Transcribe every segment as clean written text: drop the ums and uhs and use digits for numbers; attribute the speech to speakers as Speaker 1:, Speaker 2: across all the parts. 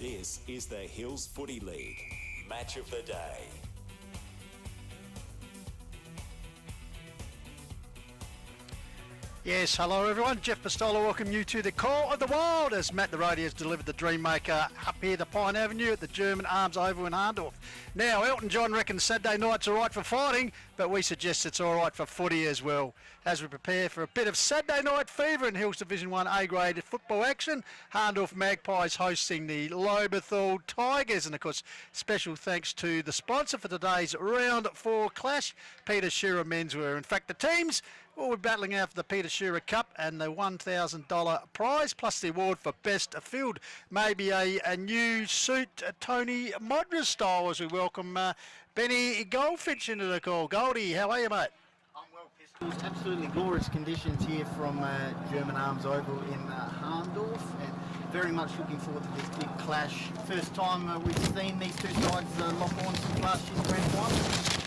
Speaker 1: This is the Hills Footy League Match of the Day.
Speaker 2: Yes, hello everyone. Jeff Pistola, welcome you to the Call of the Wild as Matt the Roadie has delivered the Dream Maker up here to Pine Avenue at the German Arms Oval in Hahndorf. Now, Elton John reckons Saturday night's alright for fighting, but we suggest it's alright for footy as well. As we prepare for a bit of Saturday night fever in Hills Division 1 A-grade football action, Hahndorf Magpies hosting the Lobethal Tigers. And of course, special thanks to the sponsor for today's Round 4 clash, Peter Shearer Menswear. In fact, the teams will be battling out for the Peter Shearer Cup and the $1,000 prize, plus the award for Best Field. Maybe a new suit, Tony Modra style, as we welcome Benny Goldfinch into the call. Goldie, how are you, mate?
Speaker 3: I'm well, Pistols. Absolutely glorious conditions here from German Arms Oval in Hahndorf, and very much looking forward to this big clash. First time we've seen these two sides lock on since last year's grand final.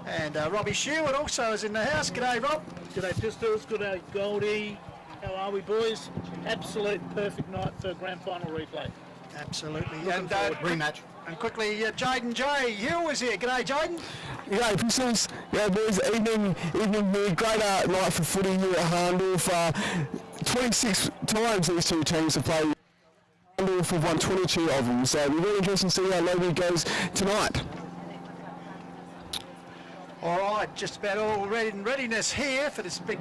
Speaker 2: And Robbie Sherwood also is in the house. G'day, Rob.
Speaker 4: G'day, Pistols. G'day, Goldie. How are we, boys? Absolute perfect night for grand final replay.
Speaker 2: Absolutely.
Speaker 3: Looking forward. Rematch.
Speaker 2: And quickly, Jaden J. Hill is here. G'day, Jaden.
Speaker 5: G'day, Pistols. Yeah, boys. Evening here. Great night for footy here at Hahndorf. 26 times these two teams have played. Hahndorf have won 22 of them. So we're really interested to see how Lobby goes tonight.
Speaker 2: All right, just about all readiness here for this big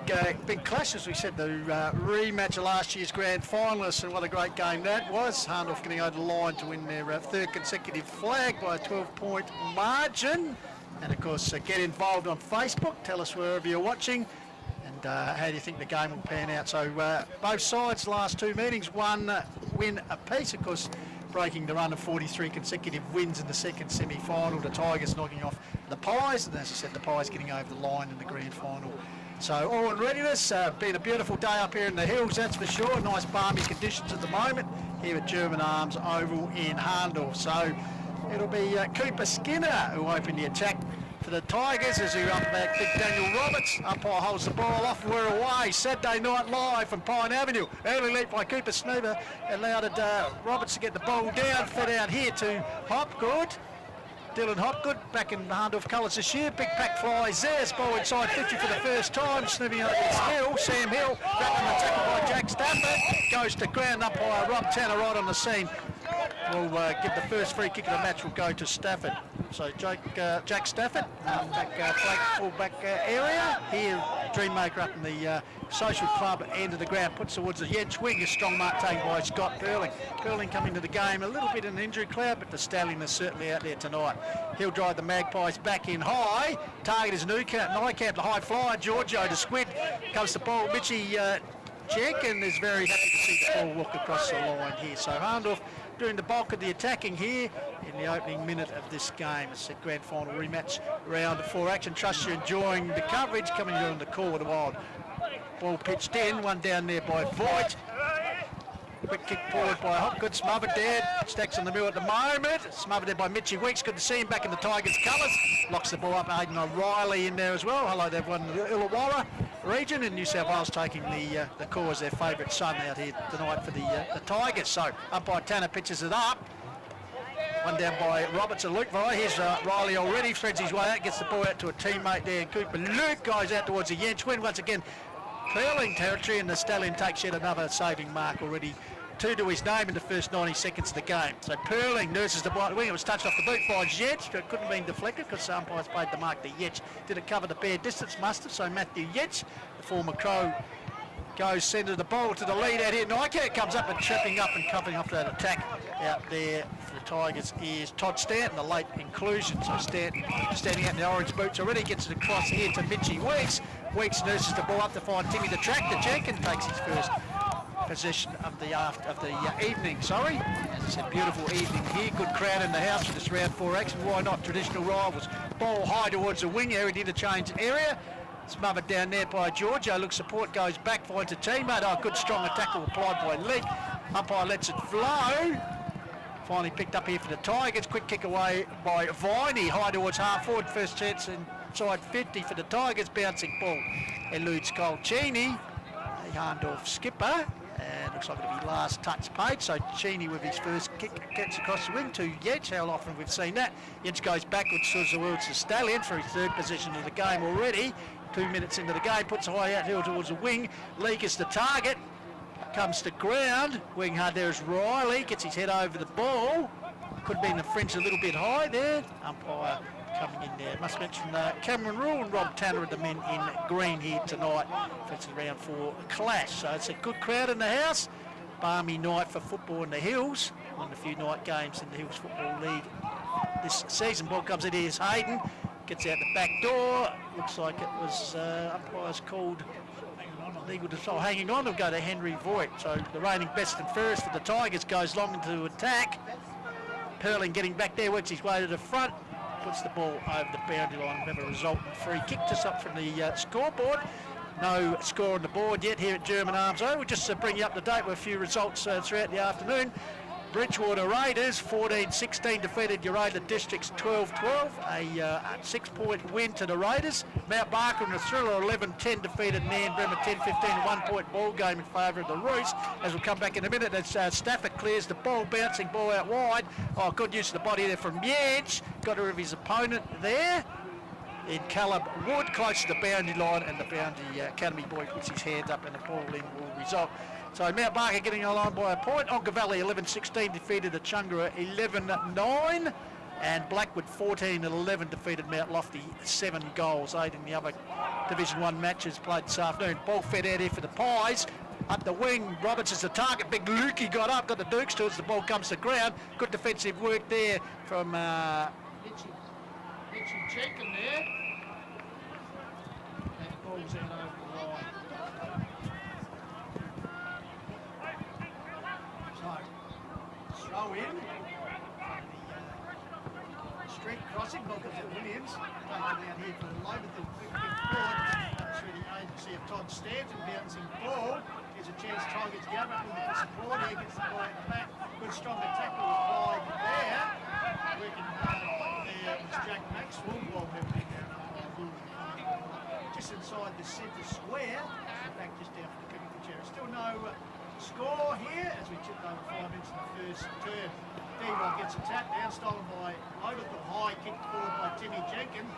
Speaker 2: clash. As we said, the rematch of last year's grand finalists, and what a great game that was. Hahndorf getting over the line to win their third consecutive flag by a 12-point margin. And of course, get involved on Facebook. Tell us wherever you're watching, and how do you think the game will pan out. So both sides, last two meetings, one win apiece. Of course, breaking the run of 43 consecutive wins in the second semi-final. The Tigers knocking off the Pies, and as I said, the Pies getting over the line in the grand final. So all in readiness. Been a beautiful day up here in the hills, that's for sure. Nice balmy conditions at the moment here at German Arms Oval in Hahndorf. So it'll be Cooper Skinner who opened the attack for the Tigers as he up back big Daniel Roberts. Umpire holds the ball off, we're away. Saturday night live from Pine Avenue. Early leap by Cooper Skinner allowed Roberts to get the ball down, fed out here to Hopgood. Dylan Hopgood back in Hahndorf colours this year. Big pack flies there. It's ball inside 50 for the first time. Snooping over its Hill. Sam Hill wrapped in the tackle by Jack Stafford. Goes to ground. Umpire Rob Tanner right on the scene. We'll give the first free kick of the match will go to Stafford. So Jack Stafford, back full-back area. Here, Dreammaker up in the social club end of the ground, puts towards the edge wing. A strong mark taken by Scott Perling. Perling coming to the game, a little bit in an injury cloud, but the stallion is certainly out there tonight. He'll drive the Magpies back in high. Target is Nykamp, the high flyer. Giorgio to Squid. Comes the ball. Mitchie Jenkins is very happy to see the ball walk across the line here. So Hahndorf doing the bulk of the attacking here in the opening minute of this game. It's a grand final rematch, round 4 action. Trust you're enjoying the coverage coming here on the Call of the Wild. Ball pitched in, one down there by Voigt. Quick kick forward by Hopgood, smothered there. Stacks in the middle at the moment. Smothered there by Mitchie Weeks. Good to see him back in the Tigers' colours. Locks the ball up. Aidan O'Reilly in there as well. Hello, they've won the Illawarra region, and New South Wales taking the call as their favourite son out here tonight for the Tigers. So umpire Tanner pitches it up. One down by Roberts and Luke. Here's Riley already. Threads his way out. Gets the ball out to a teammate there. Cooper Luke goes out towards the Yench win. Once again, Perling territory, and the Stallion takes yet another saving mark already. 2 to his name in the first 90 seconds of the game. So Perling nurses the right wing. It was touched off the boot by Yetch, but it couldn't have been deflected because the umpires played the mark to Yetch. Did it cover the bare distance? Must have. So Matthew Yetch, the former Crow, goes centre the ball to the lead out here. Nykamp comes up and tripping up and covering off that attack out there for the Tigers is Todd Stanton, the late inclusion. So Stanton standing out in the orange boots already, gets it across here to Mitchie Weeks. Weeks nurses the ball up to find Timmy the Tractor. Jenkins takes his first possession of the evening. As I said, beautiful evening here. Good crowd in the house for this round 4 action. Why not? Traditional rivals. Ball high towards the wing area, interchange area. Smothered down there by Giorgio. Look, support goes back, finds a teammate. Oh, good strong tackle applied by Leek. Umpire lets it flow. Finally picked up here for the Tigers. Quick kick away by Viney. High towards half forward. First chance inside 50 for the Tigers. Bouncing ball eludes Colcini, the Hahndorf skipper. And looks like it'll be last touch paid. So Cheney with his first kick gets across the wing to Yedge. How often we've seen that. Yedge goes backwards towards the Stallion for his third position of the game already. 2 minutes into the game, puts a high outfield towards the wing. Leake is the target. Comes to ground. Wing hard there is Riley. Gets his head over the ball. Could have been the fringe a little bit high there. Umpire coming in there. Must mention Cameron Rule and Rob Tanner are the men in green here tonight. It's around for a clash. So it's a good crowd in the house. Balmy night for football in the Hills. One of the few night games in the Hills Football League this season. Ball comes in, here's Hayden. Gets out the back door. Looks like it was umpires called legal to hanging on. Will go to Henry Voigt. So the reigning best and fairest for the Tigers goes long into attack. Perling getting back there, works his way to the front. Puts the ball over the boundary line. Have a resultant free kick just up from the scoreboard. No score on the board yet here at German Arms Oval. We'll just bring you up to date with a few results throughout the afternoon. Bridgewater Raiders 14-16 defeated Urala Districts 12-12. A 6-point win to the Raiders. Mount Barker and the Thriller 11-10 defeated Nan Bremer 10-15. A 1-point ball game in favour of the Roos. As we'll come back in a minute, as Stafford clears the ball, bouncing ball out wide. Oh, good use of the body there from Yedge. Got rid of his opponent there. In Caleb Wood, close to the boundary line, and the boundary academy boy puts his hands up and the ball in will result. So Mount Barker getting along by a point. Onka Valley 11-16 defeated the Chungura 11-9. And Blackwood 14-11 defeated Mount Lofty 7 goals. 8 in the other Division 1 matches played this afternoon. Ball fed out here for the Pies. Up the wing, Roberts is the target. Big Lukey got up, got the Dukes to it as the ball comes to ground. Good defensive work there from Mitchie Jenkins there. That ball's out over the line. So, throw in. Street crossing, ball comes at Williams. Taken out here for Lobethal. Quick forward. Through the agency of Todd Stanton, bouncing ball. Here's a chance Tigers to go up with the support here, gets the ball at the back. Good stronger tackle applied there. Working hard there was Jack Maxwell. Well, just inside the centre square. In fact, just down for the picnic chair. Still no score here as we chipped over 5 minutes in the first term. D-Rock gets a tap down, stolen by Lobethal. High kicked forward by Timmy Jenkins.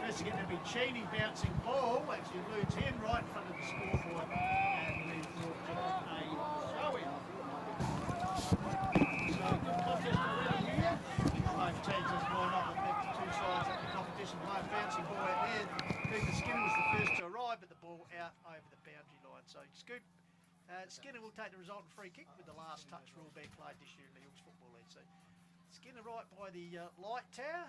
Speaker 2: First again to be Cheney bouncing ball. Actually eludes him right in front of the scoreboard. And leaves North to a throw-in. So good contest already here. Both teams as well not the two sides at the competition. Both bouncing ball out there. Cooper Skinner was the first to arrive, but the ball out over the boundary line. So Scoop Skinner will take the resultant free kick with the last touch rule being played this year in the Hills Football League. So Skinner right by the light tower,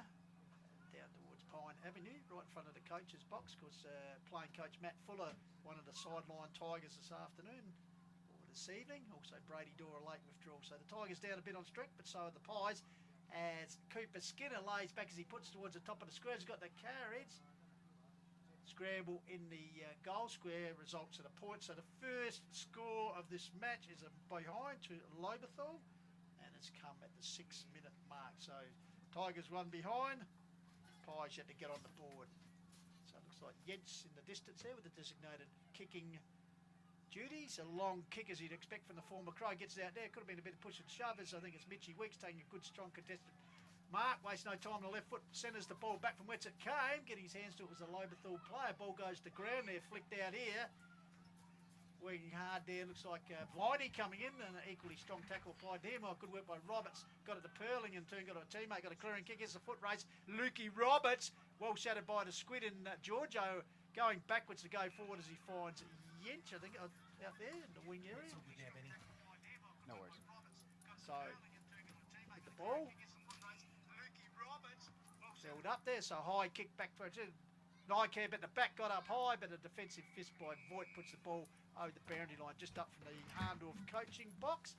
Speaker 2: down towards Pine Avenue, right in front of the coach's box, because playing coach Matt Fuller, one of the sideline Tigers this afternoon, or this evening. Also Brady Dora late withdrawal. So the Tigers down a bit on strength, but so are the Pies. As Cooper Skinner lays back as he puts towards the top of the square, he's got the carriage. Scramble in the goal square results in a point. So the first score of this match is a behind to Lobethal, and it's come at the 6-minute mark. So Tigers one behind, Pies yet to get on the board. So it looks like Yed's in the distance there with the designated kicking duties. A long kick as you'd expect from the former Crow. Gets it out there. Could have been a bit of push and shove as I think it's Mitchie Weeks taking a good strong contested mark. Wastes no time on the left foot. Centres the ball back from whence it came. Getting his hands to it was a Lobethal player. Ball goes to ground there. Flicked out here. Working hard there. Looks like Blindy coming in and an equally strong tackle applied to him. Oh, good work by Roberts. Got it to Perling in turn. Got a teammate. Got a clearing kick. Here's the foot race. Lukey Roberts. Well shattered by the Squid and Giorgio going backwards to go forward as he finds Yench, I think, out there in the wing area.
Speaker 6: No worries.
Speaker 2: So, with the ball. Held up there, so high kick back for it. Nike, but the back got up high, but a defensive fist by Voigt puts the ball over the boundary line, just up from the Hahndorf coaching box,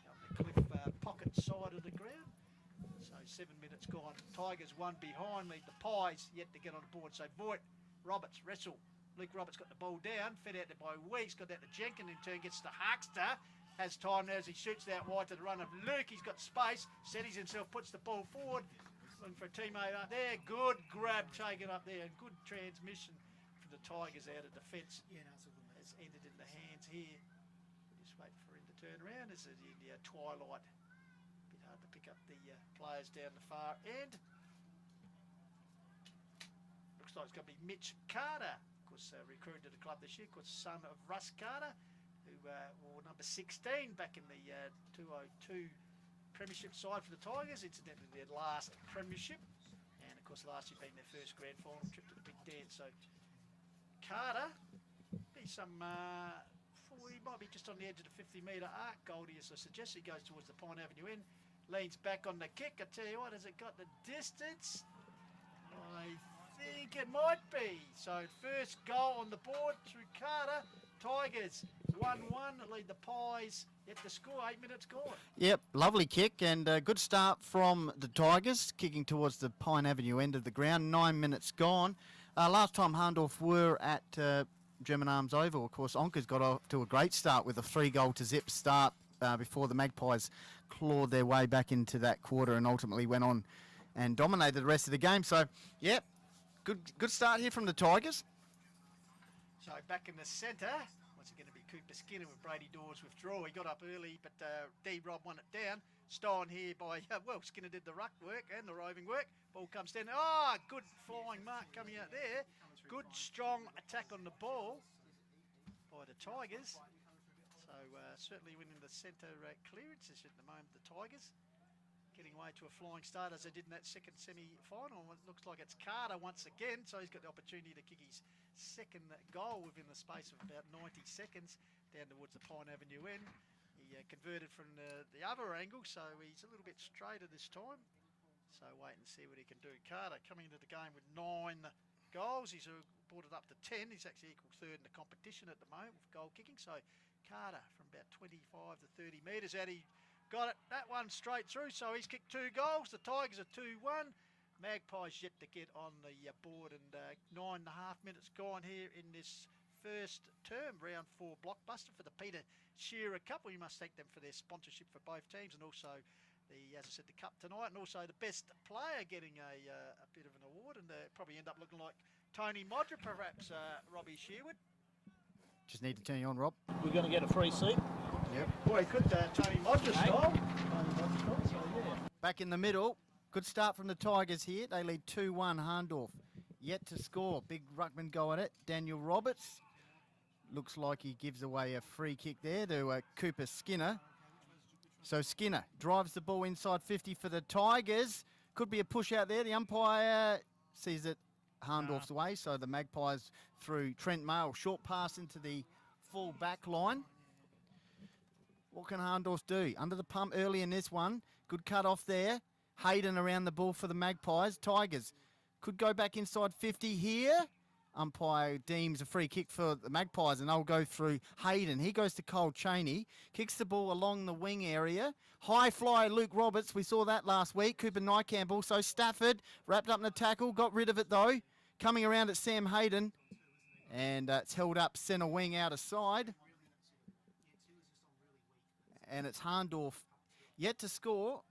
Speaker 2: on the cliff pocket side of the ground. So 7 minutes gone. Tigers one behind, lead the Pies yet to get on the board. So Voigt, Roberts, wrestle. Luke Roberts got the ball down, fed out there by Weeks, got that to Jenkins in turn, gets to Huckster. Has time now as he shoots that wide to the run of Luke. He's got space, steadies himself, puts the ball forward. Looking for a teammate up there. Good grab taken up there. Good transmission from the Tigers out of defence. Yeah, no, it's a good has ended in the hands here. We'll just wait for him to turn around. Is it in the twilight? A bit hard to pick up the players down the far end. Looks like it's going to be Mitch Carter, of course, recruited to the club this year, of course, son of Russ Carter, who wore number 16 back in the 202 premiership side for the Tigers, incidentally their last premiership, and of course last year being their first grand final trip to the big dance. So Carter, be some, he might be just on the edge of the 50-metre arc. Goldie, as I suggest, he goes towards the Pine Avenue end, leans back on the kick. I tell you what, has it got the distance? I think it might be. So first goal on the board through Carter. Tigers 1-1, lead the Pies yet to score. 8 minutes gone.
Speaker 3: Yep, lovely kick and a good start from the Tigers, kicking towards the Pine Avenue end of the ground. 9 minutes gone. Last time Hahndorf were at German Arms Oval, of course, Onkers got off to a great start with a 3-goal-to-zip start before the Magpies clawed their way back into that quarter and ultimately went on and dominated the rest of the game. So, yep, good start here from the Tigers.
Speaker 2: So back in the centre, what's it going to be? Cooper Skinner with Brady Dawes withdraw. He got up early, but D-Rob won it down. Stolen here by, well, Skinner did the ruck work and the roving work. Ball comes down. Oh, good flying mark coming out there. Good, strong attack on the ball by the Tigers. So certainly winning the centre clearances at the moment, the Tigers. Getting away to a flying start as they did in that second semi-final. It looks like it's Carter once again, so he's got the opportunity to kick his second goal within the space of about 90 seconds down towards the Pine Avenue end. He converted from the other angle, so he's a little bit straighter this time. So wait and see what he can do. Carter coming into the game with 9 goals. He's brought it up to 10. He's actually equal third in the competition at the moment with goal kicking. So Carter from about 25 to 30 metres out. He got it, that one straight through, so he's kicked 2 goals. The Tigers are 2-1. Magpies yet to get on the board, and 9.5 minutes gone here in this first term, round 4 blockbuster for the Peter Shearer Cup. We must thank them for their sponsorship for both teams, and also the, as I said, the cup tonight, and also the best player getting a bit of an award, and probably end up looking like Tony Modra, perhaps, Robbie Shearwood.
Speaker 3: Just need to turn you on, Rob.
Speaker 4: We're going to get a free seat.
Speaker 3: Yep.
Speaker 2: Boy, good Tony Modra style.
Speaker 3: Back in the middle. Good start from the Tigers here. They lead 2-1. Hahndorf yet to score. Big ruckman go at it. Daniel Roberts. Looks like he gives away a free kick there to Cooper Skinner. So Skinner drives the ball inside 50 for the Tigers. Could be a push out there. The umpire sees it Hahndorf's way. So the Magpies through Trent Mail. Short pass into the full back line. What can Hahndorf do? Under the pump early in this one. Good cut off there. Hayden around the ball for the Magpies. Tigers could go back inside 50 here. Umpire deems a free kick for the Magpies, and they'll go through Hayden. He goes to Cole Cheney. Kicks the ball along the wing area. High fly Luke Roberts. We saw that last week. Cooper Nykamp also. Stafford wrapped up in the tackle. Got rid of it though. Coming around at Sam Hayden. And it's held up centre wing out of side. And it's Hahndorf yet to score.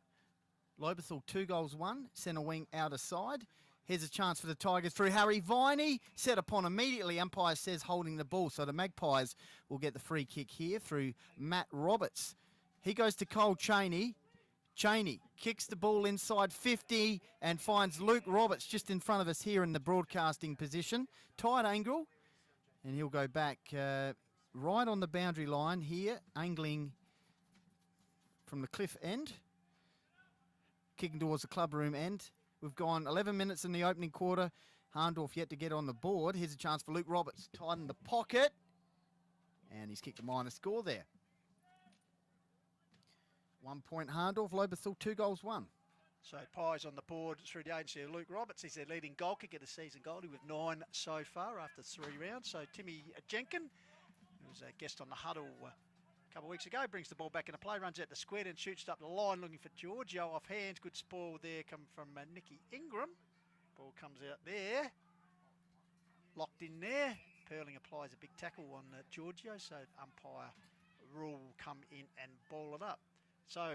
Speaker 3: Lobethal 2 goals 1, centre wing out of side. Here's a chance for the Tigers through Harry Viney. Set upon immediately, umpire says holding the ball. So the Magpies will get the free kick here through Matt Roberts. He goes to Cole Cheney. Cheney kicks the ball inside 50 and finds Luke Roberts just in front of us here in the broadcasting position. Tight angle, and he'll go back right on the boundary line here, angling from the cliff end. Kicking towards the club room end. We've gone 11 minutes in the opening quarter. Hahndorf yet to get on the board. Here's a chance for Luke Roberts. Tight in the pocket. And he's kicked a minor score there. 1 point Hahndorf. Lobethal 2 goals 1.
Speaker 2: So Pies on the board through the agency of Luke Roberts. He's their leading goal kicker the season goalie with 9 so far after 3 rounds. So Timmy Jenkin, who was a guest on the huddle a couple of weeks ago, brings the ball back into play, runs out the square and shoots up the line looking for Giorgio off hands. Good spoil there coming from Nicky Ingram. Ball comes out there. Locked in there. Perling applies a big tackle on Giorgio, so umpire rule will come in and ball it up. So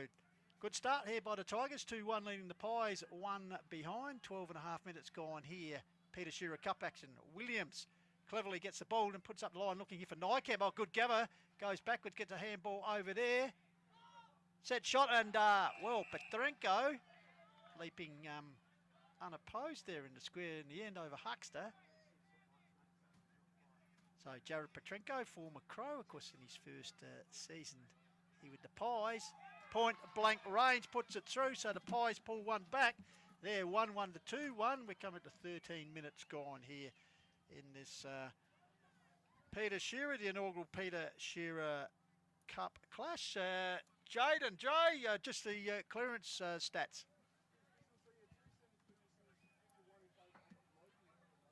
Speaker 2: good start here by the Tigers. 2-1 leading the Pies, 1 behind. 12.5 minutes gone here. Peter Shearer Cup action. Williams cleverly gets the ball and puts up the line looking here for Nykamp. Oh, good gather. goes backwards, gets a handball over there. Set shot and, well, Petrenko leaping unopposed there in the square in the end over Huckster. So Jared Petrenko, former Crow, of course, in his first season here with the Pies. Point blank range, puts it through, so the Pies pull one back. There, 1-1 to 2-1. We're coming to 13 minutes gone here in this Peter Shearer, the inaugural Peter Shearer Cup clash. Jade and Jay, just the clearance stats.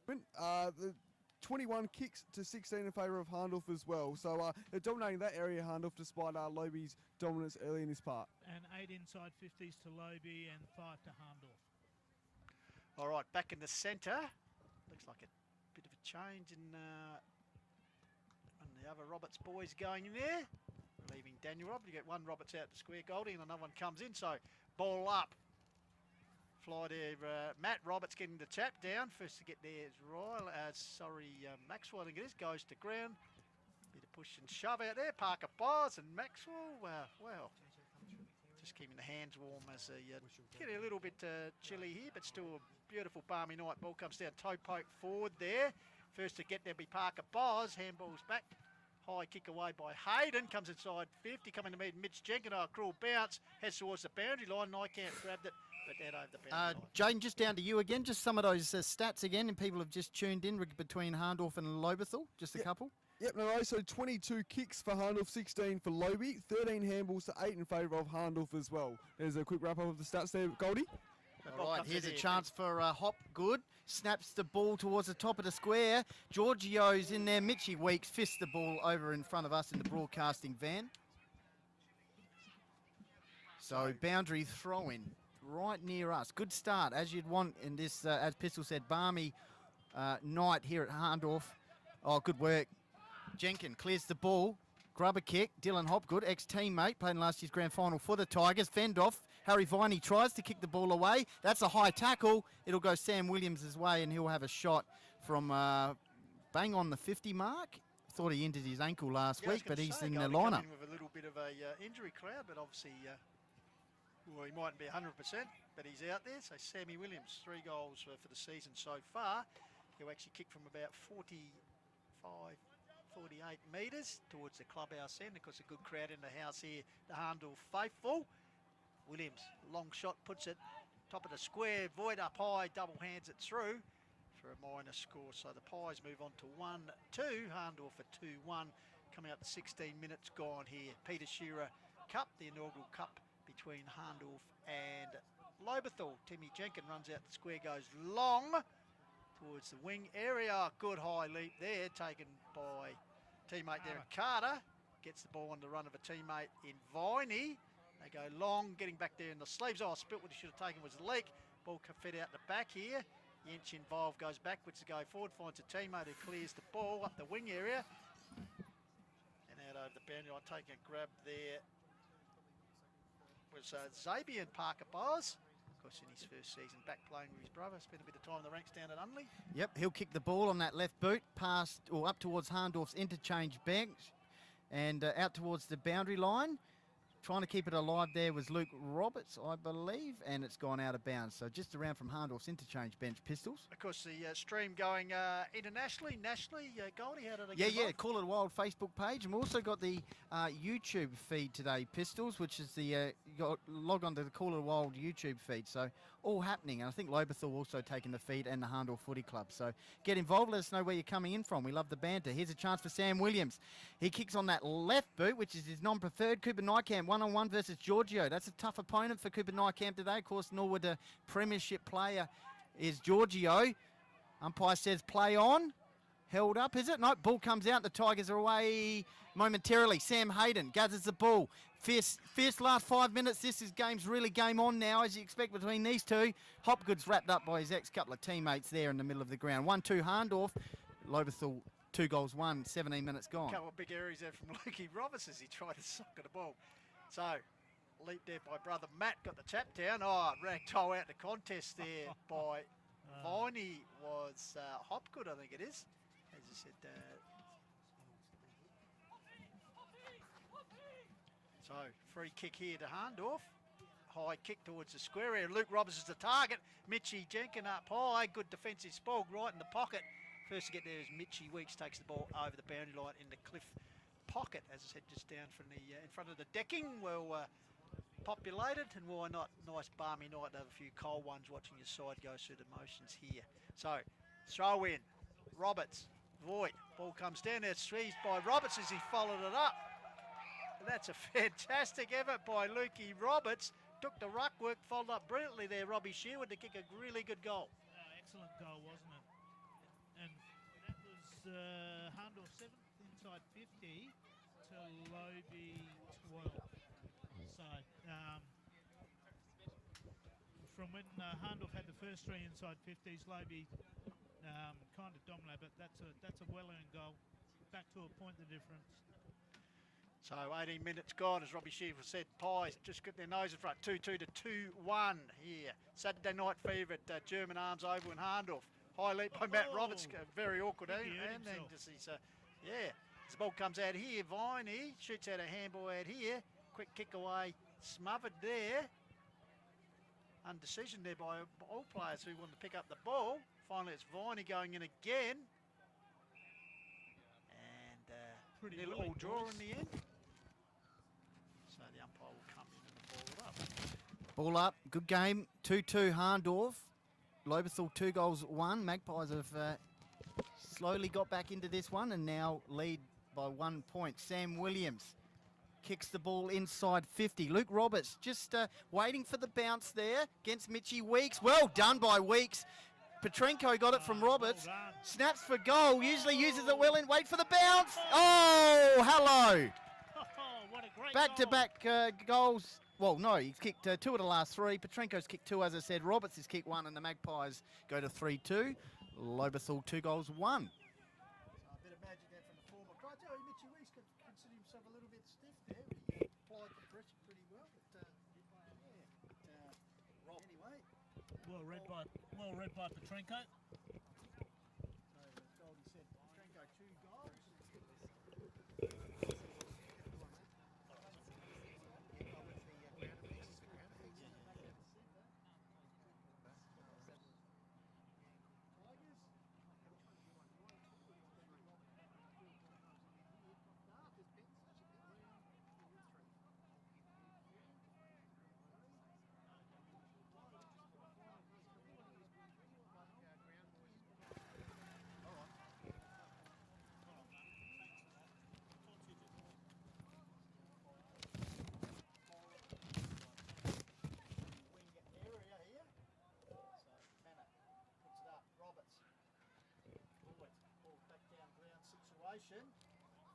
Speaker 5: The 21 kicks to 16 in favour of Hahndorf as well. So they're dominating that area, Hahndorf, despite Loby's dominance early in this part.
Speaker 4: And 8 inside 50s to Loby and 5 to Hahndorf.
Speaker 2: All right, back in the centre. Looks like a bit of a change in the other Roberts boys going in there. Leaving Daniel Roberts. You get one Roberts out the square, Goldie, and another one comes in. So ball up. Fly there, Matt Roberts getting the tap down. First to get there is Maxwell, I think it is, goes to ground. Bit of push and shove out there. Parker Bars and Maxwell, well, just keeping the hands warm as getting a little bit chilly here, but still a beautiful balmy night. Ball comes down, toe poke forward there. First to get there be Parker Bars. Handball's back. High kick away by Hayden. Comes inside 50. Coming to meet Mitch Jenkins. A cruel bounce. Heads towards the boundary line. Nykamp grabbed it. But that over the boundary line.
Speaker 3: Jaden, just down to you again. Just some of those stats again, and people have just tuned in between Hahndorf and Lobethal. Just a couple.
Speaker 5: Yep, no worries. So 22 kicks for Hahndorf, 16 for Loby, 13 handballs to 8 in favour of Hahndorf as well. There's a quick wrap up of the stats there, Goldie.
Speaker 3: All right, here's a chance for Hopgood. Snaps the ball towards the top of the square. Giorgio's in there. Mitchie Weeks fists the ball over in front of us in the broadcasting van. So boundary throw-in right near us. Good start, as you'd want in this, as Pistol said, balmy night here at Hahndorf. Oh, good work. Jenkins clears the ball. Grubber kick. Dylan Hopgood, ex-teammate, played in last year's grand final for the Tigers. Fend off. Harry Viney tries to kick the ball away. That's a high tackle. It'll go Sam Williams' way, and he'll have a shot from bang on the 50 mark. Thought he injured his ankle last week, but he's in the lineup.
Speaker 2: With a little bit of a injury cloud, but obviously, well, he mightn't be 100%, but he's out there. So Sammy Williams, 3 goals for the season so far. He'll actually kick from about 45, 48 metres towards the clubhouse end. Of course, a good crowd in the house here, the Hahndorf faithful. Williams, long shot, puts it top of the square, void up high, double hands it through for a minor score. So the Pies move on to 1-2, Hahndorf for 2-1, coming up to 16 minutes gone here. Peter Shearer Cup, the inaugural cup between Hahndorf and Lobethal. Timmy Jenkins runs out the square, goes long towards the wing area. Good high leap there, taken by teammate there in Carter. Gets the ball on the run of a teammate in Viney. They go long, getting back there in the sleeves. Oh, spit what he should have taken was the leak. Ball fed out the back here. The inch involved goes backwards to go forward, finds a teammate who clears the ball up the wing area. And out over the boundary line, taking a grab there was Zabian Parker Bars. Of course, in his first season back playing with his brother. Spent a bit of time in the ranks down at Unley.
Speaker 3: Yep, he'll kick the ball on that left boot, past or up towards Hahndorf's interchange bench and out towards the boundary line. Trying to keep it alive there was Luke Roberts, I believe, and it's gone out of bounds. So just around from Hahndorf's interchange bench, Pistols.
Speaker 2: Of course, the stream going internationally, nationally. Goldie, how did they get
Speaker 3: Yeah, Call It a Wild Facebook page. And we've also got the YouTube feed today, Pistols, which is the, log on to the Call It a Wild YouTube feed. So all happening. And I think Lobethal also taking the feed and the Hahndorf Footy Club. So get involved. Let us know where you're coming in from. We love the banter. Here's a chance for Sam Williams. He kicks on that left boot, which is his non-preferred. Cooper Nykamp, one-on-one versus Giorgio. That's a tough opponent for Cooper Nykamp today. Of course, Norwood premiership player is Giorgio. Umpire says play on. Held up, is it? No, ball comes out. The Tigers are away momentarily. Sam Hayden gathers the ball. Fierce last 5 minutes. Game's really game on now, as you expect between these two. Hopgood's wrapped up by his couple of teammates there in the middle of the ground. 1-2 Hahndorf. Lobethal 2 goals, 17 minutes gone.
Speaker 2: A couple of big areas there from Lukey Roberts as he tried to sock at the ball. So, leap there by brother Matt, got the tap down. Oh, ragdoll out the contest there by Viney was Hopgood, I think it is. As you said, So free kick here to Hahndorf. High kick towards the square area. Luke Roberts is the target. Mitchie Jenkins up high. Good defensive spog right in the pocket. First to get there is Mitchie Weeks, takes the ball over the boundary line in the cliff pocket, as I said, just down from the in front of the decking. Well populated, and why not? Nice balmy night. Have a few cold ones watching your side go through the motions here. So throw in. Roberts, Voigt. Ball comes down there. Seized by Roberts as he followed it up. That's a fantastic effort by Lukey Roberts. Took the ruck work, followed up brilliantly there, Robbie Sherwood, to kick a really good goal.
Speaker 4: Excellent goal, wasn't it? And that was Hahndorf 7th inside 50 to Lobie 12. So from when Hahndorf had the first 3 inside 50s, Lobie kind of dominated, but that's a well-earned goal. Back to a point the difference.
Speaker 2: So 18 minutes gone, as Robbie Sheaver said. Pies just got their nose in front. 2-2 to 2-1 here. Saturday night favourite, German Arms Oval in Hahndorf. High leap by Matt Roberts, very awkward. And then just his, the ball comes out here. Viney shoots out a handball out here. Quick kick away, smothered there. Undecision there by all players who want to pick up the ball. Finally, it's Viney going in again. And pretty little draw in the end. So the umpire will come in and ball it up.
Speaker 3: Ball up, good game. 2-2 Hahndorf. Lobethal 2 goals 1. Magpies have slowly got back into this one and now lead by 1 point. Sam Williams kicks the ball inside 50. Luke Roberts just waiting for the bounce there against Mitchie Weeks. Well done by Weeks. Petrenko got it from Roberts.
Speaker 4: Well
Speaker 3: Snaps for goal. Usually uses it well in. Wait for the bounce. Oh, hello.
Speaker 4: What a great
Speaker 3: Back-to-back goals. Well, no, he's kicked 2 of the last 3. Petrenko's kicked 2, as I said. Roberts has kicked 1, and the Magpies go to 3-2. Lobethal 2 goals 1.
Speaker 2: So a bit of magic there from the former. Try to tell you, Mitchie Weeks could consider himself a little bit stiff there. He applied the pressure pretty well, but anyway.
Speaker 4: Well read by Petrenko.
Speaker 2: So as Goldie said, Petrenko 2 goals.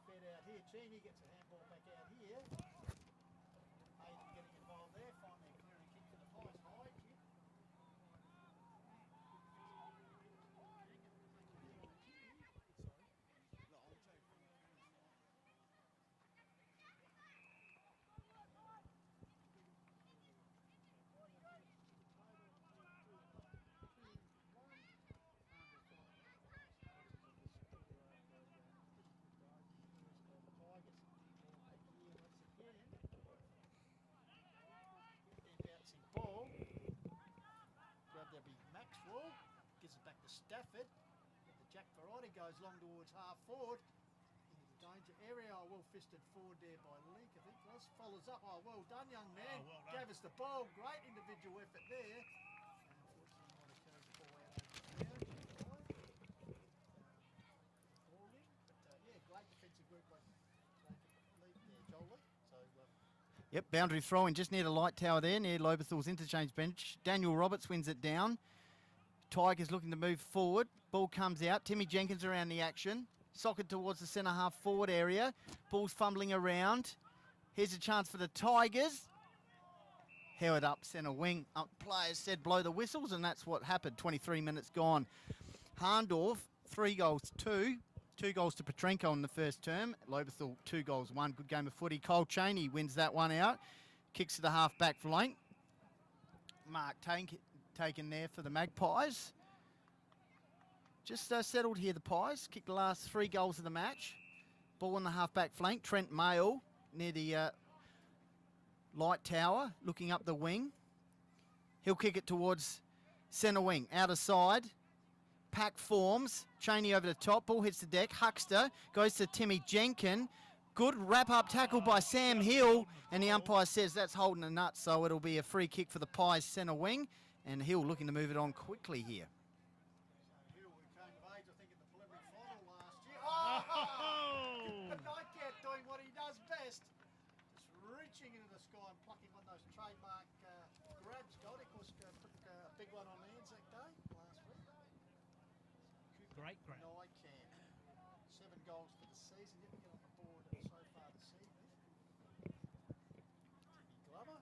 Speaker 2: Fed out here. Cheney gets a handball back out here. Hayden getting involved there. Finally a clearing kick to the pies. High kick. Ball. Grabbed there be Maxwell. Gives it back to Stafford. The Jack Variety goes long towards half forward. Into the danger area. Oh, well fisted forward there by Leek, I think it was. Follows up. Oh, well done, young man.
Speaker 4: Well done.
Speaker 2: Gave us the ball. Great individual effort there. Unfortunately, might have carried the ball out over the ground. But yeah, great defensive work by Leek there, Joel. So,
Speaker 3: Yep, boundary throw-in just near the light tower there, near Lobethal's interchange bench. Daniel Roberts wins it down. Tigers looking to move forward. Ball comes out. Timmy Jenkins around the action. Socket towards the centre half forward area. Ball's fumbling around. Here's a chance for the Tigers. Held up centre wing. Players said blow the whistles, and that's what happened. 23 minutes gone. Hahndorf, 3 goals 2. 2 goals to Petrenko in the first term. Lobethal 2 goals 1. Good game of footy. Cole Cheney wins that one out. Kicks to the half-back flank. Mark taken there for the Magpies. Just settled here, the Pies. Kicked the last 3 goals of the match. Ball on the half-back flank. Trent Mayle near the Light Tower looking up the wing. He'll kick it towards centre wing, outer side. Pack forms. Cheney over the top. Ball hits the deck. Huckster goes to Timmy Jenkin. Good wrap-up tackle by Sam Hill. And the umpire says that's holding a nut, so it'll be a free kick for the Pies centre wing. And Hill looking to move it on quickly here.
Speaker 2: Hill, who came of age, I think, in the preliminary final last year. Oh! Nightcat doing what he does best. Just reaching into the sky and plucking one of those trademark grabs. Got it. Of course, put a big one on the Anzac Day last week.
Speaker 4: Great grab.
Speaker 2: Nightcat. 7 goals for the season. Didn't get on the board so far this evening. Timmy Glover.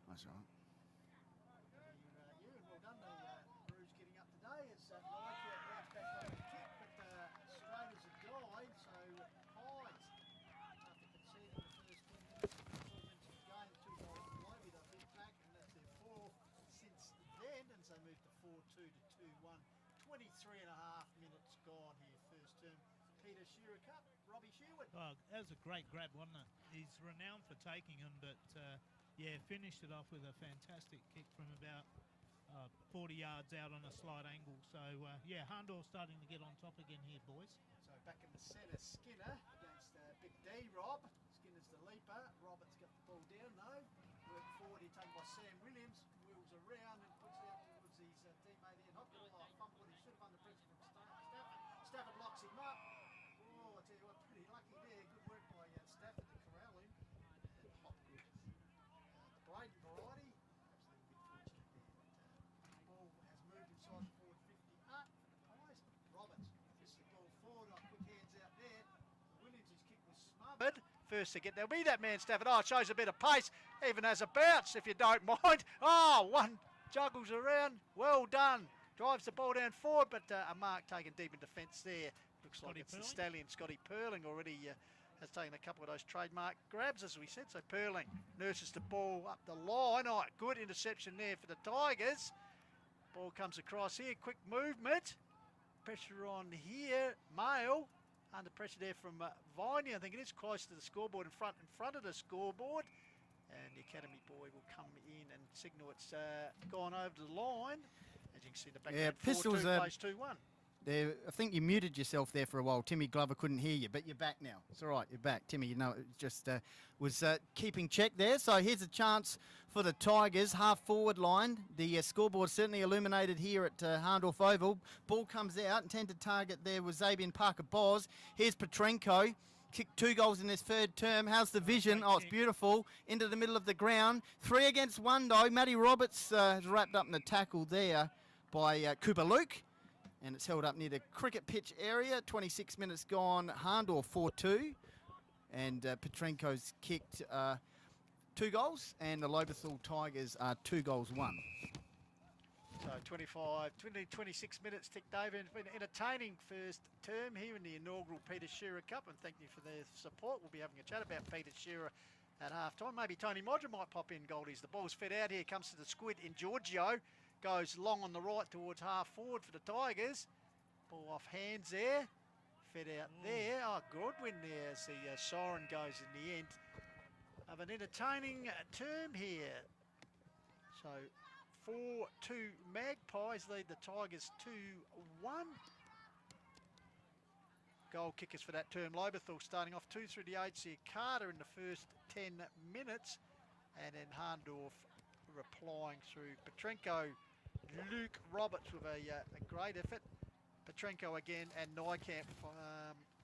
Speaker 3: That's right.
Speaker 2: You and well done, the Roos getting up today as Nightcat moves back over the kick, but straight as a guide, so Pies, after conceding the first 10 minutes of the 4 minutes of the game, 2 goals to Lobie, they've been back, and that's their 4th since then, and so moved to 4-2 to 2-1. 23 and a half minutes gone here, first term. Peter Shearer Cup, Robbie Sherwood.
Speaker 4: Oh, that was a great grab, wasn't it? He's renowned for taking them, but yeah, finished it off with a fantastic kick from about 40 yards out on a slight angle. So yeah, Hahndorf starting to get on top again here, boys.
Speaker 2: So back in the centre, Skinner against Big D, Rob. Skinner's the leaper. Roberts got the ball down, though. Work forward, he taken by Sam Williams. Wheels around and puts it out towards his teammate Ian Hopkins. Oh, fumble what he should have under pressure from Stafford. Stafford locks him up. Oh, I tell you what, pretty lucky there. Good work by Stafford to corral him. And Hopgood. The Braden variety. Absolutely fortunate there. But ball has moved inside the forward 50 up. Pies. Roberts. Just the ball forward. Quick hands out there. Williams' kick was smothered. First to get, there'll be that man Stafford. Oh, shows a bit of pace, even has a bounce if you don't mind. Oh, one juggles around, well done. Drives the ball down forward, but a mark taken deep in defence there. Looks like it's the stallion Scotty Perling already has taken a couple of those trademark grabs, as we said. So Perling nurses the ball up the line. Oh, good interception there for the Tigers. Ball comes across here, quick movement. Pressure on here, Mail. Under pressure there from Viney. I think it is close to the scoreboard in front of the scoreboard. And the Academy boy will come in and signal it's gone over the line. As you can see, the back
Speaker 3: Pistols
Speaker 2: 4-2 plays 2-1.
Speaker 3: There, I think you muted yourself there for a while. Timmy Glover couldn't hear you, but you're back now. It's all right, you're back. Timmy, you know, it just was keeping check there. So here's a chance for the Tigers, half-forward line. The scoreboard certainly illuminated here at Hahndorf Oval. Ball comes out, intended target there was Xavier Parker-Boz. Here's Petrenko. Kicked 2 goals in his 3rd term. How's the vision? Oh, it's beautiful. Into the middle of the ground. 3 against 1, though. Matty Roberts has wrapped up in the tackle there by Cooper Luke. And it's held up near the cricket pitch area. 26 minutes gone. Hahndorf 4-2. And Petrenko's kicked 2 goals. And the Lobethal Tigers are 2 goals 1.
Speaker 2: So 26 minutes ticked over. It's been an entertaining first term here in the inaugural Peter Shearer Cup. And thank you for their support. We'll be having a chat about Peter Shearer at half time. Maybe Tony Modra might pop in, Goldies. The ball's fed out here. Comes to the squid in Giorgio. Goes long on the right towards half forward for the Tigers. Ball off hands there. Fed out there. Oh, Godwin there as the siren goes in the end of an entertaining term here. So 4-2 Magpies lead the Tigers 2-1. Goal kickers for that term. Lobethal starting off 2 through the HC Carter in the first 10 minutes. And then Hahndorf replying through Petrenko. Luke Roberts with a great effort. Petrenko again and Niekamp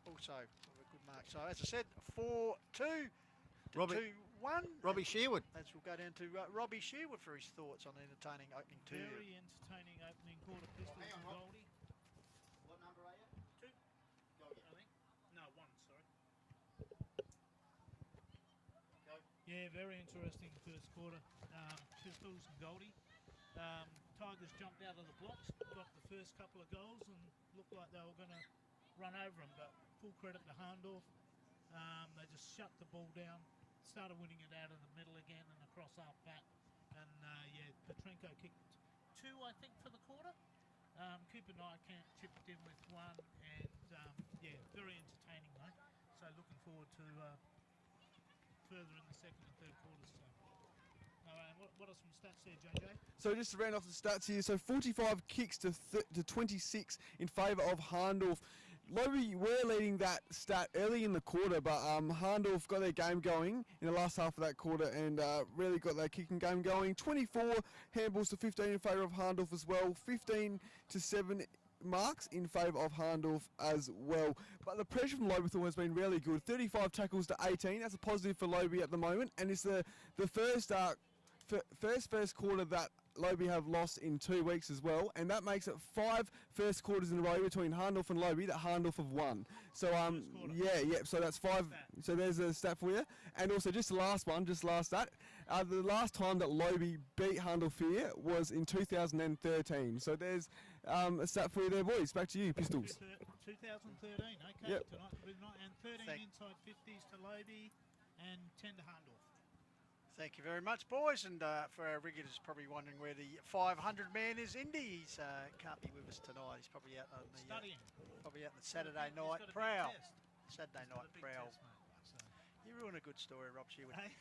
Speaker 2: also with a good mark. So as I said, 4-2 to 2-1.
Speaker 3: Robbie Sherwood.
Speaker 2: As we'll go down to Robbie Sherwood for his thoughts on the entertaining opening two.
Speaker 4: Very entertaining opening quarter. Pistols and Goldie.
Speaker 3: What number are you? 2.
Speaker 4: I think. No, 1, sorry.
Speaker 3: Go.
Speaker 4: Yeah, very interesting first quarter. Pistols and Goldie. Tigers jumped out of the blocks, got the first couple of goals and looked like they were going to run over them, but full credit to Hahndorf. They just shut the ball down, started winning it out of the middle again and across half back. And yeah, Petrenko kicked 2, I think, for the quarter. Cooper Niekamp chipped in with 1, and yeah, very entertaining though. So looking forward to further in the second and third quarters. So, and what are some stats there, JJ?
Speaker 5: So just to round off the stats here, so 45 kicks to 26 in favour of Hahndorf. Lobby were leading that stat early in the quarter, but Hahndorf got their game going in the last half of that quarter and really got their kicking game going. 24 handballs to 15 in favour of Hahndorf as well. 15 to 7 marks in favour of Hahndorf as well. But the pressure from Lobethal has been really good. 35 tackles to 18. That's a positive for Lobby at the moment, and it's the first quarter that Lobby have lost in 2 weeks as well, and that makes it 5 first quarters in a row between Hahndorf and Lobby that Hahndorf have won. So so that's 5. So there's a stat for you. And also just the last stat. The last time that Lobby beat Hahndorf here was in 2013. So there's a stat for you there, boys. Back to you, Pistols.
Speaker 4: 2013. Okay,
Speaker 5: Yep.
Speaker 4: tonight and 13 inside 50s to Lobby and 10 to Hahndorf.
Speaker 2: Thank you very much, boys. And for our riggers, probably wondering where the 500 man is. Indy, he's can't be with us tonight. He's probably out on the
Speaker 4: Studying.
Speaker 2: Probably out on the Saturday
Speaker 4: He's
Speaker 2: night
Speaker 4: got a big
Speaker 2: prowl.
Speaker 4: test.
Speaker 2: Saturday
Speaker 4: He's got
Speaker 2: night
Speaker 4: a big
Speaker 2: prowl.
Speaker 4: test, mate, so.
Speaker 2: You ruin a good story, Rob Shewan.
Speaker 4: Hey?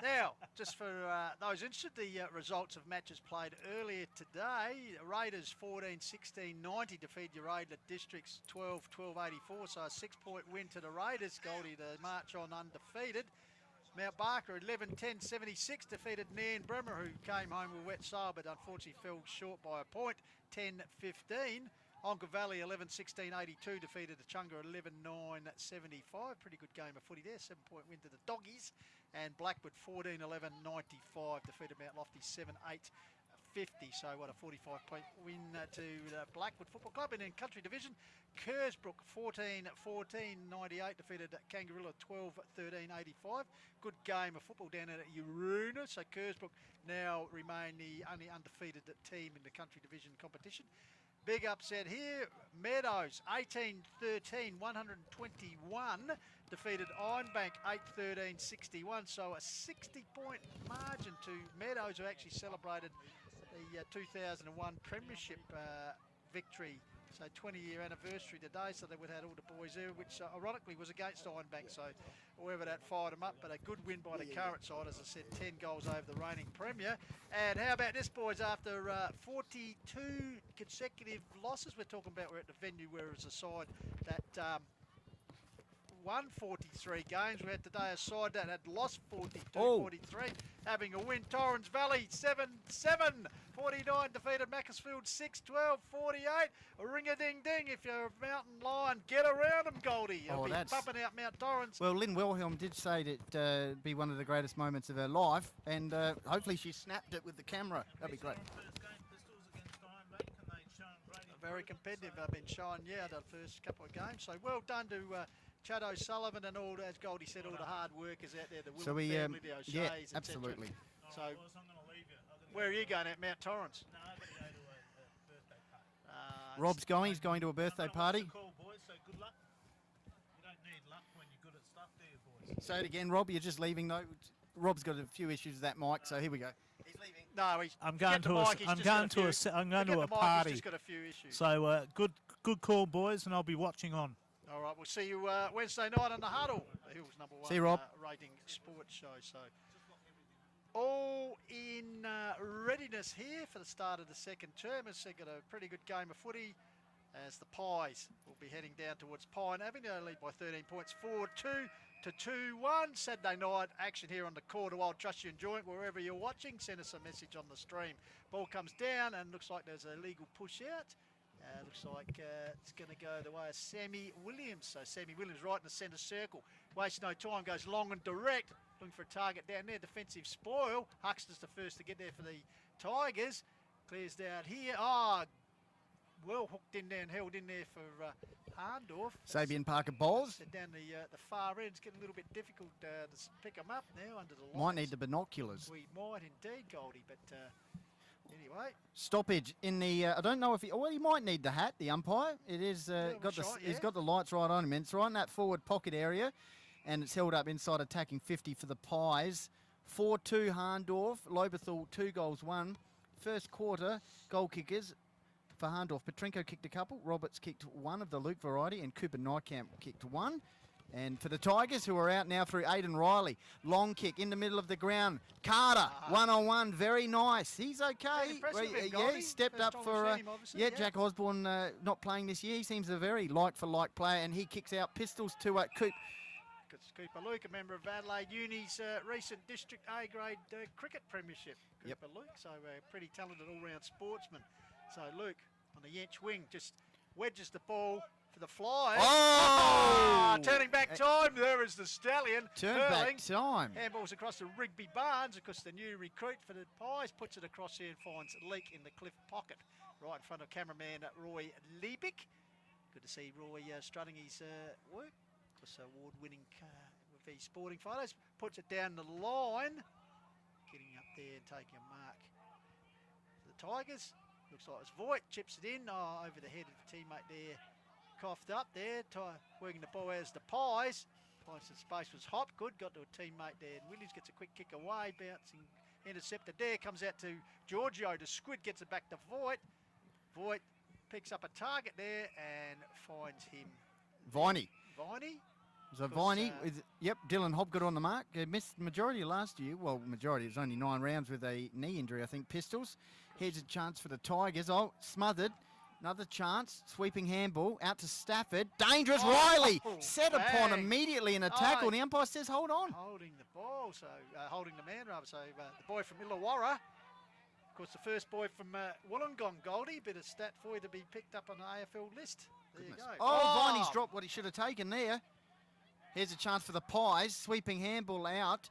Speaker 2: Now, just for those interested, the results of matches played earlier today. Raiders 14-16-90 defeated Uradla Districts 12-12-84, so a 6-point win to the Raiders. Goldie to march on undefeated. Mount Barker 11-10-76 defeated Nan Bremer, who came home with wet sail but unfortunately fell short by a point, 10-15. Onka Valley 11-16-82 defeated the Chunga 11-9-75. Pretty good game of footy there, 7-point win to the Doggies. And Blackwood 14-11-95 defeated Mount Lofty 7-8-50. So what a 45-point win to the Blackwood Football Club. And in Country Division, Kersbrook 14-14-98 defeated Kangaroo 12-13-85. Good game of football down at Uruna. So Kersbrook now remain the only undefeated team in the Country Division competition. Big upset here. Meadows 18-13, 121 defeated Ironbank 8-13-61. So a 60-point margin to Meadows, who actually celebrated the 2001 Premiership victory. So 20-year anniversary today, so they would have had all the boys there, which ironically was against Ironbank, so whoever that fired them up, but a good win by the current side, as I said, 10 goals over the reigning Premier. And how about this, boys, after 42 consecutive losses, we're talking about, we're at the venue where it's a side that won 43 games. We had today a side that had lost 42-43, having a win. Torrens Valley 7-7, 49 defeated Macclesfield 6-12-48. Ring-a-ding-ding, if you're a Mountain Lion, get around them, Goldie. You'll be bumping out Mount Torrens.
Speaker 3: Well, Lynn Wilhelm did say that it'd be one of the greatest moments of her life, and hopefully she snapped it with the camera. That'd be great.
Speaker 2: Very competitive. They've been showing, the first couple of games. So well done to Chad O'Sullivan and all, as Goldie said, all the hard workers out there, the Willem family, the O'Sheas,
Speaker 3: yeah,
Speaker 2: etc.
Speaker 3: absolutely.
Speaker 2: So,
Speaker 4: I'm going to leave you.
Speaker 2: where are you going at Mount Torrens?
Speaker 4: No, I'm going to go to a birthday party.
Speaker 3: Rob's going. He's going to a birthday party.
Speaker 4: Call, boys, so good luck. You don't need luck when you're good at stuff, do you, boys?
Speaker 3: Say it again, Rob. You're just leaving, though. Rob's got a few issues with that mic, so here we go. He's leaving.
Speaker 2: No, he's.
Speaker 4: I'm going to a party.
Speaker 2: He's just got a few issues.
Speaker 4: So good call, boys, and I'll be watching on.
Speaker 2: All right, we'll see you Wednesday night on the Huddle, the Hills #1
Speaker 3: See you, Rob.
Speaker 2: rating sports show. So, all in readiness here for the start of the second term. As they've got a pretty good game of footy, as the Pies will be heading down towards Pine Avenue. They lead by 13 points, 4-2 to 2-1. Saturday night action here on the Quarter. I'll trust you enjoy it wherever you're watching. Send us a message on the stream. Ball comes down and looks like there's a legal push out. Looks like it's going to go the way of Sammy Williams. So Sammy Williams right in the centre circle. Wastes no time, goes long and direct. Looking for a target down there. Defensive spoil. Huxter's the first to get there for the Tigers. Clears down here. Well hooked in there and held in there for Hahndorf.
Speaker 3: Sabian Parker bowls.
Speaker 2: Down the far end. It's getting a little bit difficult to pick them up now under the lights.
Speaker 3: Might need the binoculars.
Speaker 2: We might indeed, Goldie, but anyway.
Speaker 3: Stoppage in the, I don't know if he might need the hat, the umpire. It is, he's got the lights right on him. And it's right in that forward pocket area. And it's held up inside attacking 50 for the Pies. 4-2 Hahndorf. Lobethal 2 goals, 1. First quarter, goal kickers for Hahndorf. Petrenko kicked a couple. Roberts kicked 1 of the Luke variety. And Cooper Nykamp kicked 1. And for the Tigers, who are out now through Aidan Riley, long kick in the middle of the ground. Carter, one-on-one, very nice. He's okay.
Speaker 2: Impressive him,
Speaker 3: Yeah,
Speaker 2: Goldie.
Speaker 3: he stepped
Speaker 2: First
Speaker 3: up
Speaker 2: time
Speaker 3: for.
Speaker 2: we've seen him, obviously,
Speaker 3: Yeah,
Speaker 2: yeah.
Speaker 3: Jack Osborne not playing this year. He seems a very like-for-like player, and he kicks out Pistols to Coop.
Speaker 2: It's Cooper Luke, a member of Adelaide Uni's recent District A grade cricket premiership.
Speaker 3: Yep.
Speaker 2: Cooper Luke, so pretty talented all-round sportsman. So Luke on the Yench wing just wedges the ball for the fly.
Speaker 3: Oh!
Speaker 2: Turning back time. There is the stallion.
Speaker 3: Turn
Speaker 2: hurling.
Speaker 3: back time.
Speaker 2: Handballs across to Rigby Barnes, of course, the new recruit for the Pies. Puts it across here and finds Leak in the cliff pocket, right in front of cameraman Roy Liebig. Good to see Roy strutting his work. Of course, award-winning with these sporting photos. Puts it down the line. Getting up there and taking a mark. For the Tigers, looks like it's Voigt. Chips it in over the head of the teammate there. Coughed up there, working the ball as the Pies. Finds the space was Hop, good, got to a teammate there. And Williams gets a quick kick away, bouncing, intercepted there, comes out to Giorgio. The Squid gets it back to Voigt. Voigt picks up a target there and finds him.
Speaker 3: Viney.
Speaker 2: Viney?
Speaker 3: So Viney, yep, Dylan Hobb got on the mark. Missed the majority last year. Well, majority, it was only 9 rounds with a knee injury, I think, Pistols. Here's a chance for the Tigers. Oh, smothered. Another chance, sweeping handball out to Stafford. Dangerous, Riley set upon immediately in a tackle. The umpire says, hold on.
Speaker 2: Holding the ball, so holding the man rather. So the boy from Illawarra, of course, the first boy from Wollongong, Goldie. Bit of stat for you to be picked up on the AFL list. There you go.
Speaker 3: Oh, Viney's dropped what he should have taken there. Here's a chance for the Pies. Sweeping handball out.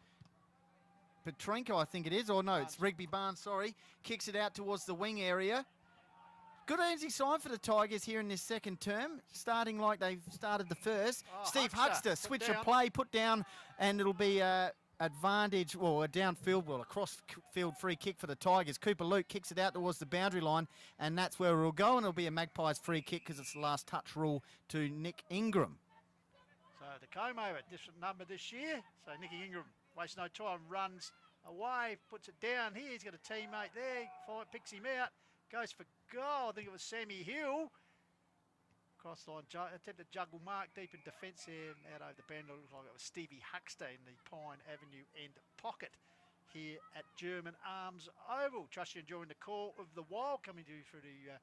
Speaker 3: Petrenko, I think it is. Or no, it's Rigby Barnes, sorry. Kicks it out towards the wing area. Good easy sign for the Tigers here in this second term, starting like they've started the first. Steve Huckster, switch of play, put down, and it'll be advantage, well, a downfield, well, a cross-field free kick for the Tigers. Cooper Luke kicks it out towards the boundary line, and that's where it'll go, and it'll be a Magpies free kick because it's the last touch rule to Nick Ingram.
Speaker 2: So the comb over, different number this year. So Nicky Ingram wastes no time, runs away, puts it down here. He's got a teammate there, picks him out. Goes for goal. I think it was Sammy Hill. Cross line, attempted juggle mark deep in defence there. Out over the bend, it looked like it was Stevie Huckster in the Pine Avenue end pocket here at German Arms Oval. Trust you enjoying the call of the Wild coming to you through the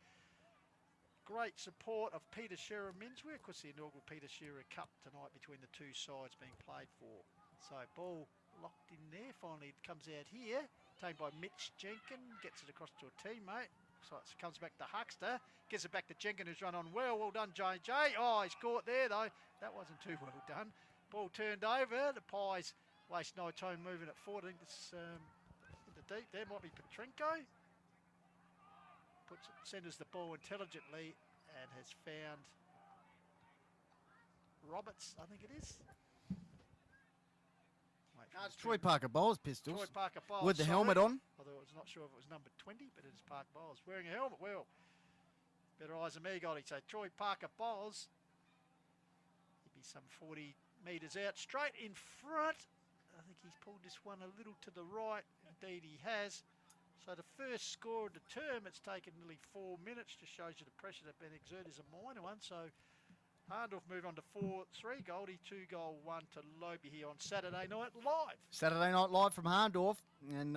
Speaker 2: great support of Peter Shearer Menswear. Of course, the inaugural Peter Shearer Cup tonight between the two sides being played for. So ball locked in there. Finally, it comes out here. Taken by Mitch Jenkins. Gets it across to a teammate. So it comes back to Huckster, gives it back to Jenkins, who's run on well. Well done, JJ. Oh, he's caught there, though. That wasn't too well done. Ball turned over. The Pies waste no time moving it forward. I think this in the deep there might be Petrenko. Centres the ball intelligently and has found Roberts, I think it is.
Speaker 3: No, it's Troy Parker Bowles, Pistols.
Speaker 2: Troy Parker Bowles,
Speaker 3: with the helmet on.
Speaker 2: Although I was not sure if it was number 20, but it is Parker Bowles. Wearing a helmet, well, better eyes than me, Goldie. So Troy Parker Bowles, he'd be some 40 metres out, straight in front. I think he's pulled this one a little to the right. Indeed, he has. So the first score of the term, it's taken nearly 4 minutes. Just shows you the pressure that's been exerted is a minor one. So Hahndorf move on to 4-3. Goldie, 2-1 to Lobie here on Saturday Night Live.
Speaker 3: Saturday Night Live from Hahndorf. And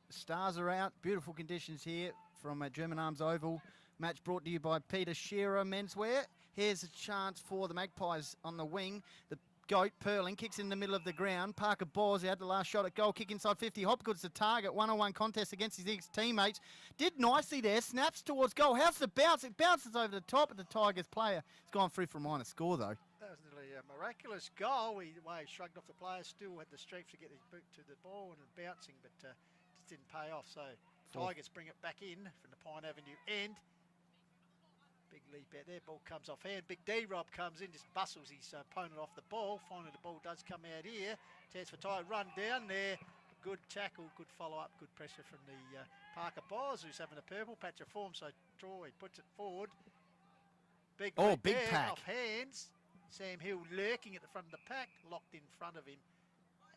Speaker 3: stars are out. Beautiful conditions here from German Arms Oval. Match brought to you by Peter Shearer Menswear. Here's a chance for the Magpies on the wing. The Goat, Perling, kicks in the middle of the ground. Parker Bowles out the last shot at goal. Kick inside 50. Hopgood's the target. One-on-one contest against his ex-teammates. Did nicely there. Snaps towards goal. How's the bounce? It bounces over the top of the Tigers player. It's gone through for a minor score, though.
Speaker 2: That was nearly a miraculous goal. He shrugged off the player. Still had the strength to get his boot to the ball and bouncing, but just didn't pay off. So Tigers bring it back in from the Pine Avenue end. Big leap out there, ball comes off hand. Big D-Rob comes in, just bustles his opponent off the ball. Finally the ball does come out here. Chance for Ty, run down there. Good tackle, good follow-up, good pressure from the Parker Bowles, who's having a purple patch of form. So Troy puts it forward. Big
Speaker 3: pack.
Speaker 2: Off hands. Sam Hill lurking at the front of the pack, locked in front of him.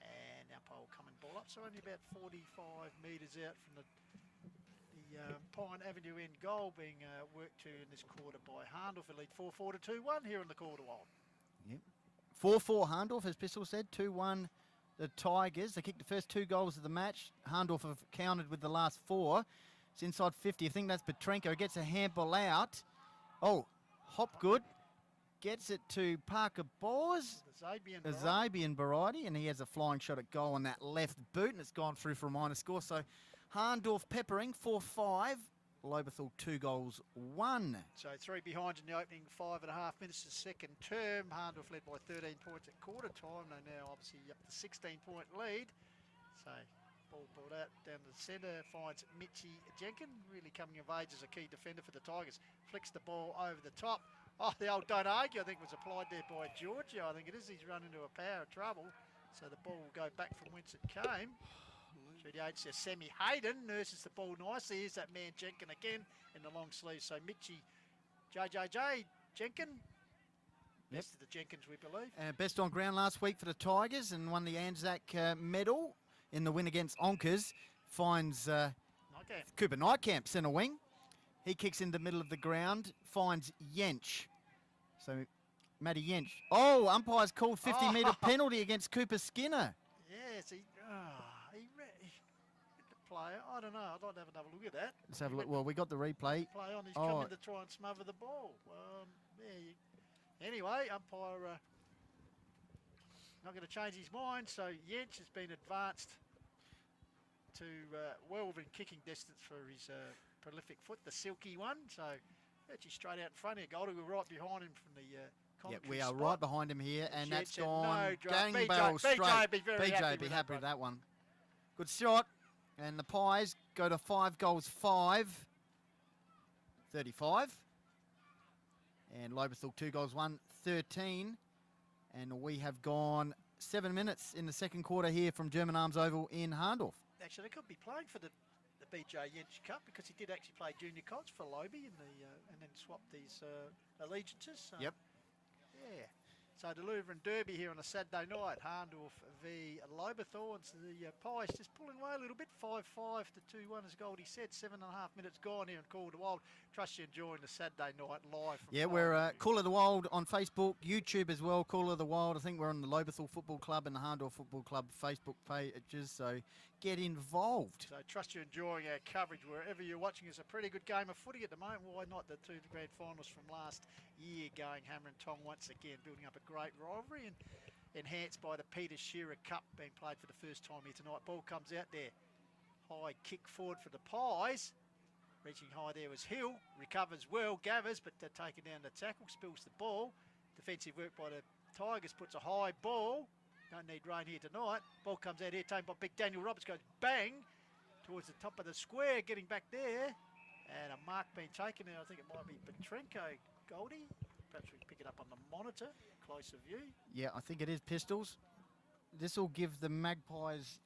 Speaker 2: And now Pole coming ball up. So only about 45 metres out from the Pine Avenue end goal being worked to in this quarter by Hahndorf. Lead 4-4 to 2-1 here in the quarter one.
Speaker 3: Yep. 4-4 Hahndorf, as Pistol said. 2-1 the Tigers. They kicked the first 2 goals of the match. Hahndorf have counted with the last 4. It's inside 50. I think that's Petrenko. Gets a handball out. Oh, Hopgood gets it to Parker Bors.
Speaker 2: The
Speaker 3: Zabian variety, and he has a flying shot at goal on that left boot, and it's gone through for a minor score. So Hahndorf peppering 4-5. Lobethal 2 goals, 1.
Speaker 2: So 3 behind in the opening 5.5 minutes of second term. Hahndorf led by 13 points at quarter time. They're now obviously up to 16-point lead. So ball brought out down the centre, finds Mitchie Jenkins, really coming of age as a key defender for the Tigers. Flicks the ball over the top. Oh, the old don't argue, I think, was applied there by Giorgio. I think it is. He's run into a power of trouble. So the ball will go back from whence it came. Through the 8 says Sammy Hayden nurses the ball nicely. Here's that man Jenkins again in the long sleeve. So Mitchie, JJJ, Jenkins.
Speaker 3: Yep.
Speaker 2: Best of the Jenkins, we believe.
Speaker 3: Best on ground last week for the Tigers and won the Anzac medal in the win against Onkers. Finds Cooper Nightcamp, centre wing. He kicks in the middle of the ground, finds Yench. So Matty Yench. Oh, umpire's called 50-metre penalty against Cooper Skinner.
Speaker 2: Yes, he the player. I don't know. I'd like to have another look at that.
Speaker 3: Let's have a look. Well, we got the replay.
Speaker 2: Play on. He's come in to try and smother the ball. Anyway, umpire not going to change his mind. So Yench has been advanced to well within kicking distance for his prolific foot, the silky one. So actually straight out in front here. Goldie, we're right behind him from the commentary
Speaker 3: we are
Speaker 2: spot.
Speaker 3: right behind him here, and that's
Speaker 2: said
Speaker 3: gone
Speaker 2: no,
Speaker 3: gang barrel straight.
Speaker 2: BJ be very
Speaker 3: BJ be happy with that one. Good shot, and the Pies go to 5 goals 5, 35. And Lobethal 2 goals 1, 13. And we have gone 7 minutes in the second quarter here from German Arms Oval in Hahndorf.
Speaker 2: Actually, they could be playing for the BJ Yench Cup because he did actually play junior coach for Lobie in the and then swapped these allegiances. So,
Speaker 3: yep.
Speaker 2: Yeah. So the Lutheran Derby here on a Saturday night, Hahndorf v Lobethal. And so the Pies just pulling away a little bit, 5-5 to 2-1 as Goldie said. 7.5 minutes gone here in Call of the Wild. Trust you enjoying the Saturday night live. From
Speaker 3: we're Call of the Wild on Facebook, YouTube as well. Call of the Wild. I think we're on the Lobethal Football Club and the Hahndorf Football Club Facebook pages. So get involved.
Speaker 2: So trust you're enjoying our coverage wherever you're watching. It's a pretty good game of footy at the moment. Why not? The 2 grand finals from last year going hammer and tong once again, building up a great rivalry and enhanced by the Peter Shearer Cup being played for the first time here tonight. Ball comes out there. High kick forward for the Pies. Reaching high there was Hill. Recovers well, gathers, but taking down the tackle, spills the ball. Defensive work by the Tigers, puts a high ball. Don't need rain here tonight. Ball comes out here, taken by big Daniel Roberts, goes bang towards the top of the square, getting back there. And a mark being taken there. I think it might be Petrenko, Goldie. Perhaps we can pick it up on the monitor, closer view.
Speaker 3: Yeah, I think it is Pistols. This will give the Magpies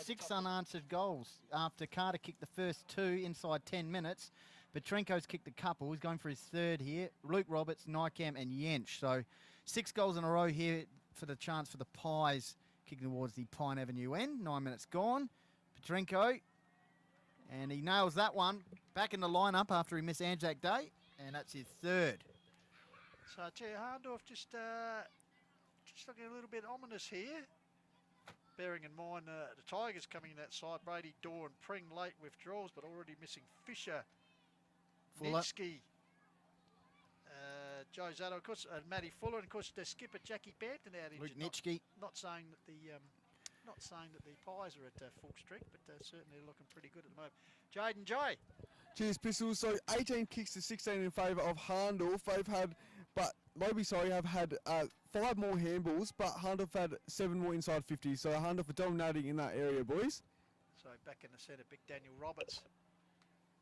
Speaker 3: six unanswered goals after Carter kicked the first 2 inside 10 minutes. Petrenko's kicked a couple. He's going for his 3rd here. Luke Roberts, Nightcamp and Yench. So 6 goals in a row here for the chance for the Pies kicking towards the Pine Avenue end. 9 minutes gone. Petrenko, and he nails that one. Back in the lineup after he missed Anzac Day, and that's his 3rd.
Speaker 2: So I tell you, Hahndorf just looking a little bit ominous here. Bearing in mind the Tigers coming in that side. Brady, Dorr and Pring late withdrawals, but already missing Fisher,
Speaker 3: Fuller,
Speaker 2: Nitsky, Joe Zato, of course, and Matty Fuller, and of course the skipper Jackie Banton out injured.
Speaker 3: Luke Nitschke.
Speaker 2: Not saying that the Pies are at full strength, but certainly looking pretty good at the moment. Jaden J.
Speaker 5: Cheers, Pistols. So 18 kicks to 16 in favour of Hahndorf. They've had, have had 5 more handballs, but Hahndorf had 7 more inside 50. So Hahndorf are dominating in that area, boys.
Speaker 2: So back in the centre, big Daniel Roberts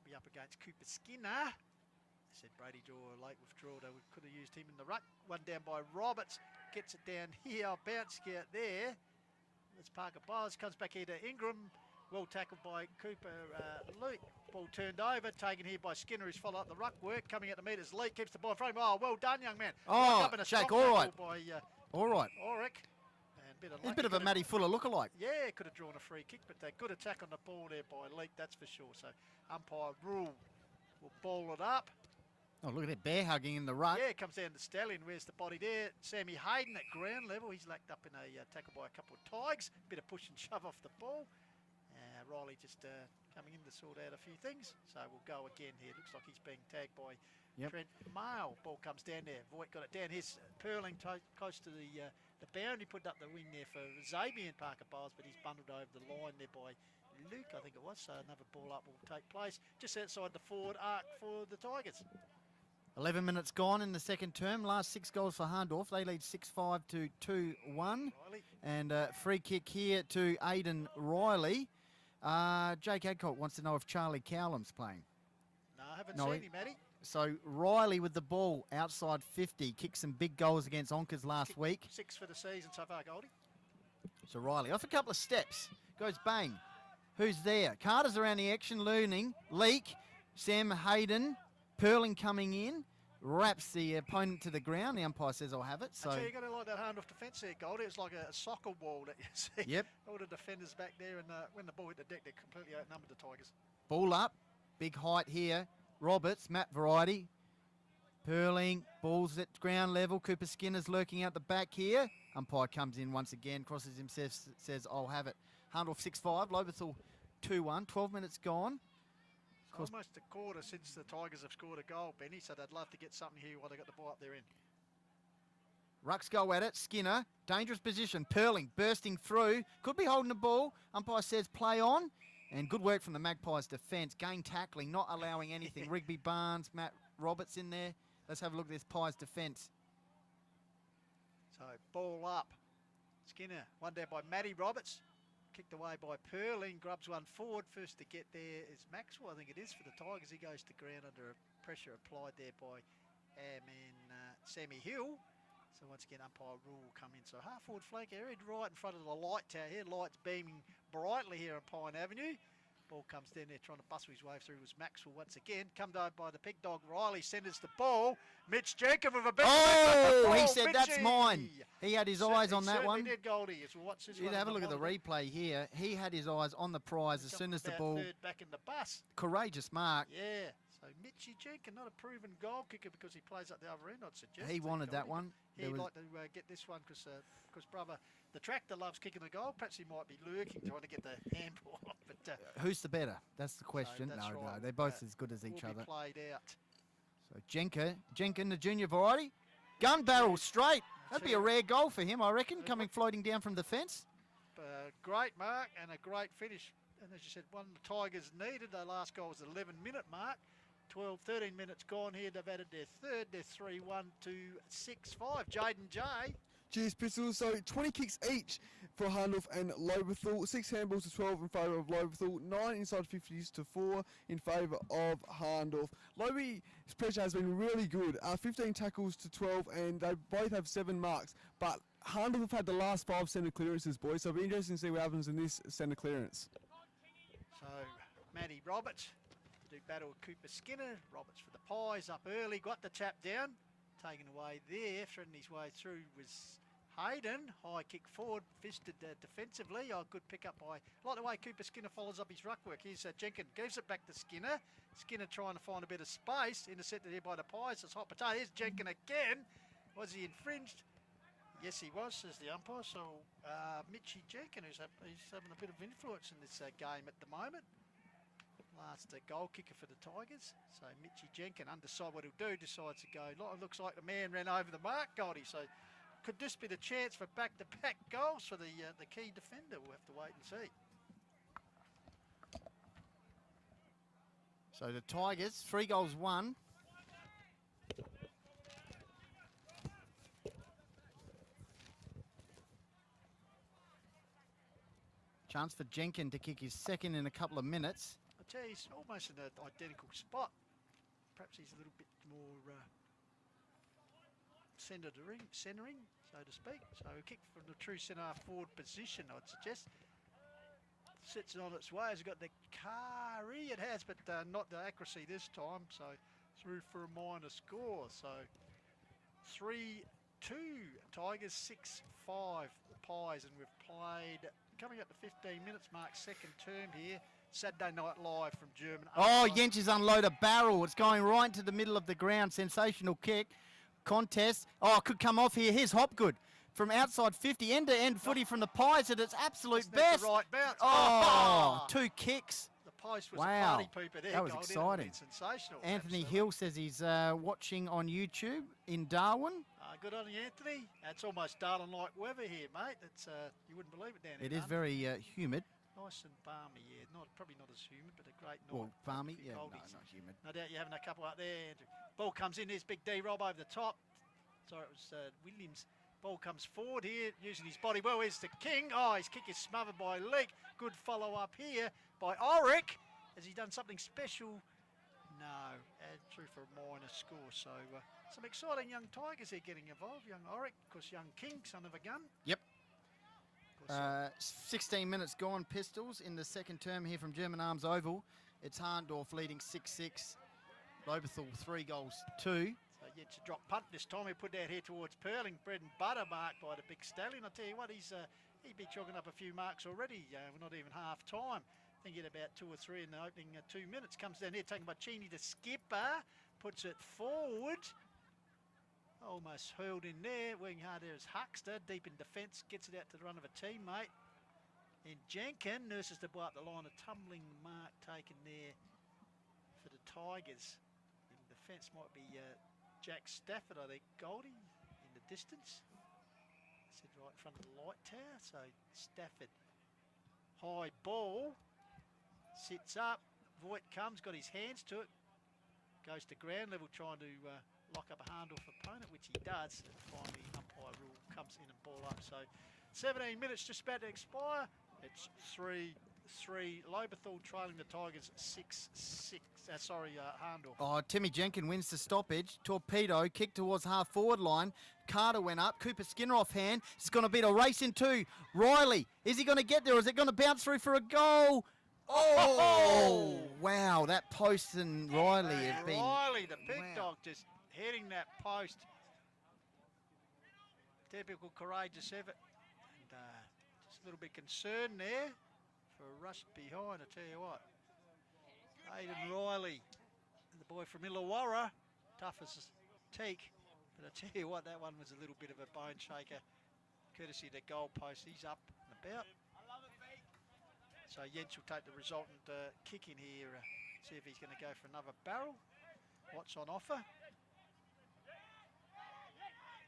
Speaker 2: be up against Cooper Skinner. I said Brady Dorr late withdrawal. They could have used him in the ruck. One down by Roberts. Gets it down here. Bounce out there. That's Parker Bowles. Comes back here to Ingram. Well tackled by Cooper Luke. Ball turned over. Taken here by Skinner, who's followed up the ruck work. Coming at the metres. Lee keeps the ball in front of him. Oh, well done, young man.
Speaker 3: Oh, Jake, all right.
Speaker 2: By,
Speaker 3: all right.
Speaker 2: Auric.
Speaker 3: He's a bit of a Matty Fuller lookalike.
Speaker 2: Yeah, could have drawn a free kick, but a good attack on the ball there by Leake, that's for sure. So umpire Rule will ball it up.
Speaker 3: Oh, look at it, bear hugging in the ruck.
Speaker 2: Yeah, comes down to Stallion. Where's the body there? Sammy Hayden at ground level. He's lacked up in a tackle by a couple of Tigers. Bit of push and shove off the ball. Riley just coming in to sort out a few things. So we'll go again here. Looks like he's being tagged by Trent Mail. Ball comes down there. Voigt got it down. Here's Perling close to the boundary. Put up the wing there for Xavier and Parker Bowles, but he's bundled over the line there by Luke, I think it was. So another ball up will take place just outside the forward arc for the Tigers.
Speaker 3: 11 minutes gone in the second term. Last 6 goals for Hahndorf. They lead 6-5 to 2-1.
Speaker 2: Riley.
Speaker 3: And free kick here to Aidan Riley. Jake Adcock wants to know if Charlie Cowlam's playing.
Speaker 2: No, I haven't seen him, Matty.
Speaker 3: So Riley with the ball outside 50. Kicked some big goals against Onkers last week.
Speaker 2: 6 for the season so far, Goldie.
Speaker 3: So Riley off a couple of steps. Goes bang. Who's there? Carter's around the action, learning. Leak. Sam Hayden. Perling coming in. Wraps the opponent to the ground. The umpire says, I'll have it. So
Speaker 2: you've got to like that Hahndorf defence there, Goldie. It's like a soccer wall that you see.
Speaker 3: Yep.
Speaker 2: All the defenders back there, and when the ball hit the deck, they completely outnumbered the Tigers.
Speaker 3: Ball up. Big height here. Roberts, Matt Variety. Perling, balls at ground level. Cooper Skinner's lurking out the back here. Umpire comes in once again, crosses himself, says, I'll have it. Hahndorf 6-5, Lobethal 2-1, 12 minutes gone.
Speaker 2: It's almost a quarter since the Tigers have scored a goal, Benny, so they'd love to get something here while they got the ball up their end.
Speaker 3: Rucks go at it. Skinner, dangerous position. Perling bursting through. Could be holding the ball. Umpire says play on. And good work from the Magpies defence. Gain tackling, not allowing anything. Rigby Barnes, Matt Roberts in there. Let's have a look at this Pies defence.
Speaker 2: So ball up. Skinner, one down by Matty Roberts. Kicked away by Perling, grubs one forward. First to get there is Maxwell, I think it is, for the Tigers. He goes to ground under pressure applied there by Sammy Hill. So once again, umpire rule will come in. So half forward flank area, right in front of the light tower here. Lights beaming brightly here on Pine Avenue. Ball comes down there, trying to bustle his way through was Maxwell once again. Come down by the big dog Riley, centres the ball. Mitch Jacob with a big...
Speaker 3: Oh, he said,
Speaker 2: Mitchie.
Speaker 3: That's mine. He had his eyes on that one.
Speaker 2: He did, Goldie.
Speaker 3: You have a look at the replay here. He had his eyes on the prize as soon as the ball...
Speaker 2: Third back in the bus.
Speaker 3: Courageous mark.
Speaker 2: Yeah. So Mitchie Jenkins, not a proven goal kicker because he plays up the other end, I'd suggest.
Speaker 3: He wanted that one.
Speaker 2: He'd like to get this one because brother, the tractor loves kicking the goal. Perhaps he might be lurking, trying to get the handball off. But
Speaker 3: who's the better? That's the question.
Speaker 2: So that's
Speaker 3: no,
Speaker 2: right.
Speaker 3: they're both as good as each
Speaker 2: will
Speaker 3: other.
Speaker 2: Be played out.
Speaker 3: So Jenkins, the junior variety. Gun barrel straight. That'd be a rare goal for him, I reckon, coming floating down from the fence.
Speaker 2: Great mark and a great finish. And as you said, one the Tigers needed. Their last goal was the 11-minute mark. 12, 13 minutes gone here. They've added their third. They're 3-1 to 6-5. Jaden J.
Speaker 5: Cheers, Pistols. So 20 kicks each for Hahndorf and Lobethal. 6 handballs to 12 in favour of Lobethal. 9 inside 50s to 4 in favour of Hahndorf. Loby's pressure has been really good. 15 tackles to 12, and they both have 7 marks. But Hahndorf have had the last 5 centre clearances, boys. So it'll be interesting to see what happens in this centre clearance.
Speaker 2: So Matty Roberts to battle with Cooper Skinner. Roberts for the Pies up early, got the chap down, taken away there, threading his way through was Hayden. High kick forward, fisted defensively. Good pick up by, like the way Cooper Skinner follows up his ruck work. Here's Jenkins, gives it back to Skinner. Skinner trying to find a bit of space, intercepted here by the Pies. It's hot potato. Here's Jenkins again. Was he infringed? Yes, he was, says the umpire. So Mitchie Jenkins, he's having a bit of influence in this game at the moment. Last goal kicker for the Tigers. So Mitchie Jenkins, undecided what he'll do, decides to go. Looks like the man ran over the mark, Goldie. So could this be the chance for back-to-back goals for the key defender? We'll have to wait and see.
Speaker 3: So the Tigers, 3 goals, 1. Chance for Jenkins to kick his second in a couple of minutes.
Speaker 2: I tell you, he's almost in an identical spot. Perhaps he's a little bit more centering, so to speak. So a kick from the true centre forward position, I'd suggest. Sits it on its way. Has got the carry. It has, but not the accuracy this time. So through for a minor score. So 3-2. Tigers 6-5. The Pies, and we've played coming up to 15 minutes mark, second term here. Saturday Night Live from German.
Speaker 3: Oh, Jentjes unload a barrel. It's going right into the middle of the ground. Sensational kick. Contest. Oh, it could come off here. Here's Hopgood from outside 50. End-to-end footy from the Pies at its absolute best.
Speaker 2: The right bounce.
Speaker 3: Oh, 2 kicks.
Speaker 2: The post was
Speaker 3: Wow.
Speaker 2: a party pooper there.
Speaker 3: That was
Speaker 2: Goldie.
Speaker 3: exciting.
Speaker 2: Sensational.
Speaker 3: Anthony
Speaker 2: Absolutely.
Speaker 3: Hill says he's watching on YouTube in Darwin.
Speaker 2: Good on you, Anthony. It's almost Darwin-like weather here, mate. It's you wouldn't believe it down here.
Speaker 3: It is very humid.
Speaker 2: Nice and balmy, yeah. Probably not as humid, but a great night.
Speaker 3: Well, balmy, yeah, no,
Speaker 2: Goldies.
Speaker 3: not humid.
Speaker 2: No doubt you're having a couple out there, Andrew. Ball comes in. There's Big D Rob over the top. Sorry, it was Williams. Ball comes forward here, using his body well. Here's the King. Oh, his kick is smothered by Leek. Good follow-up here by Oric. Has he done something special? No, true for a minor score. So some exciting young Tigers here getting involved. Young Oric, of course, young King, son of a gun.
Speaker 3: Yep. 16 minutes gone, Pistols, in the second term here from German Arms Oval. It's Hahndorf leading 6-6. Lobethal 3-2.
Speaker 2: So Jets a drop punt this time. He put that here towards Perling. Bread and butter marked by the big stallion. I tell you what, he'd be chalking up a few marks already. We're not even half time. I think he had about 2 or 3 in the opening 2 minutes. Comes down here, taken by Cheney to skipper. Puts it forward. Almost hurled in there. Working hard there is Huckster. Deep in defence. Gets it out to the run of a teammate. And Jenkin nurses the ball up the line. A tumbling mark taken there for the Tigers. In defence might be Jack Stafford, I think. Goldie in the distance. Said right in front of the light tower. So Stafford. High ball. Sits up. Voigt comes. Got his hands to it. Goes to ground level trying to lock up a Hahndorf opponent, which he does. And finally, umpire rule comes in and ball up. So 17 minutes just about to expire. It's 3-3. Lobethal trailing the Tigers 6-6. Hahndorf.
Speaker 3: Oh, Timmy Jenkin wins the stoppage. Torpedo, kick towards half-forward line. Carter went up. Cooper Skinner offhand. It's going to be a race in 2. Riley, is he going to get there or is it going to bounce through for a goal? Oh, wow, that post and Riley have been...
Speaker 2: Riley, the big dog, just hitting that post. Typical courageous effort. And just a little bit concerned there for a rush behind, I tell you what. Aidan Riley, the boy from Illawarra, tough as teak. But I tell you what, that one was a little bit of a bone shaker, courtesy of the goal post. He's up and about. So Jens will take the resultant kick in here, see if he's going to go for another barrel. What's on offer?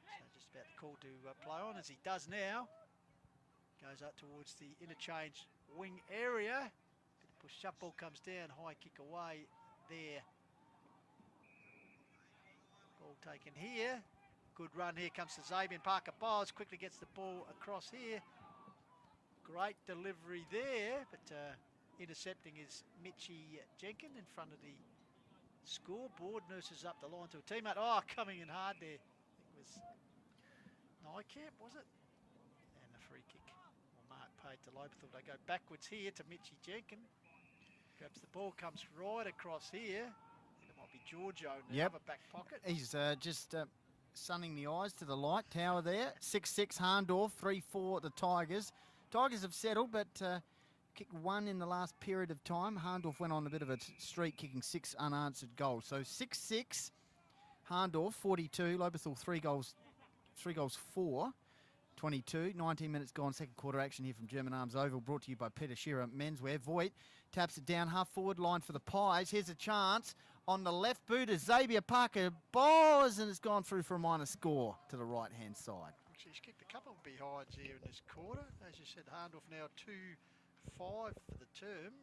Speaker 2: So just about the call to play on, as he does now. Goes up towards the interchange wing area. Bit of push up, ball comes down, high kick away there. Ball taken here. Good run here, comes to Zabian. Parker Bowles quickly gets the ball across here. Great delivery there, but intercepting is Mitchie Jenkin in front of the scoreboard. Nurses up the line to a teammate. Oh, coming in hard there. I think it was Nykamp, was it? And a free kick. Well, mark paid to Lobethal. They go backwards here to Mitchie Jenkin. Grabs the ball, comes right across here. I think it might be Giorgio in the other back pocket.
Speaker 3: He's just sunning the eyes to the light tower there. 6-6 Hahndorf, 3-4 the Tigers. Tigers have settled, but kicked 1 in the last period of time. Hahndorf went on a bit of a streak, kicking 6 unanswered goals. So 6-6, Hahndorf 42, Lobethal 3 goals 4, 22. 19 minutes gone, second quarter action here from German Arms Oval, brought to you by Peter Shearer Menswear. Voigt taps it down, half forward line for the Pies. Here's a chance on the left boot as Xavier Parker bowls, and it's gone through for a minor score to the right-hand side.
Speaker 2: He's kicked a couple of behinds here in this quarter. As you said, Hahndorf now 2-5 for the term.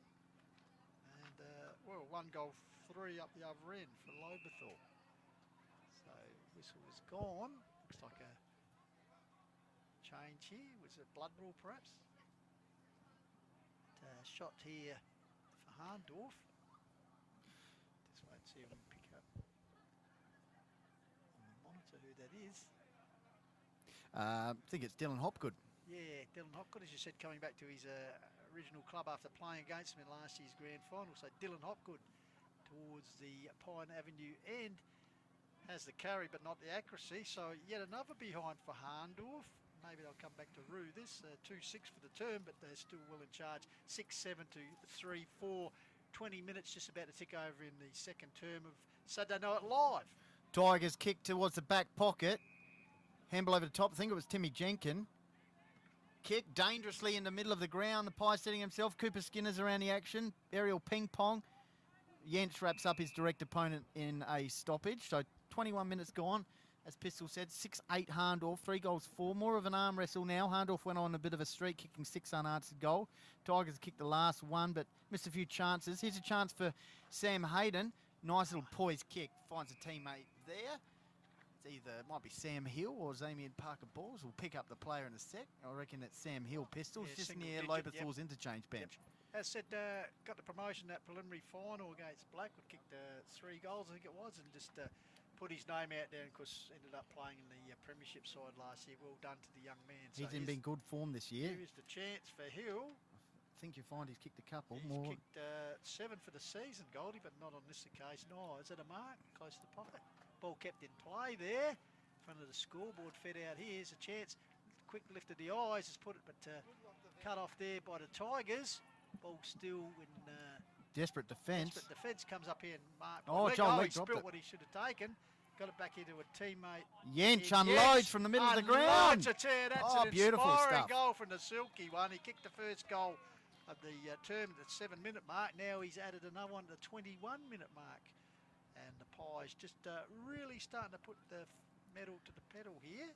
Speaker 2: And, well, 1 goal 3 up the other end for Lobethal. So, whistle is gone. Looks like a change here. Was it blood rule, perhaps? But, shot here for Hahndorf. Just wait and see if we can pick up on the monitor who that is.
Speaker 3: I think it's Dylan Hopgood.
Speaker 2: Yeah, Dylan Hopgood, as you said, coming back to his original club after playing against him in last year's grand final. So Dylan Hopgood towards the Pine Avenue end has the carry but not the accuracy. So yet another behind for Hahndorf. maybe they'll come back to rue this. 2-6 for the term, but they're still well in charge. 6-7 to 3-4. 20 minutes just about to tick over in the second term of Saturday Night Live.
Speaker 3: Tigers kick towards the back pocket. Handball over the top. I think it was Timmy Jenkin. Kick dangerously in the middle of the ground. The Pies setting himself. Cooper Skinner's around the action. Aerial ping pong. Jentz wraps up his direct opponent in a stoppage. So 21 minutes gone. As Pistol said, 6-8 Hahndorf, 3 goals 4. More of an arm wrestle now. Hahndorf went on a bit of a streak, kicking 6 unanswered goal. Tigers kicked the last one, but missed a few chances. Here's a chance for Sam Hayden. Nice little poised kick. Finds a teammate there. It's either, it might be Sam Hill or Zamian Parker Balls will pick up the player in a sec. I reckon it's Sam Hill Pistols,
Speaker 2: Yeah,
Speaker 3: just near
Speaker 2: digit,
Speaker 3: Lobethal's interchange bench.
Speaker 2: As said, got the promotion that preliminary final against Blackwood, kicked 3 goals, I think it was, and just put his name out there, and of course ended up playing in the premiership side last year. Well done to the young man.
Speaker 3: He's in been good form this year.
Speaker 2: Here is the chance for Hill.
Speaker 3: I think you'll find he's kicked a couple
Speaker 2: He's
Speaker 3: more.
Speaker 2: kicked 7 for the season, Goldie, but not on this occasion. Oh, is it a mark? Close to the pocket. Ball kept in play there. In front of the scoreboard, fed out here. Here's a chance. Quick lift of the eyes, has put it, but cut off there by the Tigers. Ball still in
Speaker 3: Desperate defence.
Speaker 2: desperate defence. Comes up here and Mark.
Speaker 3: Oh, Joel Leake
Speaker 2: he
Speaker 3: dropped
Speaker 2: spilt
Speaker 3: it.
Speaker 2: what he should have taken. Got it back into a teammate.
Speaker 3: Jentz
Speaker 2: in
Speaker 3: unloads from the middle of the ground.
Speaker 2: Unloads it there. That's
Speaker 3: Oh,
Speaker 2: an
Speaker 3: beautiful
Speaker 2: inspiring
Speaker 3: stuff.
Speaker 2: goal from the Silky one. He kicked the first goal of the term at the 7-minute mark. Now he's added another one at the 21-minute mark. And the Pies just really starting to put the metal to the pedal here.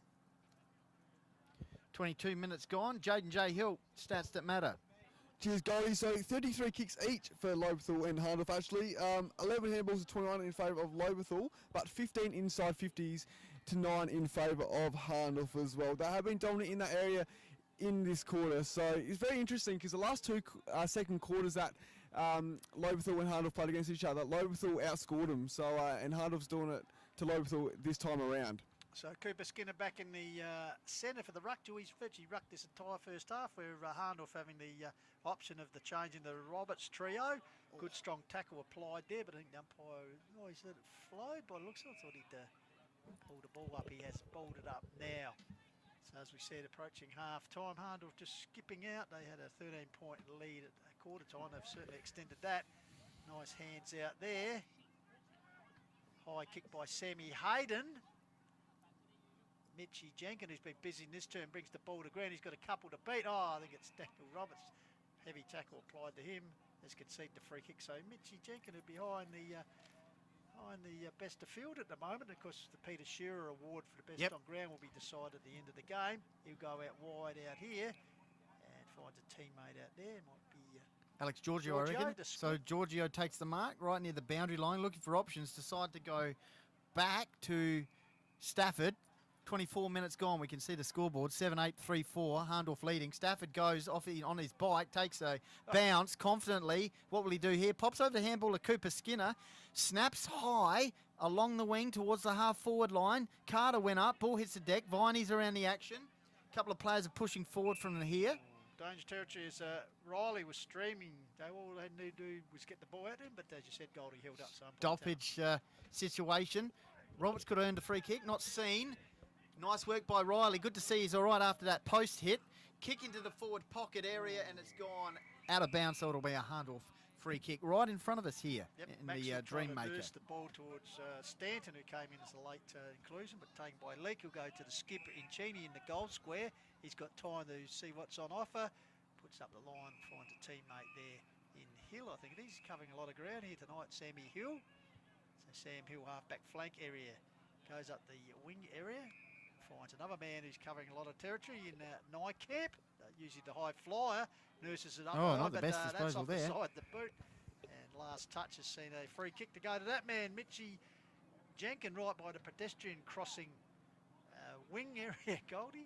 Speaker 3: 22 minutes gone. Jaden J. Hill, stats that matter.
Speaker 5: Cheers, Goldie. So 33 kicks each for Lobethal and Hahndorf, actually. 11 handballs to 21 in favour of Lobethal, but 15 inside 50s to 9 in favour of Hahndorf as well. They have been dominant in that area in this quarter, so it's very interesting because the last 2 second quarters that Lobethal and Hahndorf played against each other, Lobethal outscored them, so and Hahndorf's doing it to Lobethal this time around.
Speaker 2: So Cooper Skinner back in the centre for the ruck. He's virtually rucked this entire first half, where Hahndorf having the option of the change in the Roberts trio. Good strong tackle applied there, but I think the umpire, he said it flowed by the looks of it. I thought he'd pull the ball up. He has balled it up now. So as we said, approaching half time, Hahndorf just skipping out. They had a 13-point lead at quarter time. They've certainly extended that. Nice hands out there. High kick by Sammy Hayden. Mitchie Jenkins, who's been busy in this term, brings the ball to ground. He's got a couple to beat. Oh, I think it's Daniel Roberts. Heavy tackle applied to him. Has conceded the free kick. So Mitchie Jenkins will be behind the best of field at the moment. Of course, the Peter Shearer Award for the best on ground will be decided at the end of the game. He'll go out wide out here and finds a teammate out there. Might be
Speaker 3: Alex Giorgio, I reckon. So Giorgio takes the mark right near the boundary line, looking for options, decide to go back to Stafford. 24 minutes gone, we can see the scoreboard, 7-8, 3-4, Hahndorf leading. Stafford goes off on his bike, takes a bounce confidently. What will he do here? Pops over the handball to Cooper Skinner, snaps high along the wing towards the half-forward line. Carter went up, ball hits the deck, Viney's around the action. A couple of players are pushing forward from here.
Speaker 2: Danger territory as Riley was streaming. All they had to do was get the ball out of him, but as you said, Goldie held up some.
Speaker 3: Stoppage situation. Roberts could have earned a free kick, not seen. Nice work by Riley. Good to see he's all right after that post hit. Kick into the forward pocket area, and it's gone out of bounds, so it'll be a Hahndorf free kick right in front of us here in the Dream Maker.
Speaker 2: Nurse the ball towards Stanton, who came in as a late inclusion, but taken by Leake. He'll go to the skipper Incini in the goal square. He's got time to see what's on offer. Puts up the line, finds a teammate there in Hill. I think it is. He's covering a lot of ground here tonight, Sammy Hill. So Sam Hill, half-back flank area, goes up the wing area. Finds another man who's covering a lot of territory in Nycamp, using the high flyer, nurses it up.
Speaker 3: Oh, not the best
Speaker 2: that's
Speaker 3: disposal
Speaker 2: off
Speaker 3: there.
Speaker 2: the side, the boot. And last touch has seen a free kick to go to that man, Mitchie Jenkins, right by the pedestrian crossing wing area, Goldie.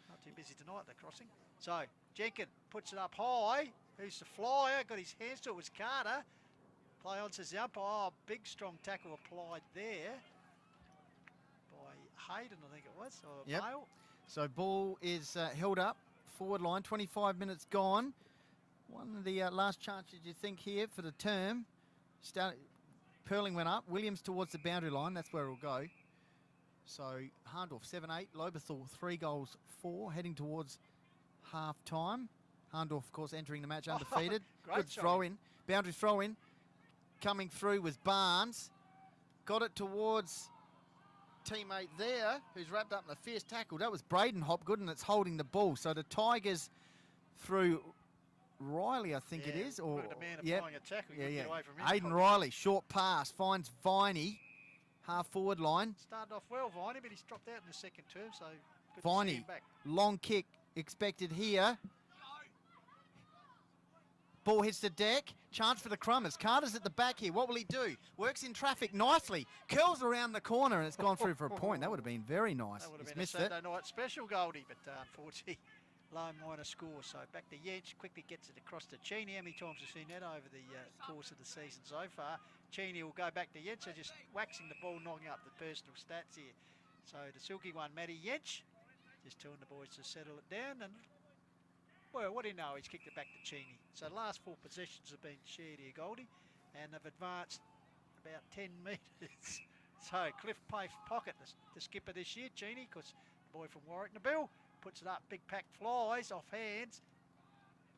Speaker 2: Not too busy tonight, the crossing. So Jenkins puts it up high. Who's the flyer? Got his hands to it, was Carter. Play on, says the umpire. Oh, big strong tackle applied there. Hayden, I think it was, or Bale.
Speaker 3: So ball is held up, forward line, 25 minutes gone. One of the last chances you think here for the term. Perling went up, Williams towards the boundary line, that's where it'll go. So Hahndorf 7-8, Lobethal 3 goals 4, heading towards half time. Hahndorf, of course, entering the match undefeated.
Speaker 2: Great
Speaker 3: Good
Speaker 2: shot.
Speaker 3: throw in, boundary throw in. Coming through was Barnes. Got it towards teammate there, who's wrapped up in a fierce tackle. That was Braden Hopgood, and it's holding the ball. So the Tigers through Riley, I think it is. Or
Speaker 2: The man
Speaker 3: yep.
Speaker 2: applying a tackle. You
Speaker 3: Yeah,
Speaker 2: couldn't
Speaker 3: yeah.
Speaker 2: get away from him.
Speaker 3: Aidan Riley, short pass, finds Viney, half forward line.
Speaker 2: Started off well, Viney, but he's dropped out in the second term, so good to see
Speaker 3: Viney,
Speaker 2: him back.
Speaker 3: long kick expected here. Ball hits the deck. Chance for the Crummers. Carter's at the back here. What will he do? Works in traffic nicely. Curls around the corner, and it's gone through for a point. That would have been very nice.
Speaker 2: That would have
Speaker 3: He's
Speaker 2: been a
Speaker 3: missed it.
Speaker 2: Saturday night special, Goldie, but unfortunately, low minor score. So back to Yench, quickly gets it across to Cheney. How many times have we seen that over the course of the season so far? Cheney will go back to Yench, so just waxing the ball, knocking up the personal stats here. So the silky one, Matty Yench, just telling the boys to settle it down. And, well, what do you know? He's kicked it back to Cheney. So the last 4 possessions have been shared here, Goldie, and have advanced about 10 metres. So Cliff Pace pocket, the skipper this year, Cheney, because the boy from Warwick, Nabil, puts it up, big pack flies off hands.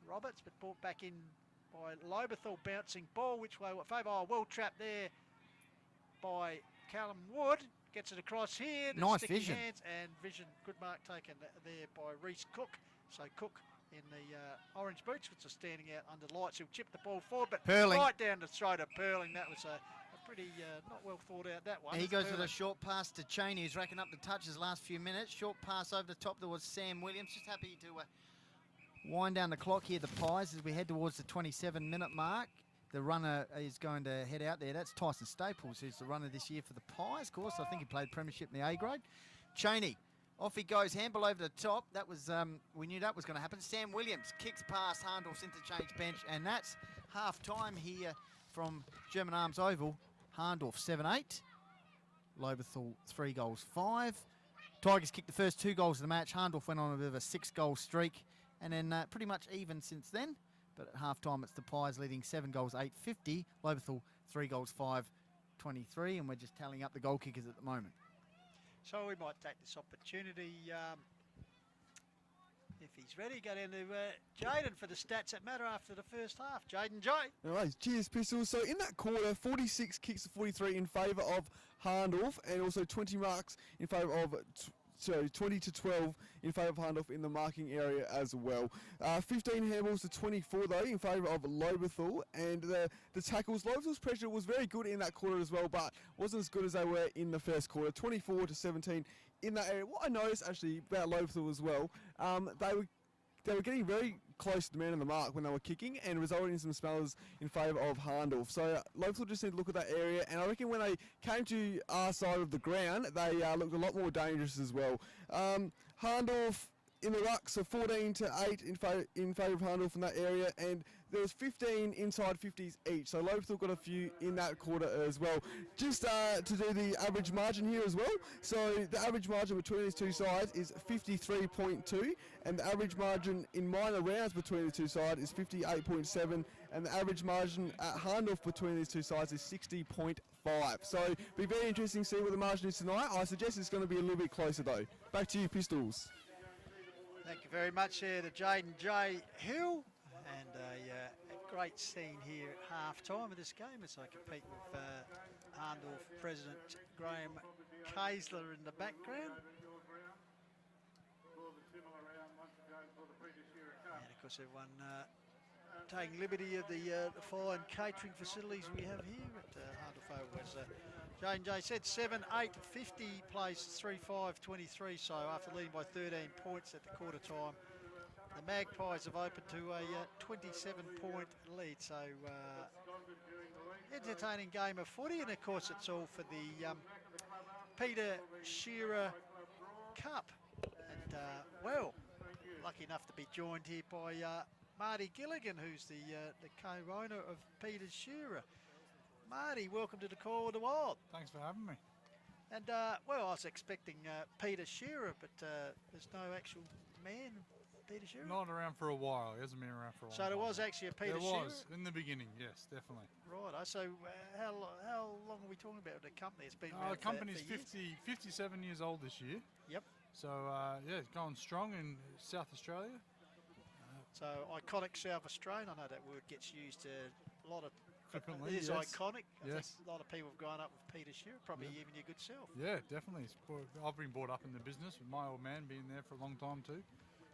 Speaker 2: Roberts, but brought back in by Lobethal, bouncing ball, which way, what favour? Oh, well trapped there by Callum Wood. Gets it across here.
Speaker 3: Nice vision.
Speaker 2: Hands and vision, good mark taken there by Reece Cook. So Cook in the orange boots, which are standing out under lights. He'll chip the ball forward, but
Speaker 3: Perling.
Speaker 2: right down the throat of Perling. That was a pretty not well thought out, that one.
Speaker 3: He
Speaker 2: It's
Speaker 3: goes
Speaker 2: Perling.
Speaker 3: with a short pass to Cheney, who's racking up the touches last few minutes. Short pass over the top towards Sam Williams. Just happy to wind down the clock here, the Pies, as we head towards the 27-minute mark. The runner is going to head out there. That's Tyson Staples, who's the runner this year for the Pies, of course. I think he played premiership in the A grade. Cheney, off he goes, handball over the top. That was, we knew that was going to happen. Sam Williams kicks past Hahndorf's interchange bench, and that's half-time here from German Arms Oval. Hahndorf 7-8. Lobethal 3 goals 5. Tigers kicked the first 2 goals of the match. Hahndorf went on a bit of a 6-goal streak, and then pretty much even since then. But at half-time, it's the Pies leading 7 goals, 8-50. Lobethal 3 goals, 5-23, and we're just tallying up the goal kickers at the moment.
Speaker 2: So we might take this opportunity, if he's ready, go down to Jaden for the stats that matter after the first half. Jaden J.
Speaker 5: All right, cheers, Pistols. So in that quarter, 46 kicks to 43 in favour of Hahndorf, and also 20 marks in favour of 20 to 12 in favour of Hahndorf in the marking area as well. 15 handballs to 24 though in favour of Lobethal, and the tackles. Lobethal's pressure was very good in that quarter as well, but wasn't as good as they were in the first quarter. 24 to 17 in that area. What I noticed actually about Lobethal as well, they were getting very close to the man on the mark when they were kicking, and resulting in some smellers in favour of Hahndorf. So Lobethal just need to look at that area, and I reckon when they came to our side of the ground, they looked a lot more dangerous as well. Hahndorf in the rucks, so 14 to 8 in favour of Hahndorf in that area, and there was 15 inside 50s each. So Lobethal got a few in that quarter as well. Just to do the average margin here as well. So the average margin between these two sides is 53.2, and the average margin in minor rounds between the two sides is 58.7, and the average margin at Hahndorf between these two sides is 60.5. So it'll be very interesting to see what the margin is tonight. I suggest it's going to be a little bit closer though. Back to you, Pistols.
Speaker 2: Thank you very much there to Jaden J. Hill, and a great scene here at half-time of this game as I compete with Hahndorf President Graham Kaisler in the background. And of course everyone taking liberty of the fine catering facilities we have here at Hahndorf Oval. As Jane J said, 7-8-50, plays 3-5-23, so after leading by 13 points at the quarter time, the Magpies have opened to a 27-point lead. So entertaining game of footy, and of course it's all for the Peter Shearer Cup. And well, lucky enough to be joined here by Marty Gilligan, who's the co-owner of Peter Shearer. Marty, welcome to the Call of the Wild.
Speaker 7: Thanks for having me.
Speaker 2: And well, I was expecting Peter Shearer, but there's no actual man Peter Shearer?
Speaker 7: Not around for a while. He hasn't been around for a long
Speaker 2: So
Speaker 7: time.
Speaker 2: there was actually a Peter
Speaker 7: There
Speaker 2: Shearer?
Speaker 7: was, in the beginning, yes, definitely.
Speaker 2: Right. So how long are we talking about the company? It's been around
Speaker 7: The company's
Speaker 2: for years?
Speaker 7: 57 years old this year.
Speaker 2: Yep.
Speaker 7: So, yeah, it's going strong in South Australia.
Speaker 2: So iconic South Australian. I know that word gets used a lot of.
Speaker 7: Flippantly,
Speaker 2: It is
Speaker 7: yes.
Speaker 2: iconic. I
Speaker 7: Yes.
Speaker 2: think a lot of people have grown up with Peter Shearer, probably even your good self.
Speaker 7: Yeah, definitely. I've been brought up in the business with my old man being there for a long time too.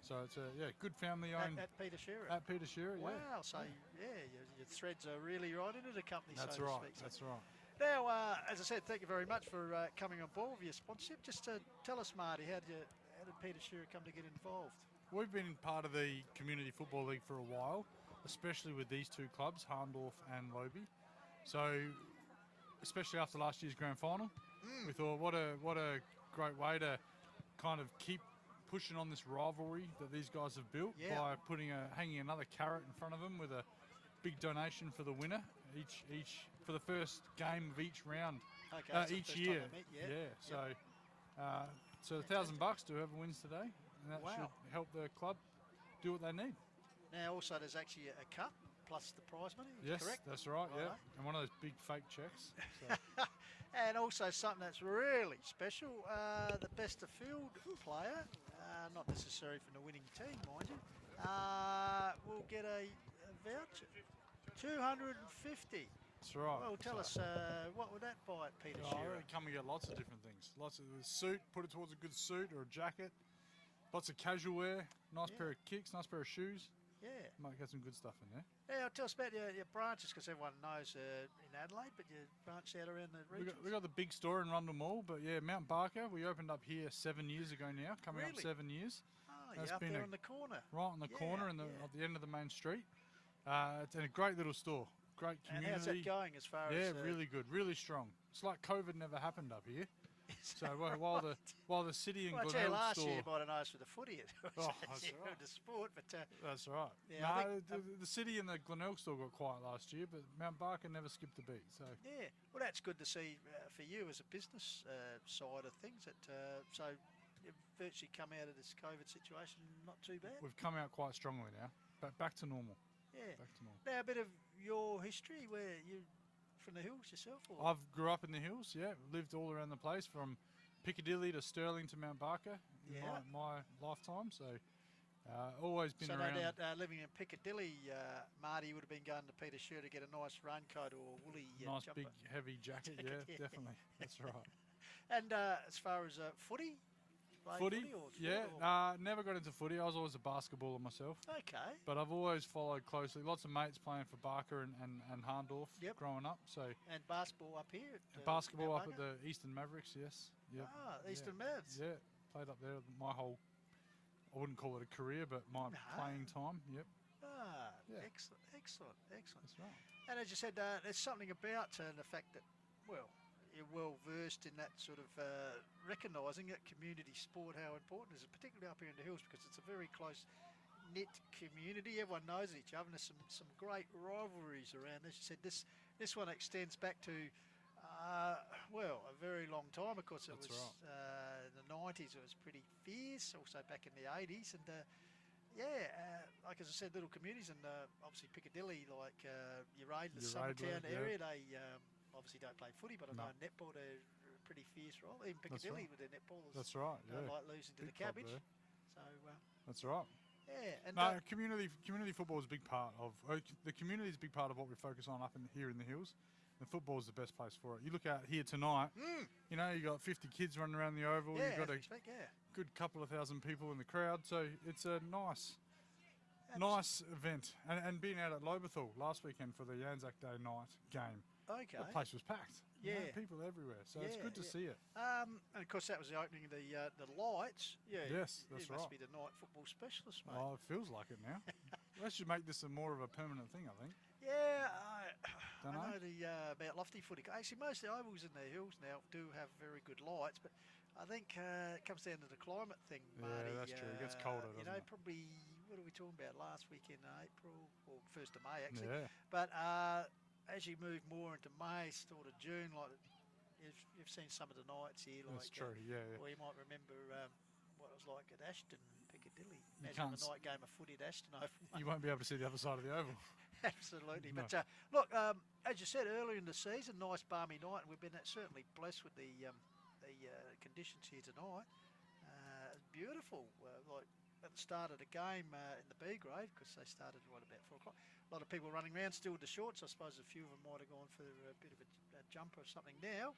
Speaker 7: So it's a good family owned.
Speaker 2: At Peter Shearer.
Speaker 7: At Peter Shearer,
Speaker 2: Wow.
Speaker 7: yeah.
Speaker 2: So your threads are really right into the company.
Speaker 7: That's
Speaker 2: so
Speaker 7: right.
Speaker 2: To speak.
Speaker 7: That's right.
Speaker 2: Now, as I said, thank you very much for coming on board with your sponsorship. Just tell us, Marty, how did Peter Shearer come to get involved?
Speaker 7: We've been part of the Community Football League for a while, especially with these two clubs, Hahndorf and Lobethal. So, especially after last year's grand final, we thought what a great way to kind of keep pushing on this rivalry that these guys have built by hanging another carrot in front of them with a big donation for the winner each for the first game of each round each year. So $1,000 to whoever wins today, and that should help the club do what they need.
Speaker 2: Now, also, there's actually a cup plus the prize money.
Speaker 7: Yes,
Speaker 2: correct?
Speaker 7: that's right. Yeah,
Speaker 2: Righto.
Speaker 7: and one of those big fake checks. So.
Speaker 2: And also something that's really special, the best of field player, not necessarily from the winning team, mind you, will get a voucher, 250.
Speaker 7: That's right.
Speaker 2: Well, tell us, what would that buy at Peter
Speaker 7: Oh,
Speaker 2: Shearer?
Speaker 7: you come and get lots of different things. Lots of a suit, put it towards a good suit or a jacket. Lots of casual wear, nice pair of kicks, nice pair of shoes.
Speaker 2: Yeah.
Speaker 7: Might get some good stuff in there.
Speaker 2: Now, tell us about your branches, because everyone knows in Adelaide, but you branch out around the region.
Speaker 7: We got the big store in Rundle Mall, but yeah, Mount Barker, we opened up here 7 years ago now, coming up 7 years.
Speaker 2: Oh,
Speaker 7: That's
Speaker 2: you're up
Speaker 7: been
Speaker 2: there on the corner.
Speaker 7: Right on the corner at the end of the main street. It's a great little store, great community.
Speaker 2: And how's that going as far as...
Speaker 7: Yeah, really good, really strong. It's like COVID never happened up here. So while the city and
Speaker 2: well, I tell you,
Speaker 7: Glenelg
Speaker 2: last
Speaker 7: store...
Speaker 2: year you might have noticed with the footy, it was
Speaker 7: that's right.
Speaker 2: the sport, but...
Speaker 7: that's right.
Speaker 2: Yeah, I
Speaker 7: no,
Speaker 2: think,
Speaker 7: the city and the Glenelg store got quiet last year, but Mount Barker never skipped a beat. So
Speaker 2: yeah, well, that's good to see for you as a business side of things. That so you've virtually come out of this COVID situation not too bad.
Speaker 7: we've come out quite strongly now, but back to normal.
Speaker 2: Yeah.
Speaker 7: Back to normal.
Speaker 2: Now, a bit of your history, where you from the hills yourself? Or?
Speaker 7: I've grew up in the hills, lived all around the place from Piccadilly to Stirling to Mount Barker in my lifetime. So always been around.
Speaker 2: So no doubt living in Piccadilly, Marty would have been going to Peter Shearer to get a nice raincoat or woolly
Speaker 7: nice
Speaker 2: jumper.
Speaker 7: big heavy jacket, definitely. That's right.
Speaker 2: And as far as footy?
Speaker 7: Footy,
Speaker 2: or sport, or?
Speaker 7: never got into footy. I was always a basketballer myself.
Speaker 2: Okay.
Speaker 7: But I've always followed closely. Lots of mates playing for Barker and Hahndorf growing up. So
Speaker 2: and basketball up here?
Speaker 7: basketball up at the Eastern Mavericks, yes. Yep.
Speaker 2: Ah, Eastern Mavs.
Speaker 7: Yeah, played up there my whole, I wouldn't call it a career, but my playing time, yep.
Speaker 2: Ah, excellent.
Speaker 7: That's right.
Speaker 2: And as you said, there's something about the fact that, well, you're well versed in that sort of recognising that community sport, how important it is, particularly up here in the hills, because it's a very close knit community. Everyone knows each other, and there's some great rivalries around. As you said, this one extends back to a very long time. Of course, it was in the 90s. It was pretty fierce. Also back in the 80s, and like as I said, little communities, and obviously Piccadilly, like your Radler, Summertown area, they obviously don't play footy, but I know netball, they're pretty fierce, right? Even Piccadilly with their netballers.
Speaker 7: That's right,
Speaker 2: don't like losing to the cabbage. So
Speaker 7: that's right.
Speaker 2: Yeah, and
Speaker 7: no, community football is a big part of the community is a big part of what we focus on here in the hills. And football is the best place for it. You look out here tonight, you know, you got 50 kids running around the oval. You've got a good couple of thousand people in the crowd, so it's a nice event. And being out at Lobethal last weekend for the Anzac Day night game, the place was packed.
Speaker 2: Yeah,
Speaker 7: you know, people everywhere, so it's good to see it.
Speaker 2: And of course, that was the opening of the lights. Yeah,
Speaker 7: yes, that's
Speaker 2: you
Speaker 7: right.
Speaker 2: must be the night football specialist, mate.
Speaker 7: Oh, it feels like it now. They should make this more of a permanent thing, I think.
Speaker 2: Yeah, I know about Lofty footy. Actually, most of the ovals in the hills now do have very good lights, but I think it comes down to the climate thing, Marty.
Speaker 7: Yeah, that's true. It gets colder, doesn't it?
Speaker 2: Probably, what are we talking about, last week in April, or 1st of May, actually.
Speaker 7: Yeah.
Speaker 2: But as you move more into May, sort of June, like you've seen some of the nights here. Like,
Speaker 7: that's true, yeah.
Speaker 2: Or you might remember what it was like at Ashton, Piccadilly. dilly.
Speaker 7: You
Speaker 2: Imagine
Speaker 7: can't
Speaker 2: a night game of footy at Ashton Oval.
Speaker 7: You won't be able to see the other side of the oval.
Speaker 2: Absolutely.
Speaker 7: No.
Speaker 2: But look, as you said earlier in the season, nice balmy night, and we've been certainly blessed with the conditions here tonight. It's beautiful. Like at the start of the game in the B grade, because they started about 4 o'clock. A lot of people running around still with the shorts. I suppose a few of them might have gone for a bit of a jumper or something now.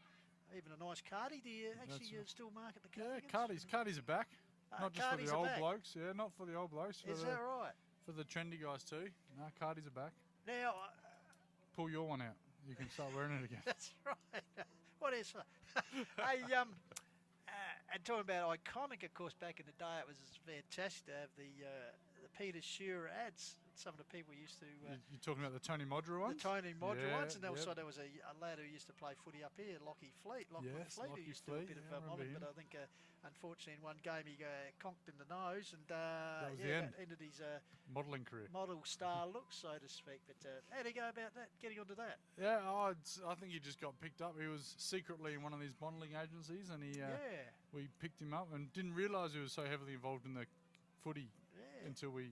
Speaker 2: Even a nice cardi. Do you actually still market the cardigans?
Speaker 7: Yeah, cardies are back. Not just for
Speaker 2: cardies
Speaker 7: the
Speaker 2: are
Speaker 7: old
Speaker 2: back.
Speaker 7: blokes. Yeah, not for the old blokes.
Speaker 2: Is that right?
Speaker 7: For the trendy guys too. No, cardies are back.
Speaker 2: Now,
Speaker 7: Pull your one out. You can start wearing it again.
Speaker 2: that's right. What is hey, and talking about iconic, of course, back in the day, it was fantastic to have the Peter Shearer ads. Some of the people used to.
Speaker 7: You're talking about the Tony Modra ones?
Speaker 2: The Tony Modra
Speaker 7: Yeah,
Speaker 2: ones, and also
Speaker 7: yeah.
Speaker 2: there was a lad who used to play footy up here, Lockie Fleet.
Speaker 7: Yes,
Speaker 2: Who
Speaker 7: Lockie
Speaker 2: used to do a
Speaker 7: Fleet,
Speaker 2: bit
Speaker 7: yeah, I
Speaker 2: of modelling,
Speaker 7: remember
Speaker 2: but I think unfortunately in one game he conked in the nose, and
Speaker 7: That was the end.
Speaker 2: that ended his
Speaker 7: Modelling career.
Speaker 2: model star look, so to speak. But how do you go about that? Getting onto that?
Speaker 7: Yeah, I think he just got picked up. He was secretly in one of these modelling agencies, and we picked him up and didn't realise he was so heavily involved in the footy until we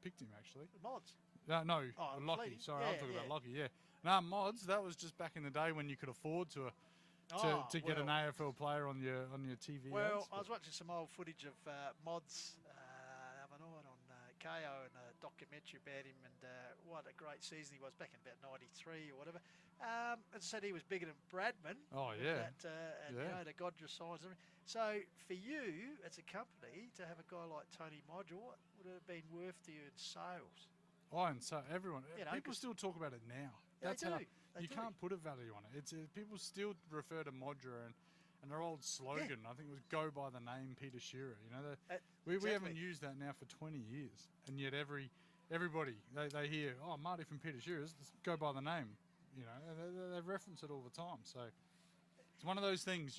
Speaker 7: picked him actually.
Speaker 2: Mods.
Speaker 7: No,
Speaker 2: Oh,
Speaker 7: Lockie.
Speaker 2: Fleety.
Speaker 7: Sorry,
Speaker 2: Yeah,
Speaker 7: I'm talking
Speaker 2: yeah.
Speaker 7: about Lockie. Yeah, no mods. That was just back in the day when you could afford to get an AFL player on your TV.
Speaker 2: Well,
Speaker 7: ads,
Speaker 2: I was watching some old footage of mods the other night on KO and a documentary about him, and what a great season he was back in about '93 or whatever. As I said, he was bigger than Bradman.
Speaker 7: Oh,
Speaker 2: with
Speaker 7: yeah.
Speaker 2: That, and
Speaker 7: Yeah.
Speaker 2: you know, the Godra signs. And everything. So for you as a company to have a guy like Tony Modra, what would it have been worth to you in sales?
Speaker 7: Oh, and so everyone,
Speaker 2: You know,
Speaker 7: people
Speaker 2: 'cause-
Speaker 7: still talk about it now.
Speaker 2: Yeah,
Speaker 7: That's
Speaker 2: they
Speaker 7: how
Speaker 2: do. They
Speaker 7: you
Speaker 2: do.
Speaker 7: can't put a value on it. It's people still refer to Modra and their old slogan. I think it was "Go by the name Peter Shearer." You know, we
Speaker 2: exactly.
Speaker 7: haven't used that now for 20 years, and yet everybody they hear, "Oh, Marty from Peter Shearer's, let's go by the name." You know, and they reference it all the time. So it's one of those things.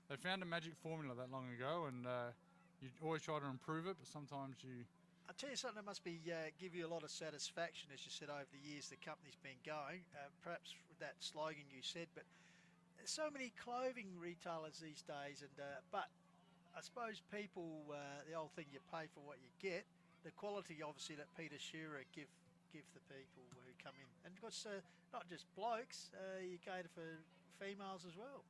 Speaker 7: They found a magic formula that long ago, and you always try to improve it, but sometimes you.
Speaker 2: I'll tell you something that must be give you a lot of satisfaction, as you said, over the years the company's been going. Perhaps with that slogan you said, but there's so many clothing retailers these days, and but I suppose people, the old thing, you pay for what you get. The quality, obviously, that Peter Shearer give the people who come in, and because not just blokes, you cater for females as well.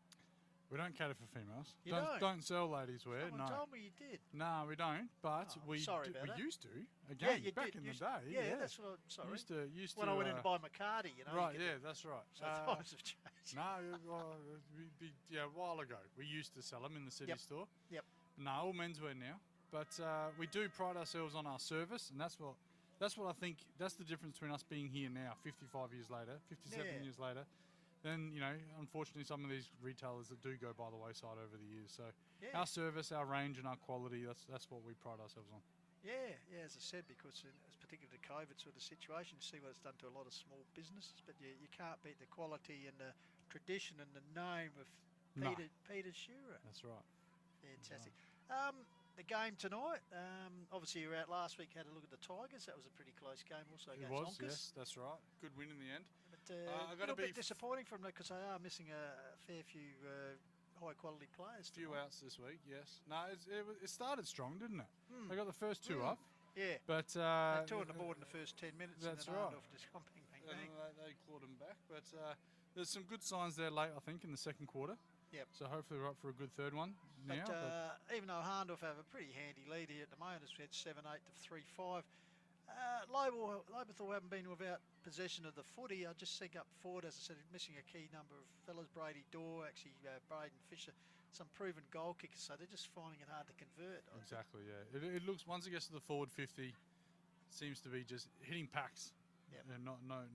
Speaker 7: We don't cater for females.
Speaker 2: You
Speaker 7: don't sell ladies wear.
Speaker 2: Someone
Speaker 7: No.
Speaker 2: told me you did.
Speaker 7: No, we don't. But
Speaker 2: Oh,
Speaker 7: we
Speaker 2: sorry about that.
Speaker 7: used to. Again,
Speaker 2: you
Speaker 7: back
Speaker 2: did.
Speaker 7: in the
Speaker 2: Used-
Speaker 7: day.
Speaker 2: Yeah, that's what I'm sorry.
Speaker 7: Used
Speaker 2: When
Speaker 7: to.
Speaker 2: I went in to buy McCarty, you know.
Speaker 7: Right.
Speaker 2: you get
Speaker 7: Yeah,
Speaker 2: the-
Speaker 7: that's right.
Speaker 2: So times have changed.
Speaker 7: No, a while ago we used to sell them in the city
Speaker 2: Yep.
Speaker 7: store.
Speaker 2: Yep.
Speaker 7: No, all menswear now. But we do pride ourselves on our service, and that's what I think. That's the difference between us being here now, 55 years later, 57
Speaker 2: Yeah.
Speaker 7: years later. Then, unfortunately, some of these retailers that do go by the wayside over the years. So
Speaker 2: Yeah.
Speaker 7: our service, our range, and our quality, that's what we pride ourselves on.
Speaker 2: Yeah, as I said, because it's particularly the COVID sort of situation, you see what it's done to a lot of small businesses, but you can't beat the quality and the tradition and the name of
Speaker 7: No.
Speaker 2: Peter Shearer.
Speaker 7: That's right.
Speaker 2: Fantastic. The game tonight, obviously you were out last week, had a look at the Tigers. That was a pretty close game also
Speaker 7: It
Speaker 2: against
Speaker 7: was,
Speaker 2: Onkers.
Speaker 7: yes, that's right. Good win in the end.
Speaker 2: But
Speaker 7: I
Speaker 2: a
Speaker 7: gotta
Speaker 2: little
Speaker 7: be
Speaker 2: bit disappointing from them because they are missing a fair few high quality players.
Speaker 7: Few
Speaker 2: tonight.
Speaker 7: outs this week, yes. No, it started strong, didn't it? They got the first two up,
Speaker 2: Yeah.
Speaker 7: but
Speaker 2: They two on the board in the first 10 minutes.
Speaker 7: that's
Speaker 2: and then
Speaker 7: right.
Speaker 2: Hahndorf just gone bang, bang,
Speaker 7: and
Speaker 2: bang.
Speaker 7: they clawed them back. But there's some good signs there late, I think, in the second quarter.
Speaker 2: Yep.
Speaker 7: So hopefully we're up for a good third one now.
Speaker 2: But even though Hahndorf have a pretty handy lead here at the moment, as we had 7-8 to 3-5, Lobethal haven't been without possession of the footy. I just think up forward, as I said, missing a key number of fellas. Brady Dorr, actually Braden Fisher, some proven goal kickers, so they're just finding it hard to convert. I think.
Speaker 7: Exactly, yeah. It looks, once it gets to the forward 50, seems to be just hitting packs.
Speaker 2: Yep.
Speaker 7: And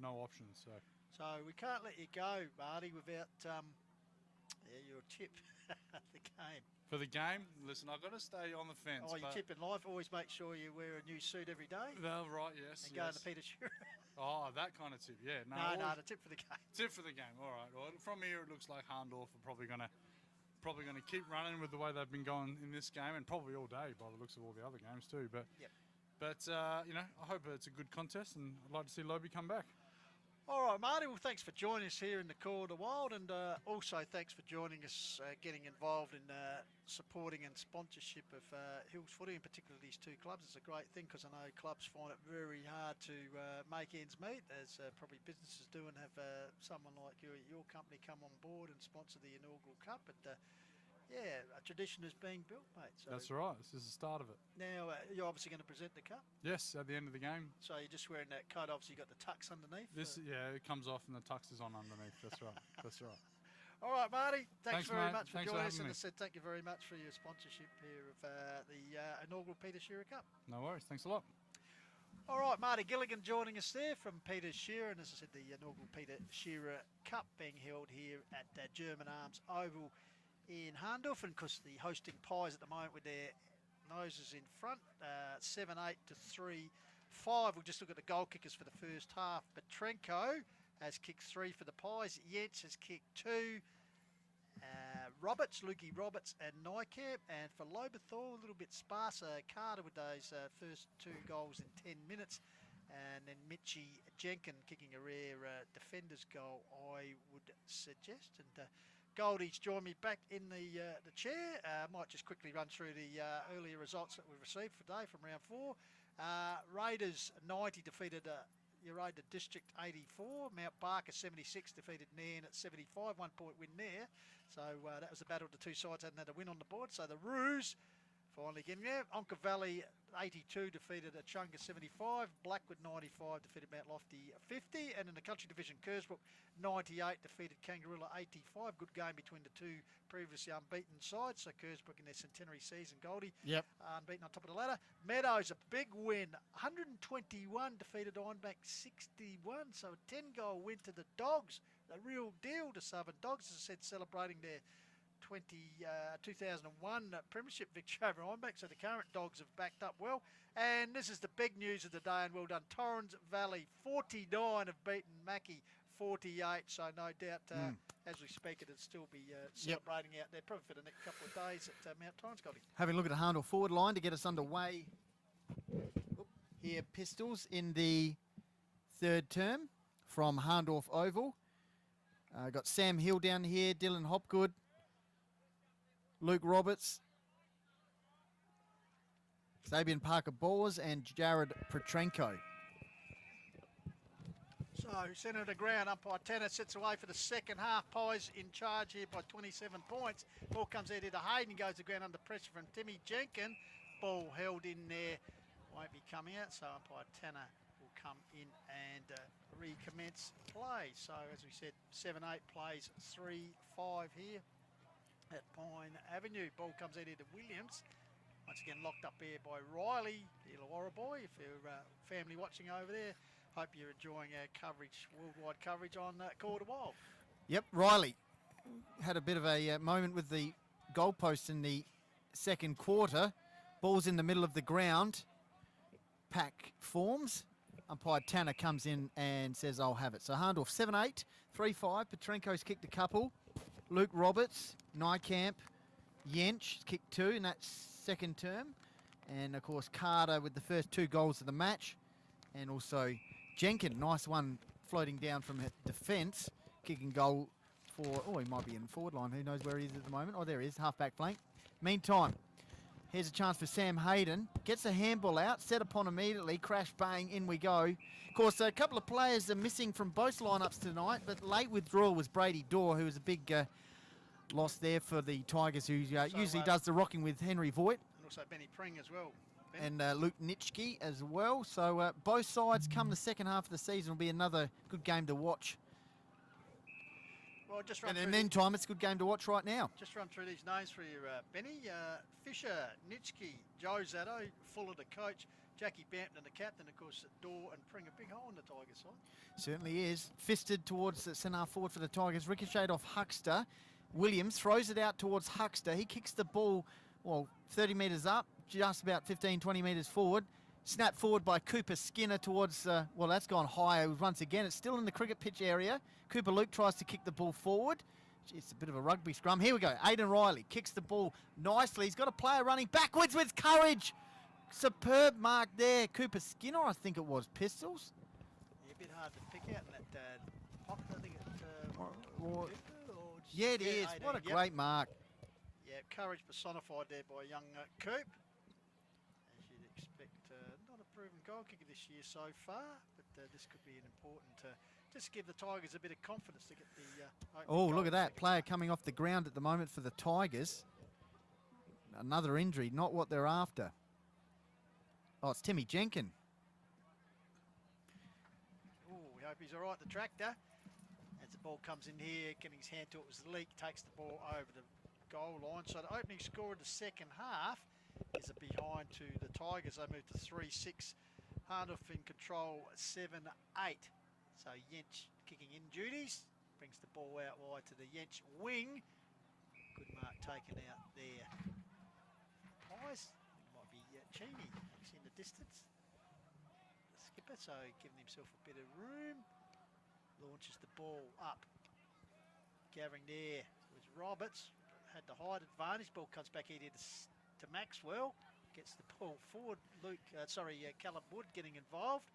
Speaker 7: no options. So
Speaker 2: So we can't let you go, Marty, without your tip at the game.
Speaker 7: for the game, listen, I've got to stay on the fence.
Speaker 2: Oh, you
Speaker 7: but-
Speaker 2: tip in life. Always make sure you wear a new suit every day.
Speaker 7: No, right, yes.
Speaker 2: And
Speaker 7: yes.
Speaker 2: go to Peter Shearer.
Speaker 7: Oh, that kind of tip, yeah.
Speaker 2: No,
Speaker 7: always-
Speaker 2: the tip for the game.
Speaker 7: Tip for the game. All right. Well, from here, it looks like Hahndorf are probably going to keep running with the way they've been going in this game, and probably all day by the looks of all the other games too. But
Speaker 2: Yep.
Speaker 7: I hope it's a good contest, and I'd like to see Lobie come back.
Speaker 2: All right, Marty. Well, thanks for joining us here in the Call of the Wild, and also thanks for joining us, getting involved in supporting and sponsorship of Hills Footy, in particular these two clubs. It's a great thing because I know clubs find it very hard to make ends meet, as probably businesses do, and have someone like you at your company come on board and sponsor the inaugural cup. But yeah, a tradition is being built, mate. So
Speaker 7: That's right. This is the start of it.
Speaker 2: now you're obviously going to present the cup.
Speaker 7: Yes, at the end of the game.
Speaker 2: So you're just wearing that coat. Obviously, you got the tux underneath.
Speaker 7: This, yeah, it comes off and the tux is on underneath. That's right. That's right.
Speaker 2: All right, Marty. Thanks very
Speaker 7: mate.
Speaker 2: much for
Speaker 7: Thanks for
Speaker 2: joining us.
Speaker 7: having
Speaker 2: And I
Speaker 7: me.
Speaker 2: said thank you very much for your sponsorship here of the inaugural Peter Shearer Cup.
Speaker 7: No worries. Thanks a lot.
Speaker 2: All right, Marty Gilligan joining us there from Peter Shearer. And as I said, the inaugural Peter Shearer Cup being held here at German Arms Oval in Hahndorf. And of course, the hosting Pies at the moment with their noses in front, 7-8 to 3-5. We'll just look at the goal kickers for the first half. Petrenko has kicked 3 for the Pies. Jens has kicked 2. Lukey Roberts and Nykamp. And for Lobethal, a little bit sparser. Carter with those first 2 goals in 10 minutes. And then Mitchie Jenkin kicking a rare defender's goal, I would suggest. And Goldie's joined me back in the chair. Might just quickly run through the earlier results that we've received for today from round 4. Raiders 90 defeated Uraida District 84. Mount Barker 76 defeated Nairn at 75. 1 point win there. So that was the battle of the two sides. Hadn't had a win on the board. So the Roos finally getting there. Onka Valley 82 defeated Achunga 75. Blackwood 95 defeated Mount Lofty 50. And in the country division, Kersbrook 98 defeated Kangaroo 85. Good game between the two previously unbeaten sides. So Kersbrook in their centenary season, Goldie.
Speaker 3: Yep.
Speaker 2: Unbeaten on top of the ladder. Meadows, a big win. 121 defeated Ironbank 61. So a 10-goal win to the Dogs. The real deal to Southern Dogs, as I said, celebrating their 2001 premiership victory over Ironbank. So the current Dogs have backed up well. And this is the big news of the day, and well done. Torrens Valley 49 have beaten Mackie 48. So no doubt, as we speak, it'll still be celebrating out there probably for the next couple of days at Mount Torrens, Goldie.
Speaker 3: Having a look at the Hahndorf forward line to get us underway here. Pistols in the third term from Hahndorf Oval. Got Sam Hill down here, Dylan Hopgood, Luke Roberts, Sabian Parker-Bowers and Jared Petrenko.
Speaker 2: So, centre of the ground, umpire Tanner sits away for the second half. Pies in charge here by 27 points. Ball comes out into Hayden, goes to ground under pressure from Timmy Jenkin. Ball held in there, won't be coming out, so umpire Tanner will come in and recommence play. So, as we said, 7-8 plays 3-5 here at Pine Avenue. Ball comes out into Williams. Once again locked up there by Riley, the Illawarra boy. If you're family watching over there, hope you're enjoying our coverage, worldwide coverage on Call to Wild.
Speaker 3: Yep, Riley had a bit of a moment with the goalpost in the second quarter. Ball's in the middle of the ground. Pack forms. Umpire Tanner comes in and says, I'll have it. So Hahndorf 7-8, 3-5. Petrenko's kicked a couple. Luke Roberts, Nykamp, Jensch kicked 2 in that second term. And, of course, Carter with the first 2 goals of the match. And also Jenkin, nice one floating down from defence, kicking goal for, oh, he might be in the forward line. Who knows where he is at the moment? Oh, there he is, half-back flank. Meantime, here's a chance for Sam Hayden. Gets a handball out, set upon immediately, crash, bang, in we go. Of course, a couple of players are missing from both lineups tonight, but late withdrawal was Brady Dorr, who was a big loss there for the Tigers, who usually does the rocking with Henry Voigt.
Speaker 2: And also Benny Pring as well.
Speaker 3: And Luke Nitschke as well. So both sides come the second half of the season will be another good game to watch.
Speaker 2: Well, just run
Speaker 3: And in
Speaker 2: through
Speaker 3: the meantime, it's a good game to watch right now.
Speaker 2: Just run through these names for you, Benny. Fisher, Nitschke, Joe Zatto, Fuller the coach, Jackie Bampton the captain, of course, Dorr and Pring, a big hole in the Tigers side.
Speaker 3: Certainly is. Fisted towards the centre forward for the Tigers. Ricocheted off Huckster. Williams throws it out towards Huckster. He kicks the ball, well, 30 metres up, just about 15, 20 metres forward. Snap forward by Cooper Skinner towards, well, that's gone higher once again. It's still in the cricket pitch area. Cooper Luke tries to kick the ball forward. It's a bit of a rugby scrum. Here we go. Aidan Riley kicks the ball nicely. He's got a player running backwards with courage. Superb mark there. Cooper Skinner, I think it was. Pistols.
Speaker 2: Yeah, bit hard to pick out in that pocket. I think it's
Speaker 3: Yeah, it is. What a great mark.
Speaker 2: Yeah, courage personified there by young Coop. As you'd expect, not a proven goal kicker this year so far, but this could be an important just give the Tigers a bit of confidence to get the.
Speaker 3: Oh, look at that
Speaker 2: second
Speaker 3: player
Speaker 2: half.
Speaker 3: coming off the ground at the moment for the Tigers. Another injury, not what they're after. Oh, it's Timmy Jenkin.
Speaker 2: Oh, we hope he's all right, the tractor. As the ball comes in here, getting his hand to it was Leak, takes the ball over the goal line. So the opening score of the second half is a behind to the Tigers. They move to 3-6. Hahndorf in control 7-8. So Yench kicking in duties. Brings the ball out wide to the Yench wing. Good mark taken out there. Pies, it might be Cheney actually in the distance. The skipper, so giving himself a bit of room. Launches the ball up. Gathering there was Roberts. Had the height advantage. Ball comes back here to Maxwell. Gets the ball forward. Callum Wood getting involved.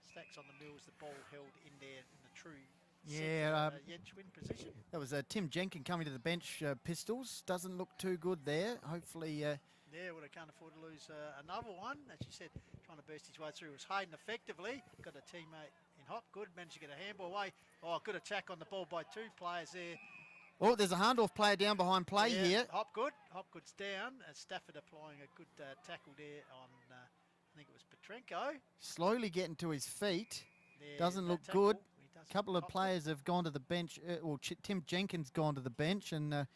Speaker 2: Stacks on the mills. The ball held in there in the true Yench win position.
Speaker 3: That was Tim Jenkin coming to the bench. Pistols doesn't look too good there. Hopefully.
Speaker 2: Yeah, well, I can't afford to lose another one. As you said, trying to burst his way through was Hayden effectively. Got a teammate in Hopgood. Managed to get a handball away. Oh, good attack on the ball by two players there.
Speaker 3: Oh, there's a Hahndorf player down behind play here.
Speaker 2: Hopgood's down. Stafford applying a good tackle there on, I think it was Petrenko.
Speaker 3: Slowly getting to his feet.
Speaker 2: There,
Speaker 3: doesn't look
Speaker 2: tackle.
Speaker 3: good. A couple of players have gone to the bench. Tim Jenkins gone to the bench, and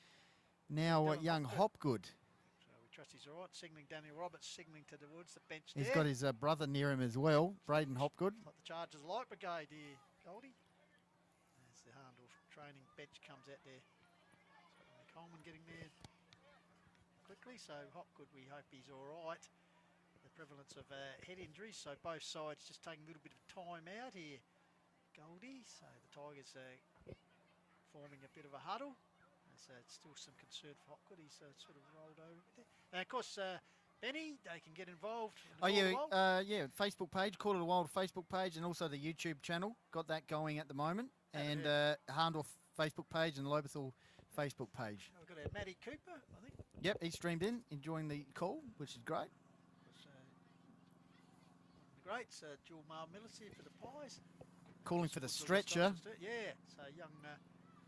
Speaker 3: now young Hopgood.
Speaker 2: So we trust he's all right. Signalling Daniel Roberts, signalling to the woods, the bench
Speaker 3: He's
Speaker 2: there.
Speaker 3: got his brother near him as well, Braden Hopgood.
Speaker 2: Like the Chargers Light Brigade here, Goldie. As the Hahndorf training bench comes out there. So Coleman getting there quickly. So Hopgood, we hope he's all right. The prevalence of head injuries, so both sides just taking a little bit of time out here, Goldie. So the Tigers forming a bit of a huddle. So it's still some concern for Hopgood. He's sort of rolled over there. And of course, Benny, they can get involved.
Speaker 3: Facebook page, Call It a Wild Facebook page, and also the YouTube channel. Got that going at the moment. And Hahndorf Facebook page and Lobethal Facebook page.
Speaker 2: We've got our Matty Cooper, I think.
Speaker 3: Yep, he streamed in, enjoying the call, which is great.
Speaker 2: The greats, Jewel Mar Millis here for the Pies.
Speaker 3: Calling for the stretcher.
Speaker 2: Yeah, so young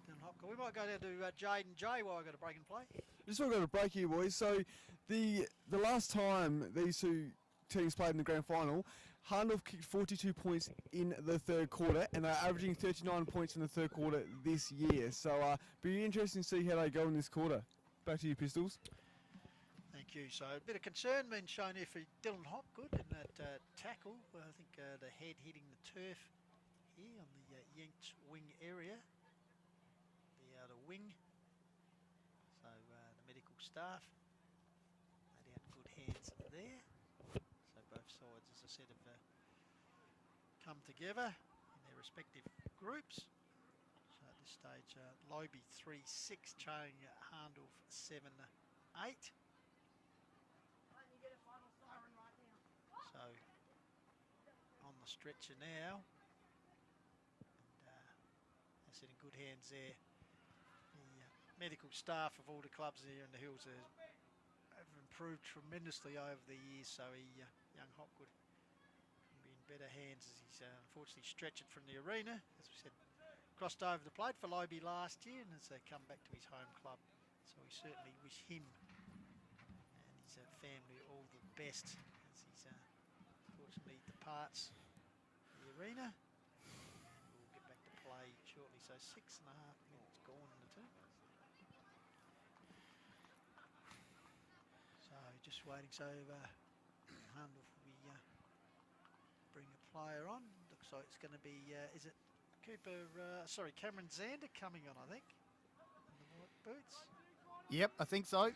Speaker 2: Dylan Hopgood. We might go down to Jade and Jay while I got a break and play.
Speaker 5: Just want to go to break here, boys. So the last time these two teams played in the grand final, Hahndorf kicked 42 points in the third quarter, and they're averaging 39 points in the third quarter this year. So be interesting to see how they go in this quarter. Back to you, Pistols.
Speaker 2: Thank you. So a bit of concern being shown here for Dylan Hopgood in that tackle. Well, I think the head hitting the turf here on the Yench wing area. The outer wing. So the medical staff, they had good hands there. So both sides, as I said, have come together in their respective groups. So at this stage, Lobe 3-6, trailing Hahndorf 7-8. So on the stretcher now, and I said in good hands there. The medical staff of all the clubs here in the Hills have improved tremendously over the years. So young Hopgood will be in better hands as he's unfortunately stretched from the arena. As we said, crossed over the plate for Lobe last year and has come back to his home club. So we certainly wish him and his family all the best as he's unfortunately departs the arena. And we'll get back to play shortly. So 6.5 minutes gone in the two. So just waiting. So Hahndorf will be bring a player on. Looks like it's going to be, is it Cameron Zander coming on, I think, in the white boots.
Speaker 3: Yep, I think so.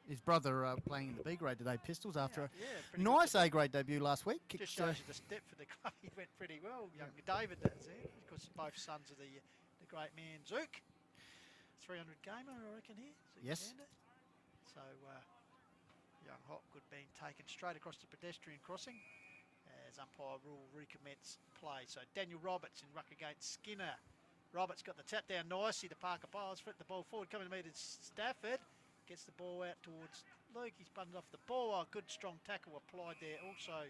Speaker 3: His brother playing in the B grade today, Pistols, after a nice A grade debut last week.
Speaker 2: Just shows you the step for the club. He went pretty well. Young David, that's it. Of course, both sons of the great man Zook. 300 gamer, I reckon, here.
Speaker 3: Yes.
Speaker 2: Zander. So young Hopgood being taken straight across the pedestrian crossing as as umpire rule recommence play. So Daniel Roberts in ruck against Skinner. Roberts got the tap down nicely to Parker Piles, flipped the ball forward, coming to meet Stafford. Gets the ball out towards Luke. He's bundled off the ball. Oh, good strong tackle applied there also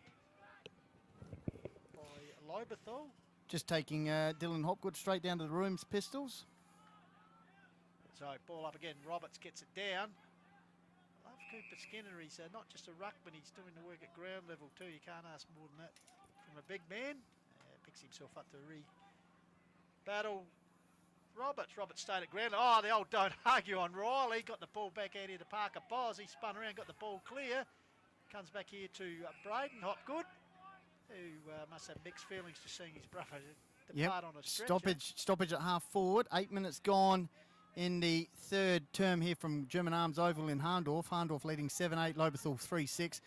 Speaker 2: by Lobethal.
Speaker 3: Just taking Dylan Hopgood straight down to the room's pistols.
Speaker 2: So ball up again. Roberts gets it down. I love Cooper Skinner. He's not just a ruckman. He's doing the work at ground level too. You can't ask more than that from a big man. Picks himself up to battle. Roberts stayed at ground. Oh, the old don't argue on Riley. Got the ball back out here to Parker Piles. He spun around, got the ball clear. Comes back here to Braden Hopgood, who must have mixed feelings to seeing his brother depart on a stretcher.
Speaker 3: Stoppage at half forward. 8 minutes gone in the third term here from German Arms Oval in Hahndorf. Hahndorf leading 7-8, Lobethal 3-6.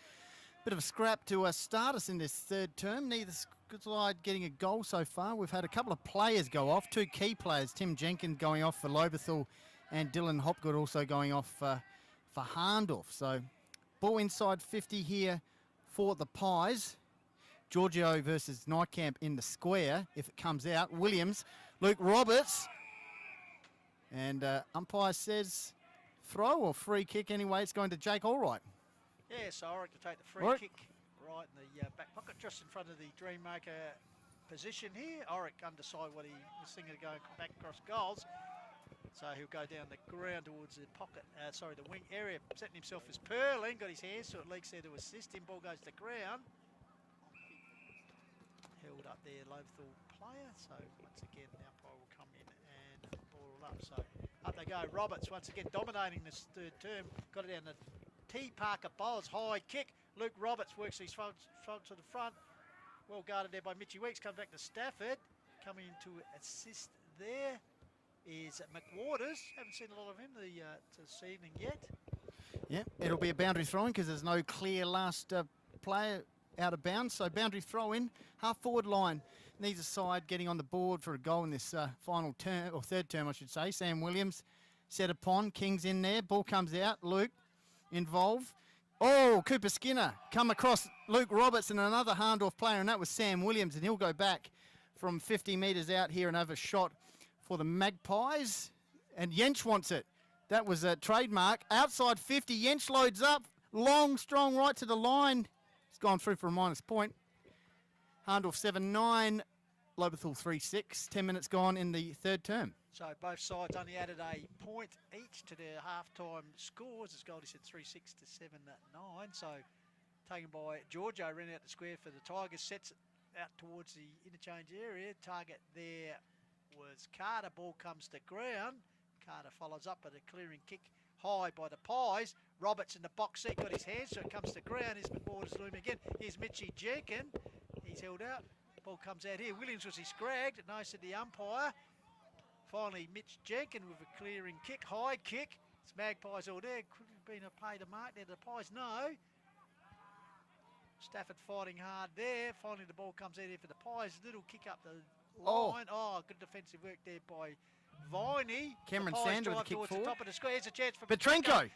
Speaker 3: Bit of a scrap to start us in this third term. Neither side getting a goal so far. We've had a couple of players go off, two key players. Tim Jenkins going off for Lobethal and Dylan Hopgood also going off for Hahndorf. So ball inside 50 here for the Pies. Giorgio versus Nightcamp in the square if it comes out. Williams, Luke Roberts. And umpire says throw or free kick anyway. It's going to Jake Allright.
Speaker 2: Yeah, so Oric to take the free kick right in the back pocket, just in front of the Dreammaker position here. Oric undecided what he was thinking of going back across goals. So he'll go down the ground towards the pocket, the wing area, setting himself as Perling, got his hands so it leaks there to assist him. Ball goes to ground. Held up there, Lobethal player. So once again, the umpire will come in and ball up. So up they go. Roberts once again dominating this third term. Got it down the T. Parker Bowles, high kick. Luke Roberts works his front to the front. Well guarded there by Mitchie Weeks. Comes back to Stafford. Coming in to assist there is McWaters. Haven't seen a lot of him this evening yet.
Speaker 3: Yeah, it'll be a boundary throw-in because there's no clear last player out of bounds. So boundary throw-in, half forward line. Neither side getting on the board for a goal in this final term, or third term I should say. Sam Williams set upon. King's in there. Ball comes out. Luke involved. Oh, Cooper Skinner come across Luke Roberts and another Hahndorf player, and that was Sam Williams, and he'll go back from 50 metres out here and have a shot for the Magpies. And Jensch wants it. That was a trademark. Outside 50, Jensch loads up. Long, strong, right to the line. It's gone through for a minus point. Hahndorf 7-9, Lobethal 3-6. 10 minutes gone in the third term.
Speaker 2: So both sides only added a point each to their half-time scores, as Goldie said 3-6 to 7-9. So taken by Giorgio, ran out the square for the Tigers, sets it out towards the interchange area. Target there was Carter. Ball comes to ground. Carter follows up with a clearing kick high by the Pies. Roberts in the box seat, got his hands, so it comes to ground. Here's McWaters looming again. Here's Mitchie Jenkins. He's held out. Ball comes out here. Williams was his scragged. No, said the umpire. Finally, Mitch Jenkins with a clearing kick, high kick. It's Magpies all there. Could have been a play to mark there. The Pies, no. Stafford fighting hard there. Finally, the ball comes out here for the Pies. Little kick up the line. Oh, good defensive work there by Viney.
Speaker 3: Cameron Sander with a kick forward.
Speaker 2: The top of the square. Here's a chance for
Speaker 3: Petrenko.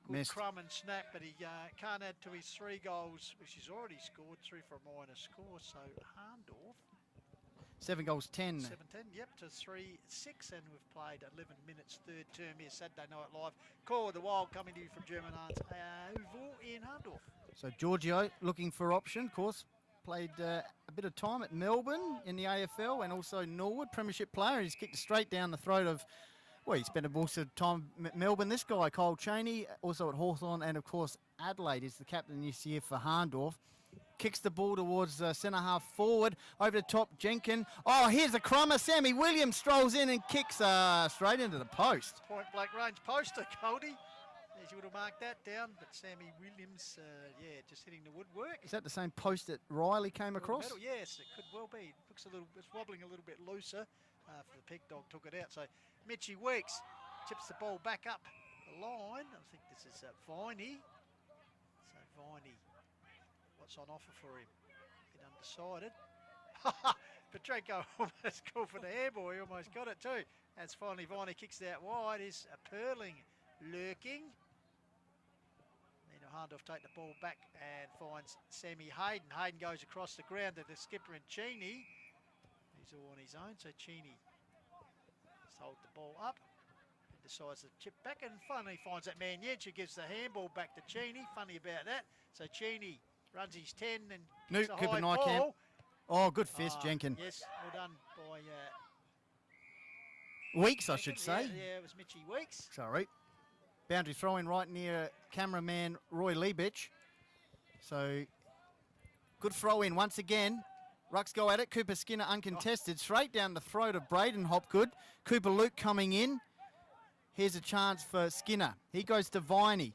Speaker 2: Good
Speaker 3: Missed.
Speaker 2: crumb and snap, but he can't add to his 3 goals, which he's already scored, 3 for a minor score. So Hahndorf
Speaker 3: 7 goals, 10.
Speaker 2: 7-10, yep, to 3-6, and we've played 11 minutes third term here, Saturday Night Live. Call of the Wild coming to you from German Arms Oval in Hahndorf.
Speaker 3: So Giorgio looking for option, of course. Played a bit of time at Melbourne in the AFL and also Norwood, premiership player. He's kicked straight down the throat of, well, he spent a bunch of time at Melbourne. This guy, Cole Chaney, also at Hawthorn, and of course Adelaide is the captain this year for Hahndorf. Kicks the ball towards centre half forward. Over the top, Jenkins. Oh, here's a crummer. Sammy Williams strolls in and kicks straight into the post.
Speaker 2: Point blank range poster, Goldie. As you would have marked that down, but Sammy Williams, yeah, just hitting the woodwork.
Speaker 3: Is that the same post that Riley came across?
Speaker 2: Medal, yes, it could well be. It looks a little, it's wobbling a little bit looser. For the Pig Dog took it out. So Mitchie Weeks chips the ball back up the line. I think this is Viney. So Viney, what's on offer for him? A bit undecided. Petrenko almost called for the handball. He almost got it too. As finally Viney kicks it out wide. Is a Perling lurking. Need a Hahndorf take the ball back and finds Sammy Hayden. Hayden goes across the ground to the skipper and Cheney. He's all on his own, so Cheney holds the ball up. Decides to chip back and finally finds that man Yench, who gives the handball back to Cheney. Funny about that. So Cheney runs his 10 and
Speaker 3: Newt,
Speaker 2: kicks a
Speaker 3: Cooper
Speaker 2: high
Speaker 3: Nykamp.
Speaker 2: ball.
Speaker 3: Oh, good fist, Jenkin.
Speaker 2: Yes, well done by
Speaker 3: Weeks, I should say.
Speaker 2: Yeah, it was Mitchie Weeks.
Speaker 3: Sorry. Boundary throw in right near cameraman Roy Liebich. So good throw in once again. Rucks go at it. Cooper Skinner uncontested. Straight down the throat of Braden Hopgood. Cooper Luke coming in. Here's a chance for Skinner. He goes to Viney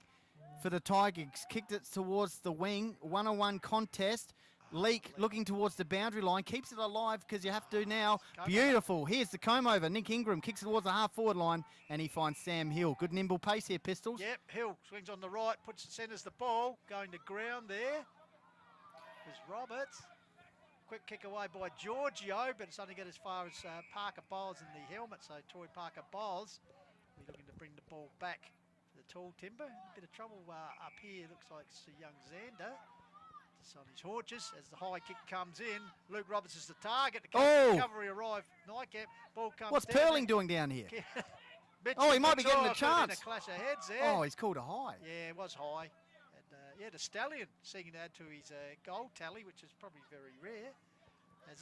Speaker 3: for the Tigers. Kicked it towards the wing. 1-on-1 contest. Leak looking towards the boundary line. Keeps it alive because you have to now. Beautiful. Here's the comb over. Nick Ingram kicks it towards the half-forward line and he finds Sam Hill. Good nimble pace here, Pistols.
Speaker 2: Yep, Hill swings on the right, centres the ball. Going to ground there is Roberts. Quick kick away by Giorgio, but it's only got as far as Parker Bowles in the helmet. So Troy Parker Bowles. We're looking to bring the ball back to the tall timber. A bit of trouble up here. Looks like it's a young Xander. Just on his haunches as the high kick comes in. Luke Roberts is the target. The recovery arrived. Nykamp. Ball comes
Speaker 3: What's
Speaker 2: down.
Speaker 3: Perling doing down here?
Speaker 2: Oh,
Speaker 3: he might be getting a chance.
Speaker 2: In a clash of heads there.
Speaker 3: Oh, he's called a high.
Speaker 2: Yeah, it was high. And yeah, the Stallion seeking to add to his goal tally, which is probably very rare.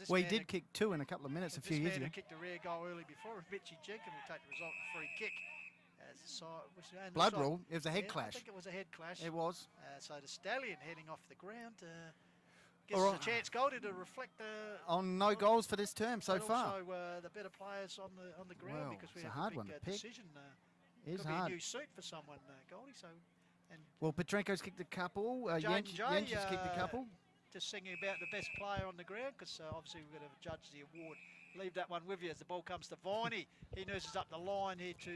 Speaker 3: Well, he did kick 2 in a couple of minutes a few years ago.
Speaker 2: This man kicked a rare goal early before. Mitchie Jenkins will take the result free kick.
Speaker 3: Blood rule. It was a head clash.
Speaker 2: I think it was a head clash.
Speaker 3: It was.
Speaker 2: So the Stallion heading off the ground gives us a chance, Goldie, to reflect
Speaker 3: on no goals for this term so far.
Speaker 2: Also, the better players on the ground because we have
Speaker 3: a hard
Speaker 2: big
Speaker 3: one to pick.
Speaker 2: decision.
Speaker 3: It is
Speaker 2: could
Speaker 3: hard.
Speaker 2: be a new suit for someone, Goldie. So, and
Speaker 3: well, Petrenko's kicked a couple. Jens has kicked a couple.
Speaker 2: Just singing about the best player on the ground because obviously we're going to judge the award. Leave that one with you as the ball comes to Viney. He nurses up the line here to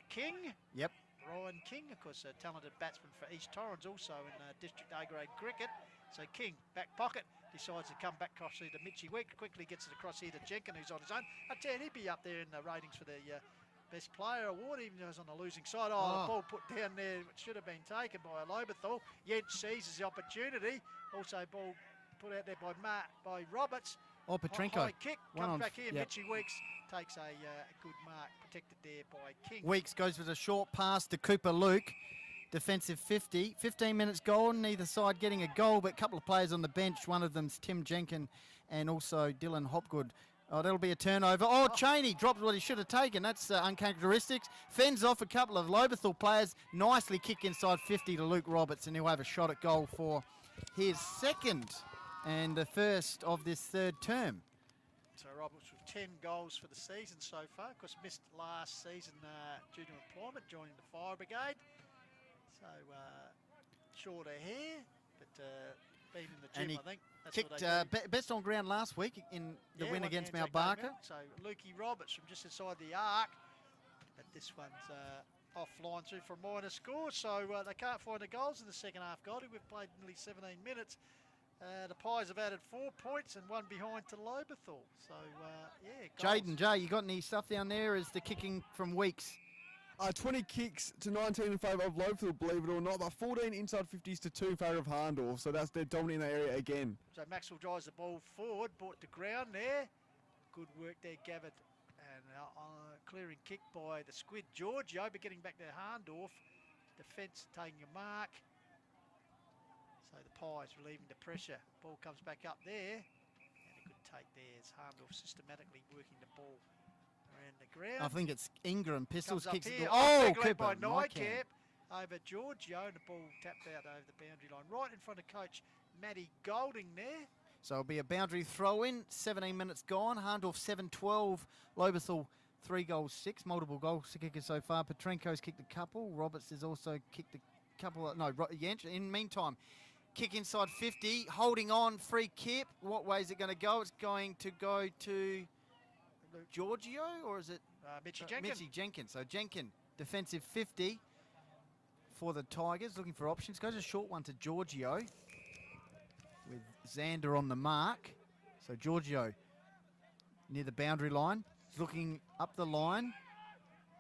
Speaker 2: King.
Speaker 3: Yep.
Speaker 2: Ryan King, of course, a talented batsman for East Torrens, also in District A grade cricket. So King, back pocket, decides to come back across here to Mitchie Week. Quickly gets it across here to Jenkins, who's on his own. I tell you, he'd be up there in the ratings for the Best Player Award, even though he's on the losing side. The ball put down there, which should have been taken by Lobethal. Yench seizes the opportunity. Also, ball put out there by Roberts.
Speaker 3: Oh, Petrenko.
Speaker 2: High kick, comes back here. Mitchie Weeks takes a good mark, protected there by King.
Speaker 3: Weeks goes with a short pass to Cooper Luke. Defensive 50. 15 minutes gone, neither side getting a goal, but a couple of players on the bench. One of them's Tim Jenkins and also Dylan Hopgood. Oh, that'll be a turnover. Oh, Cheney drops what he should have taken. That's uncharacteristics. Fends off a couple of Lobethal players. Nicely kick inside 50 to Luke Roberts, and he'll have a shot at goal for his second and the first of this third term.
Speaker 2: So Roberts with 10 goals for the season so far. Of course, missed last season due to employment, joining the Fire Brigade. So shorter hair, but been in the gym, I think. That's
Speaker 3: kicked best on ground last week in the win against Mount Barker.
Speaker 2: So Lukey Roberts from just inside the arc, but this one's offline through for a minor score. So they can't find the goals in the second half, Goldie. We've played nearly 17 minutes. The Pies have added 4 points and one behind to Lobethal. So, yeah.
Speaker 3: Jaden J, you got any stuff down there? Is the kicking from Weeks?
Speaker 5: 20 kicks to 19 in favour of Lobethal, believe it or not, but 14 inside 50s to 2 in favour of Hahndorf, so they're dominating that area again.
Speaker 2: So Maxwell drives the ball forward, brought to ground there. Good work there, Gavitt. And clearing kick by the Squid Giorgio, but getting back to Hahndorf. Defence taking a mark. So the Pies relieving the pressure. Ball comes back up there. And a good take there as Hahndorf systematically working the ball around the ground.
Speaker 3: I think it's Ingram. Pistols kicks it.
Speaker 2: Oh, Cooper by Nykamp over Giorgio, and the ball tapped out over the boundary line, right in front of coach Matty Golding there.
Speaker 3: So it'll be a boundary throw in. 17 minutes gone. Hahndorf 7-12. Lobethal 3 goals 6. Multiple goals to kickers so far. Petrenko's kicked a couple. Roberts has also kicked a couple. No, Yench. In the meantime, kick inside 50. Holding on. Free kick. What way is it going to go? It's going to go to Giorgio, or is it
Speaker 2: Mitchie Jenkins?
Speaker 3: Mitchie Jenkins. So Jenkins, defensive 50 for the Tigers, looking for options. Goes a short one to Giorgio with Xander on the mark. So Giorgio near the boundary line. He's looking up the line.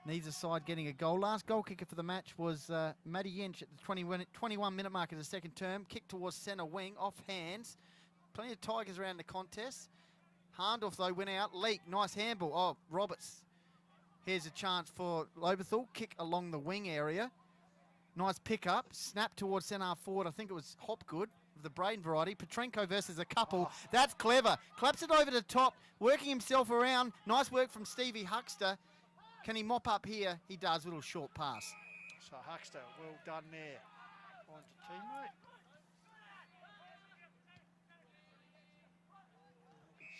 Speaker 3: Neither side getting a goal. Last goal kicker for the match was Matty Yench at the 21-minute mark of the second term. Kick towards centre wing, off hands. Plenty of Tigers around the contest. Hahndorf, though, went out. Leak, nice handball. Oh, Roberts. Here's a chance for Lobethal. Kick along the wing area. Nice pick-up. Snap towards centre forward. I think it was Hopgood, of the Braden variety. Petrenko versus a couple. That's clever. Claps it over the top, working himself around. Nice work from Stevie Huckster. Can he mop up here? He does. Little short pass.
Speaker 2: So Huckster, well done there. Finds a teammate.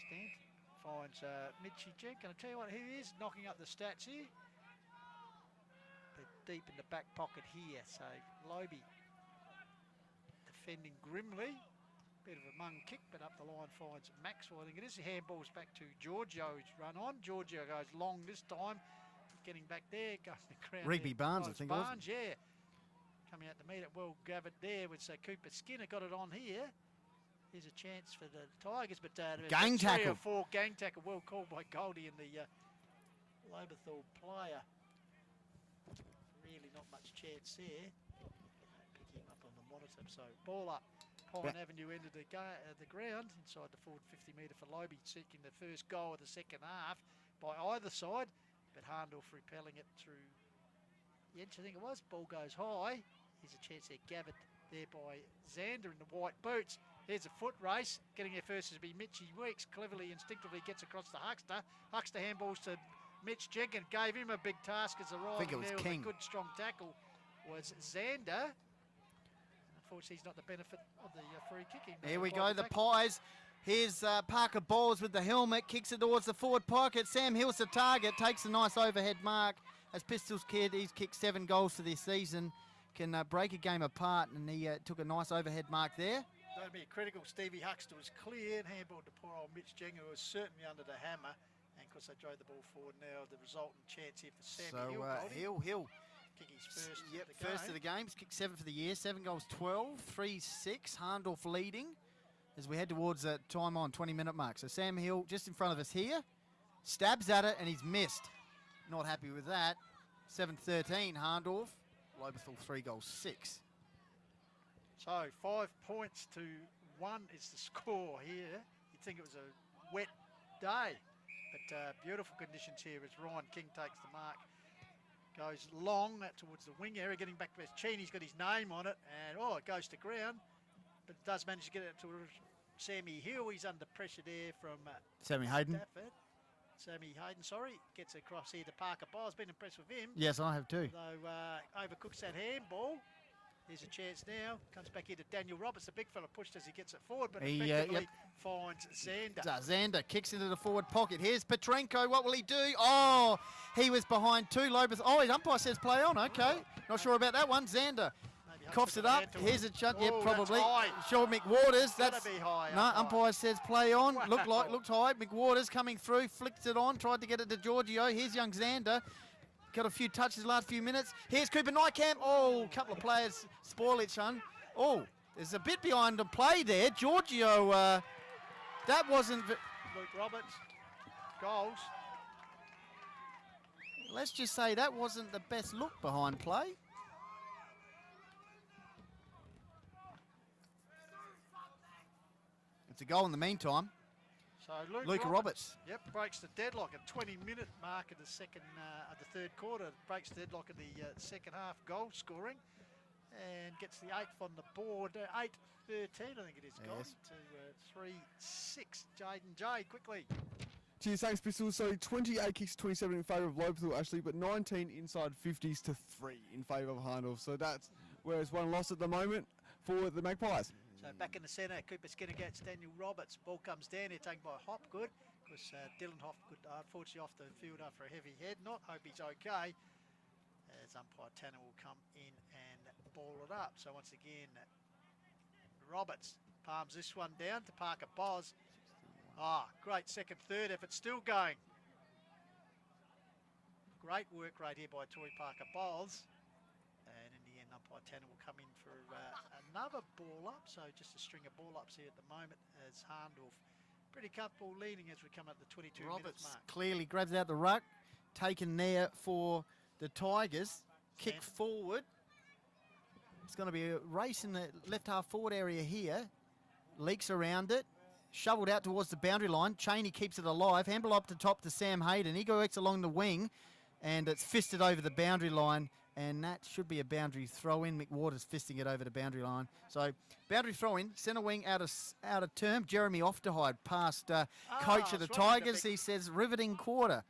Speaker 2: Stanton finds Mitchie Jen. Can I tell you what he is? Knocking up the stats here. They're deep in the back pocket here. So Lobie defending grimly. Bit of a mung kick, but up the line finds Maxwell. I think it is. The handball's back to Giorgio's run on. Giorgio goes long this time. Getting back there, going to the ground.
Speaker 3: Rigby Barnes, I think.
Speaker 2: Barnes, yeah. Coming out to meet it, well gathered there with Cooper Skinner. Got it on here. Here's a chance for the Tigers, but
Speaker 3: gang tackle.
Speaker 2: 3 or 4 gang tackle, well called by Goldie and the Lobethal player. Really not much chance there. Pick him up on the monitor. So ball up, Pine Avenue into the ground inside the forward 50 metre for Lobie, seeking the first goal of the second half by either side. But Hahndorf repelling it through Yench, I think it was. Ball goes high. Here's a chance there, gathered there by Xander in the white boots. Here's a foot race. Getting there first is to be Mitchie Weeks. Cleverly, instinctively gets across to Huckster. Huckster handballs to Mitch Jenkins. Gave him a big task as arriving there with a good strong tackle was Xander. Unfortunately, he's not the benefit of the free kicking.
Speaker 3: Here we go, the Pies. Here's Parker Bowles with the helmet, kicks it towards the forward pocket. Sam Hill's the target, takes a nice overhead mark. As Pistols kid, he's kicked 7 goals for this season. Can break a game apart, and he took a nice overhead mark there.
Speaker 2: That'd be critical. Stevie Huckster was clear and handballed to poor old Mitch Jenger, who was certainly under the hammer. And of course, they drove the ball forward now. The resultant chance here for Sammy Hill.
Speaker 3: Hill.
Speaker 2: Kick his first of the
Speaker 3: first of the game. He's kicked 7 for the year. 7 goals, 12, 3-6. Hahndorf leading as we head towards that time on 20-minute mark. So Sam Hill just in front of us here. Stabs at it and he's missed. Not happy with that. 7-13 Hahndorf. Lobethal 3 goals, 6.
Speaker 2: So 5 points to 1 is the score here. You'd think it was a wet day, but beautiful conditions here as Ryan King takes the mark. Goes long towards the wing area, getting back to Cheney's got his name on it, and it goes to ground, but does manage to get it to Sammy Hill. He's under pressure there from
Speaker 3: Sammy Hayden.
Speaker 2: Stafford. Sammy Hayden, sorry, gets across here to Parker Bowles. Been impressed with him.
Speaker 3: Yes, I have too.
Speaker 2: Though overcooks that handball. Here's a chance now. Comes back here to Daniel Roberts. The big fella pushed as he gets it forward, but he effectively finds Xander.
Speaker 3: Xander kicks into the forward pocket. Here's Petrenko. What will he do? Oh, he was behind 2. Lobethal. Oh, his umpire says play on. Okay. Not sure about that one. Xander coughs it up. Here's a shot. Yeah, probably. Sure, McWaters. That's
Speaker 2: be high.
Speaker 3: No, umpire says play on. Wow. Looked high. McWaters coming through, flicked it on, tried to get it to Giorgio. Here's young Xander. Got a few touches last few minutes. Here's Cooper Nykamp. Oh, a couple of players spoil it, son. Oh, there's a bit behind the play there. Giorgio, that wasn't...
Speaker 2: Luke Roberts, goals.
Speaker 3: Let's just say that wasn't the best look behind play. It's a goal in the meantime.
Speaker 2: So
Speaker 3: Luke Roberts.
Speaker 2: Yep, breaks the deadlock at 20-minute mark of the second, of the third quarter. Breaks the deadlock of the second half goal scoring, and gets the 8th on the board. 8-13, I think it is. Yes. To 3-6. Jaden J quickly.
Speaker 5: Cheers, thanks, Pistols. So 28 kicks, 27 in favour of Lobethal, actually, but 19 inside 50s to 3 in favour of Hahndorf. So that's where it's 1 loss at the moment for the Magpies.
Speaker 2: So back in the centre, Cooper Skinner gets Daniel Roberts. Ball comes down here, taken by Hopgood. Because Dylan Hopgood, unfortunately, off the field after a heavy head. Hope he's okay. As umpire Tanner will come in and ball it up. So once again, Roberts palms this one down to Parker Bowles. Great second, third effort, still going. Great work right here by Tory Parker Bowles. And in the end, umpire Tanner will come in for another ball up. So just a string of ball ups here at the moment as Hahndorf pretty comfortable leading as we come up the 22 minutes mark.
Speaker 3: Clearly grabs out the ruck. taken there for the Tigers. Kick forward. It's going to be a race in the left half forward area here. Leaks around it. Shoveled out towards the boundary line. Cheney keeps it alive. Handball up to top to Sam Hayden. He goes along the wing, and it's fisted over the boundary line, and that should be a boundary throw-in. McWater's fisting it over the boundary line. So boundary throw-in, centre wing out of term. Jeremy Ofterhide past coach of the Tigers. He says riveting quarter.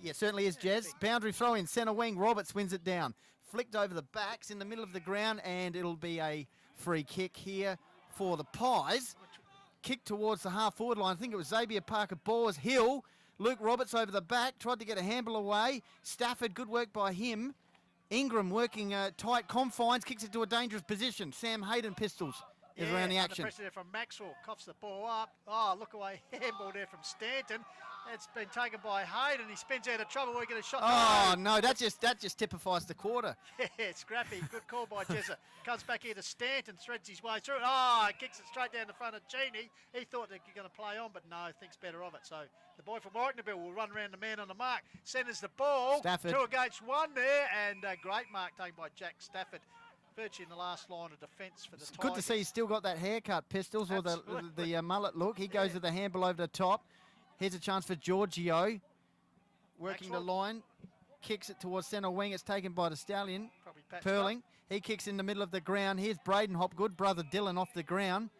Speaker 3: Yeah, certainly is, Jez. Boundary throw-in, centre wing. Roberts wins it down. Flicked over the backs in the middle of the ground, and it'll be a free kick here for the Pies. Kick towards the half-forward line. I think it was Xavier Parker Bores. Hill. Luke Roberts over the back. Tried to get a handball away. Stafford, good work by him. Ingram working tight confines. Kicks it to a dangerous position. Sam Hayden Pistols is around the action.
Speaker 2: Pressure there from Maxwell. Coughs the ball up. Oh, look away. Handball there from Stanton. It's been taken by Hayden. He spins out of trouble. We get a shot.
Speaker 3: Oh, no, that just typifies the quarter.
Speaker 2: Yeah, scrappy. Good call by Jezza. Comes back here to Stanton, threads his way through it. Oh, kicks it straight down the front of Cheney. He thought they were going to play on, but no, thinks better of it. So the boy from Warwicknabill will run around the man on the mark. Centres the ball.
Speaker 3: Stafford.
Speaker 2: 2 against 1 there, and a great mark taken by Jack Stafford. Virtually in the last line of defence for the Tigers.
Speaker 3: Good to see he's still got that haircut, Pistols, or the mullet look. He goes with the handball over the top. Here's a chance for Giorgio. Working the line. Kicks it towards centre wing. It's taken by the Stallion. Perling. He kicks in the middle of the ground. Here's Braden Hopgood. Brother Dylan off the ground.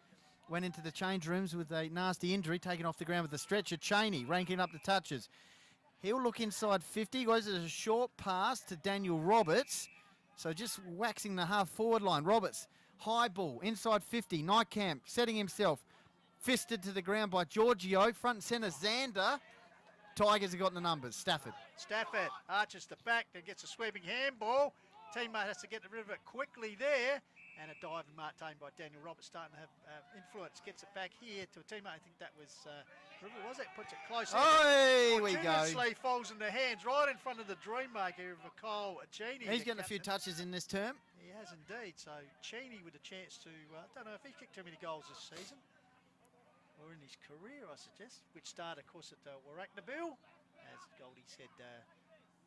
Speaker 3: Went into the change rooms with a nasty injury. Taken off the ground with a stretcher. Cheney ranking up the touches. He'll look inside 50. Goes as a short pass to Daniel Roberts. So just waxing the half-forward line. Roberts, high ball, inside 50. Nightcamp setting himself. Fisted to the ground by Giorgio. Front and centre, Xander. Tigers have got the numbers. Stafford
Speaker 2: arches the back, then gets a sweeping handball. Teammate has to get rid of it quickly there. And a diving mark taken by Daniel Roberts, starting to have influence. Gets it back here to a teammate. I think that was River, was it? Puts it close.
Speaker 3: Oh, here we go.
Speaker 2: Falls in the hands right in front of the dreammaker of Cole Cheney.
Speaker 3: He's getting a few touches in this term.
Speaker 2: He has indeed. So Cheney with a chance to, I don't know if he kicked too many goals this season, or in his career, I suggest, which started, of course, at Warwicknabill, as Goldie said,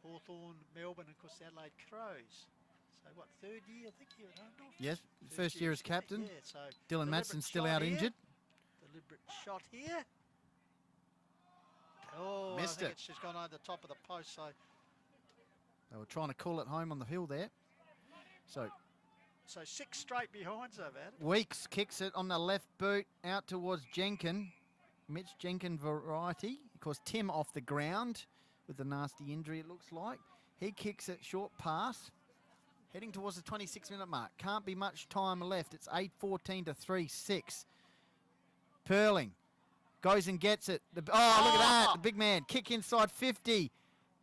Speaker 2: Hawthorn, Melbourne, and, of course, the Adelaide Crows. So, what, 3rd year, I think, here at Hahndorf?
Speaker 3: Yes, first year as captain.
Speaker 2: Yeah, so
Speaker 3: Dylan Matson's still out injured.
Speaker 2: Deliberate shot here. Oh,
Speaker 3: Missed
Speaker 2: I think
Speaker 3: it.
Speaker 2: It's just gone over the top of the post, so...
Speaker 3: They were trying to call it home on the hill there. So
Speaker 2: 6 straight behinds they've had.
Speaker 3: Weeks kicks it on the left boot out towards Jenkin. Mitch Jenkin variety. Of course, Tim off the ground with a nasty injury, it looks like. He kicks it short pass. Heading towards the 26-minute mark. Can't be much time left. It's 8:14 to 3-6. Perling goes and gets it. Look at that. The big man. Kick inside 50.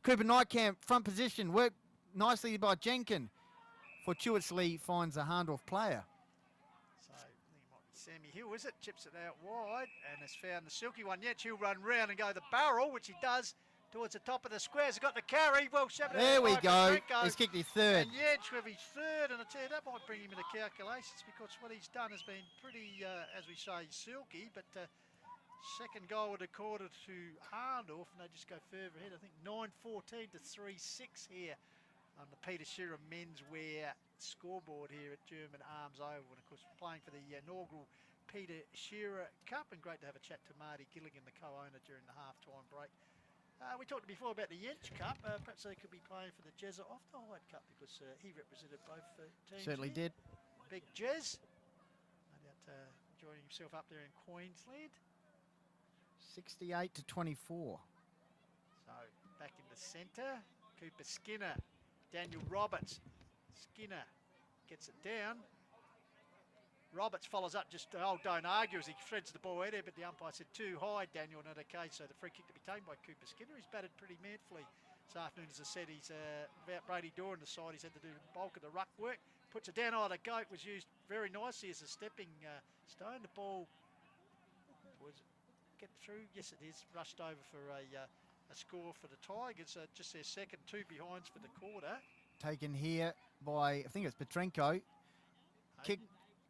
Speaker 3: Cooper Nightcamp, front position. Worked nicely by Jenkin. Fortuitously finds a Hahndorf player.
Speaker 2: So I think it might be Sammy Hill, is it? Chips it out wide and has found the silky one. Yet he'll run round and go the barrel, which he does. Towards the top of the squares, he's got the carry. Well,
Speaker 3: there we go. He's kicked his 3rd.
Speaker 2: And Yench with his 3rd, and I tell you, that might bring him into calculations because what he's done has been pretty, as we say, silky. But second goal would have accorded to Hahndorf, and they just go further ahead. I think 9:14 to 3-6 here on the Peter Shearer menswear scoreboard here at German Arms Oval. And of course, playing for the inaugural Peter Shearer Cup. And great to have a chat to Marty Gilligan, the co-owner, during the half-time break. We talked before about the Yench Cup. Perhaps they could be playing for the Jezza Ofterhide Cup because he represented both teams.
Speaker 3: Certainly did.
Speaker 2: Big Jez. No doubt joining himself up there in Queensland.
Speaker 3: 68 to 24.
Speaker 2: So back in the centre. Cooper Skinner. Daniel Roberts. Skinner gets it down. Roberts follows up, just don't argue as he threads the ball out there, but the umpire said too high, Daniel, not okay, so the free kick to be taken by Cooper Skinner. He's batted pretty manfully this afternoon, as I said. He's without Brady Dorr on the side, he's had to do the bulk of the ruck work. Puts it down, the goat was used very nicely as a stepping stone. The ball was get through, yes it is, rushed over for a score for the Tigers. Just their second, 2 behinds for the quarter.
Speaker 3: Taken here by, I think it's Petrenko.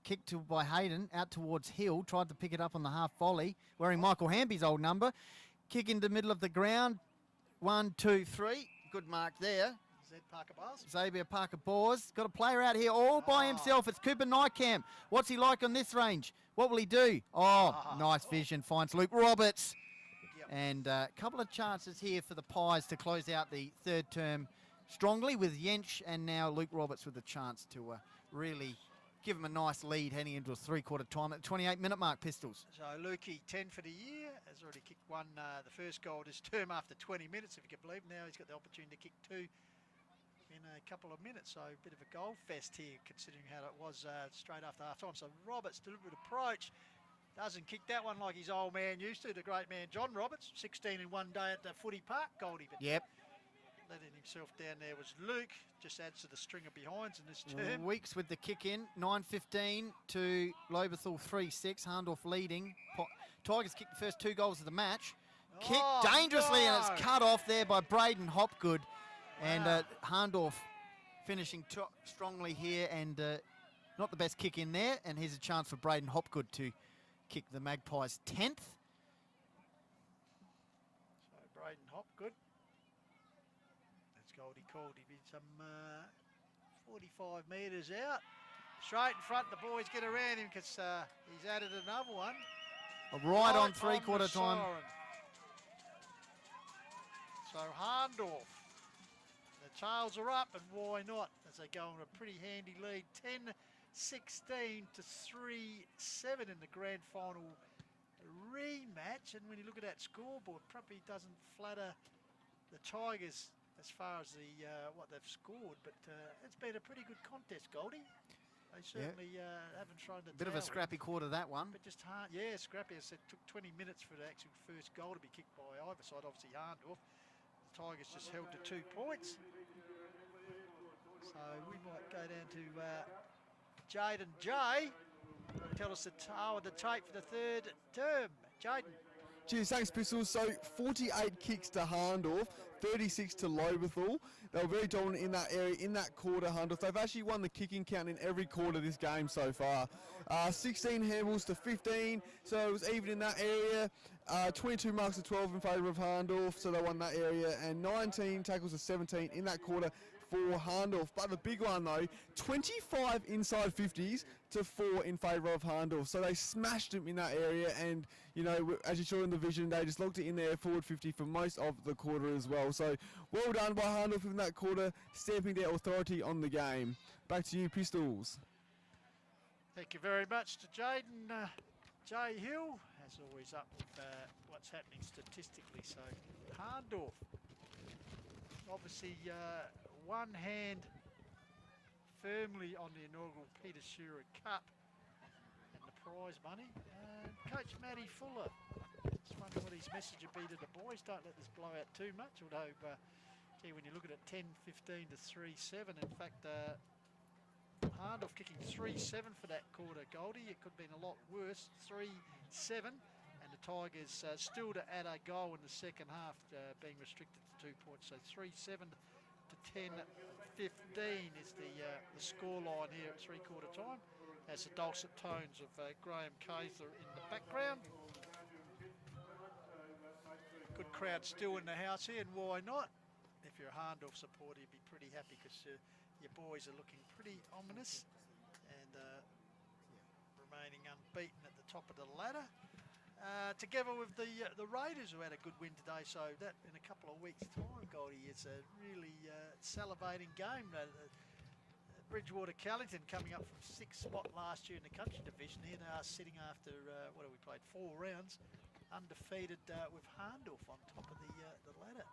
Speaker 3: Kicked by Hayden, out towards Hill, tried to pick it up on the half volley, wearing Michael Hamby's old number. Kick into the middle of the ground, 1, 2, 3. good mark there.
Speaker 2: Zed Parker Bars.
Speaker 3: Xavier Parker Bors. Got a player out here all by himself. It's Cooper Nykamp. What's he like on this range? What will he do? Nice vision. Finds Luke Roberts.
Speaker 2: Yep.
Speaker 3: And a couple of chances here for the Pies to close out the third term strongly with Yench and now Luke Roberts with a chance to really give him a nice lead heading into a three-quarter time at the 28-minute mark, Pistols.
Speaker 2: So Lukey, 10 for the year, has already kicked one, the first goal of his term after 20 minutes, if you can believe. Now he's got the opportunity to kick two in a couple of minutes. So a bit of a goal fest here, considering how it was straight after half-time. So Roberts, deliberate approach. Doesn't kick that one like his old man used to, the great man John Roberts. 16 in one day at the footy park, Goldie. But
Speaker 3: yep.
Speaker 2: letting himself down there was Luke. Just adds to the string of behinds in this term.
Speaker 3: Weeks with the kick in. 9:15 to Lobethal 3-6. Hahndorf leading. Tigers kicked the first 2 goals of the match. Kicked dangerously and it's cut off there by Braden Hopgood. And Hahndorf finishing strongly here and not the best kick in there. And here's a chance for Braden Hopgood to kick the Magpies 10th.
Speaker 2: So Braden Hopgood. That's Goldie called. He'd be some 45 metres out. Straight in front, the boys get around him because he's added another one.
Speaker 3: Right on three-quarter time.
Speaker 2: Siren. So Hahndorf. The tails are up, and why not? As they go on a pretty handy lead. 10-16 to 3-7 in the grand final rematch. And when you look at that scoreboard, probably doesn't flatter the Tigers as far as the what they've scored, but it's been a pretty good contest, Goldie. They certainly haven't thrown the
Speaker 3: bit of a scrappy quarter, that one.
Speaker 2: But just hard, scrappy. I said it took 20 minutes for the actual first goal to be kicked by either side. Obviously Hahndorf. The Tigers just held to 2 points. So we might go down to Jaden J. Tell us the tale of the tape for the third term. Jaden.
Speaker 5: Cheers, thanks Pistols. So 48 kicks to Hahndorf, 36 to Lobethal. They were very dominant in that area, in that quarter, Hahndorf. They've actually won the kicking count in every quarter of this game so far. 16 handballs to 15, so it was even in that area. 22 marks to 12 in favour of Hahndorf, so they won that area. And 19 tackles to 17 in that quarter for Hahndorf. But the big one though, 25 inside 50s to 4 in favour of Hahndorf. So they smashed them in that area, and you know, as you saw in the vision, they just locked it in there forward 50 for most of the quarter as well. So well done by Hahndorf in that quarter, stamping their authority on the game. Back to you, Pistols.
Speaker 2: Thank you very much to Jaden J. Hill, as always up with what's happening statistically. So Hahndorf, obviously one hand firmly on the inaugural Peter Shearer Cup and the prize money. Coach Matty Fuller, it's funny what his message would be to the boys, don't let this blow out too much, although gee, when you look at it, 10-15 to 3-7, in fact Hahndorf kicking 3-7 for that quarter, Goldie. It could have been a lot worse, 3-7, and the Tigers still to add a goal in the second half, being restricted to 2 points. So 3-7 to 10-15 is the scoreline here at three-quarter time, as the dulcet tones of Graham Kayser in the background. Good crowd still in the house here, and why not? If you're a Hahndorf supporter, you'd be pretty happy because your boys are looking pretty ominous and remaining unbeaten at the top of the ladder. Together with the Raiders, who had a good win today, so that in a couple of weeks' time, Goldie, it's a really salivating game. Bridgewater Callington coming up from 6th spot last year in the country division. Here they are sitting after, what have we played, 4 rounds, undefeated with Hahndorf on top of the ladder.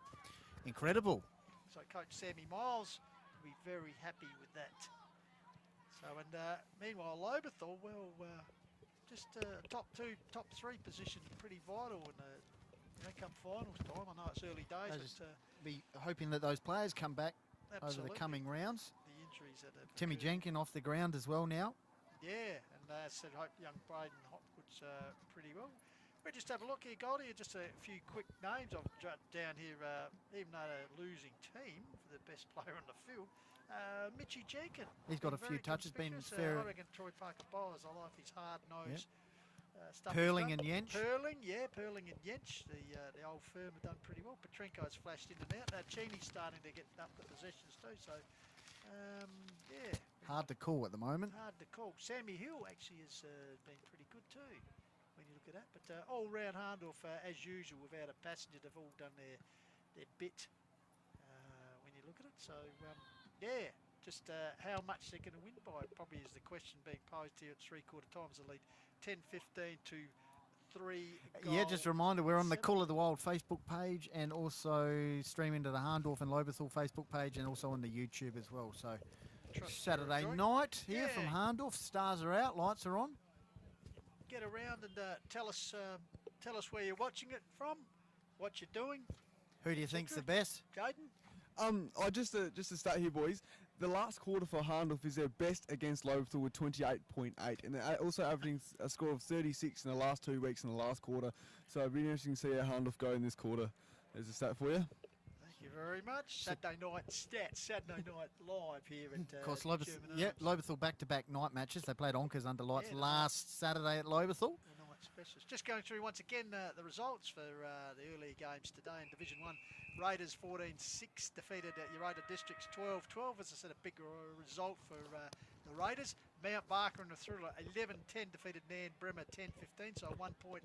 Speaker 3: Incredible. So
Speaker 2: Coach Sammy Miles will be very happy with that. So, and meanwhile, Lobethal, well, just top 2, top 3 position, pretty vital in the come finals time. I know it's early days, but
Speaker 3: be hoping that those players come back over the coming rounds.
Speaker 2: The injuries that have
Speaker 3: Timmy Jenkin off the ground as well now.
Speaker 2: Yeah, and said hope young Braden Hopgood's pretty well. We'll just have a look here, Goldie. Just a few quick names I've jotted down here, even though they're a losing team for the best player on the field. Mitchie Jenkin.
Speaker 3: He's got a few touches, been fair.
Speaker 2: I reckon Troy Parker Bowers. I like his hard nose. Yep. stuff.
Speaker 3: Purling
Speaker 2: he's
Speaker 3: and
Speaker 2: done.
Speaker 3: Jensch.
Speaker 2: Purling and Jensch. The old firm have done pretty well. Petrenko's flashed in and out. Cheney's starting to get up the possessions too. So, yeah.
Speaker 3: Hard to call at the moment.
Speaker 2: Hard to call. Sammy Hill actually has been pretty good too, when you look at that. But all round Hahndorf, as usual, without a passenger, they've all done their bit when you look at it. So, yeah. Just how much they're going to win by probably is the question being posed here at 3/4 times the lead. 10-15 to 3 goals.
Speaker 3: Yeah, just a reminder, we're on the Call of the Wild Facebook page and also streaming to the Hahndorf and Lobethal Facebook page and also on the YouTube as well. So Saturday night here from Hahndorf. Stars are out, lights are on.
Speaker 2: Get around and tell us where you're watching it from, what you're doing.
Speaker 3: Who do you think's the best?
Speaker 2: Jaden?
Speaker 5: Just to start here, boys. The last quarter for Hahndorf is their best against Lobethal with 28.8, and they're also averaging a score of 36 in the last 2 weeks in the last quarter. So it'll be interesting to see how Hahndorf go in this quarter. There's a stat for you.
Speaker 2: Thank you very much. Saturday night stats, Saturday night live here at
Speaker 3: Of course,
Speaker 2: German
Speaker 3: Lobethal back-to-back night matches. They played Onkers under lights last Saturday at Lobethal.
Speaker 2: Specialist. Just going through once again the results for the early games today in Division 1. Raiders 14-6 defeated Urata Districts 12-12. As I said, a big result for the Raiders. Mount Barker and the Thriller 11-10 defeated Nan Bremer 10-15. So a 1 point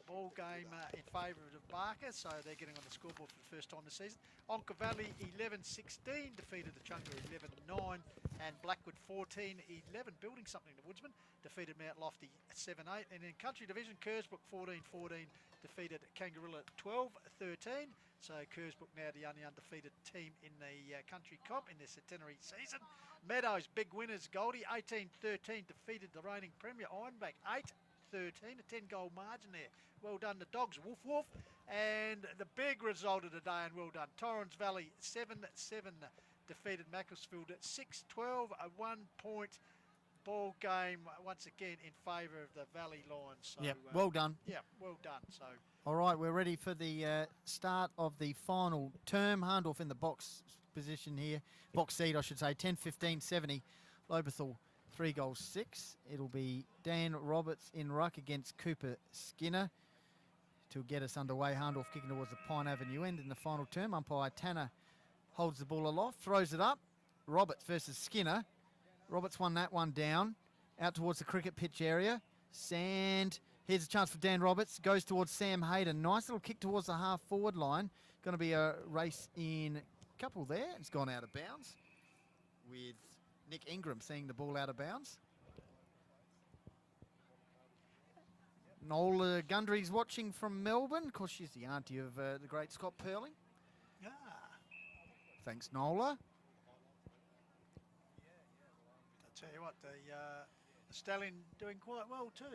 Speaker 2: ball game in favour of Barker. So they're getting on the scoreboard for the first time this season. Onka Valley 11-16 defeated the Chunga 11-9. And Blackwood 14-11, building something, the Woodsman, defeated Mount Lofty 7-8. And in Country Division, Kersbrook 14-14 defeated Kangaroo 12-13. So Kersbrook now the only undefeated team in the country comp in their centenary season. Meadows, big winners, Goldie 18-13 defeated the reigning Premier Ironback 8-13, a 10-goal margin there. Well done the Dogs, woof woof. And the big result of the day, and well done, Torrens Valley 7-7 defeated Macclesfield at 6-12, a 1 point ball game once again in favour of the Valley Lions. So,
Speaker 3: well done.
Speaker 2: Yeah, well done. So,
Speaker 3: all right, we're ready for the start of the final term. Hahndorf in the box position here, box seat I should say, 10-15-70. Lobethal 3 goals 6. It'll be Dan Roberts in ruck against Cooper Skinner to get us underway. Hahndorf kicking towards the Pine Avenue end in the final term. Umpire Tanner holds the ball aloft, throws it up. Roberts versus Skinner. Roberts won that one down. Out towards the cricket pitch area. Sand. Here's a chance for Dan Roberts. Goes towards Sam Hayden. Nice little kick towards the half-forward line. Going to be a race in couple there. It's gone out of bounds with Nick Ingram seeing the ball out of bounds. Nola Gundry's watching from Melbourne. Of course, she's the auntie of the great Scott Purling. Thanks, Nola.
Speaker 2: I'll tell you what, the Stallion doing quite well too.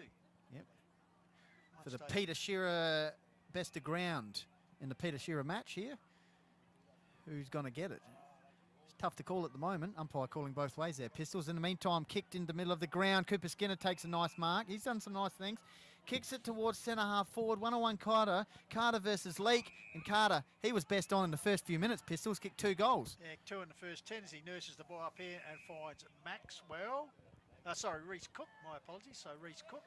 Speaker 3: Yep. For the Peter Shearer best of ground in the Peter Shearer match here. Who's going to get it? It's tough to call at the moment. Umpire calling both ways there. Pistols in the meantime kicked into the middle of the ground. Cooper Skinner takes a nice mark. He's done some nice things. Kicks it towards centre half forward. 1-on-1 Carter. Carter versus Leake. And Carter, he was best on in the first few minutes. Pistols kicked 2 goals.
Speaker 2: Yeah, 2 in the first 10 as he nurses the ball up here and finds Maxwell. Reece Cook. My apologies. So Reece Cook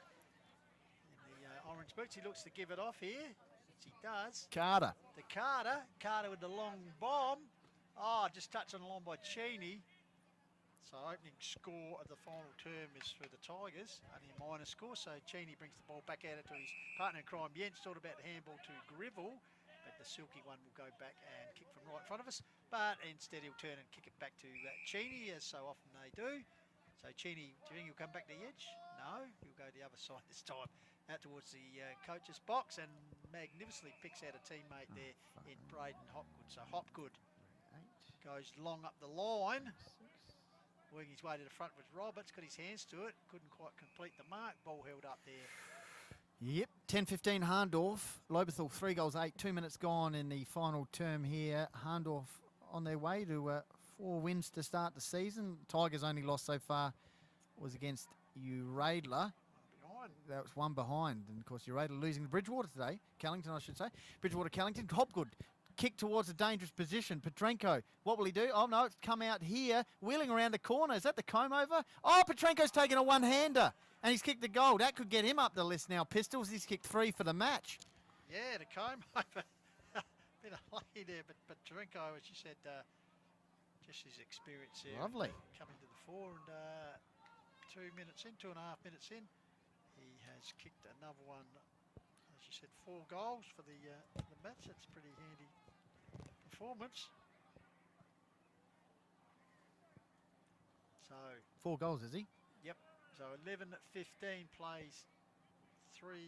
Speaker 2: in the orange boots. He looks to give it off here, which he does.
Speaker 3: Carter.
Speaker 2: The Carter with the long bomb. Oh, just touched on the line by Cheney. So opening score of the final term is for the Tigers, only a minor score. So Cheney brings the ball back out to his partner in crime. Jens thought about the handball to Grivell, but the silky one will go back and kick from right in front of us. But instead he'll turn and kick it back to Cheney, as so often they do. So Cheney, do you think he'll come back to the edge? No, he'll go the other side this time, out towards the coach's box, and magnificently picks out a teammate there in Braden Hopgood. So Hopgood goes long up the line. Working his way to the front with Roberts, got his hands to it, couldn't quite complete the mark. Ball held up there.
Speaker 3: Yep, 10-15 Hahndorf. Lobethal 3 goals 8, 2 minutes gone in the final term here. Hahndorf on their way to 4 wins to start the season. Tigers' only loss so far was against Uradler. That was 1 behind, and of course Uradler losing to Bridgewater today. Callington, I should say. Bridgewater-Callington. Hopgood. Kick towards a dangerous position. Petrenko, what will he do? Oh, no, it's come out here, wheeling around the corner. Is that the comb over? Oh, Petrenko's taken a one-hander. And he's kicked the goal. That could get him up the list now, Pistols. He's kicked 3 for the match.
Speaker 2: Yeah, to comb over. Bit of lucky there, but Tarenko, as you said, just his experience there.
Speaker 3: Lovely.
Speaker 2: Coming to the fore, and 2.5 minutes in, he has kicked another one. As you said, 4 goals for the match. That's a pretty handy performance. So
Speaker 3: 4 goals, is he?
Speaker 2: yep. So 11-15 plays 3-8.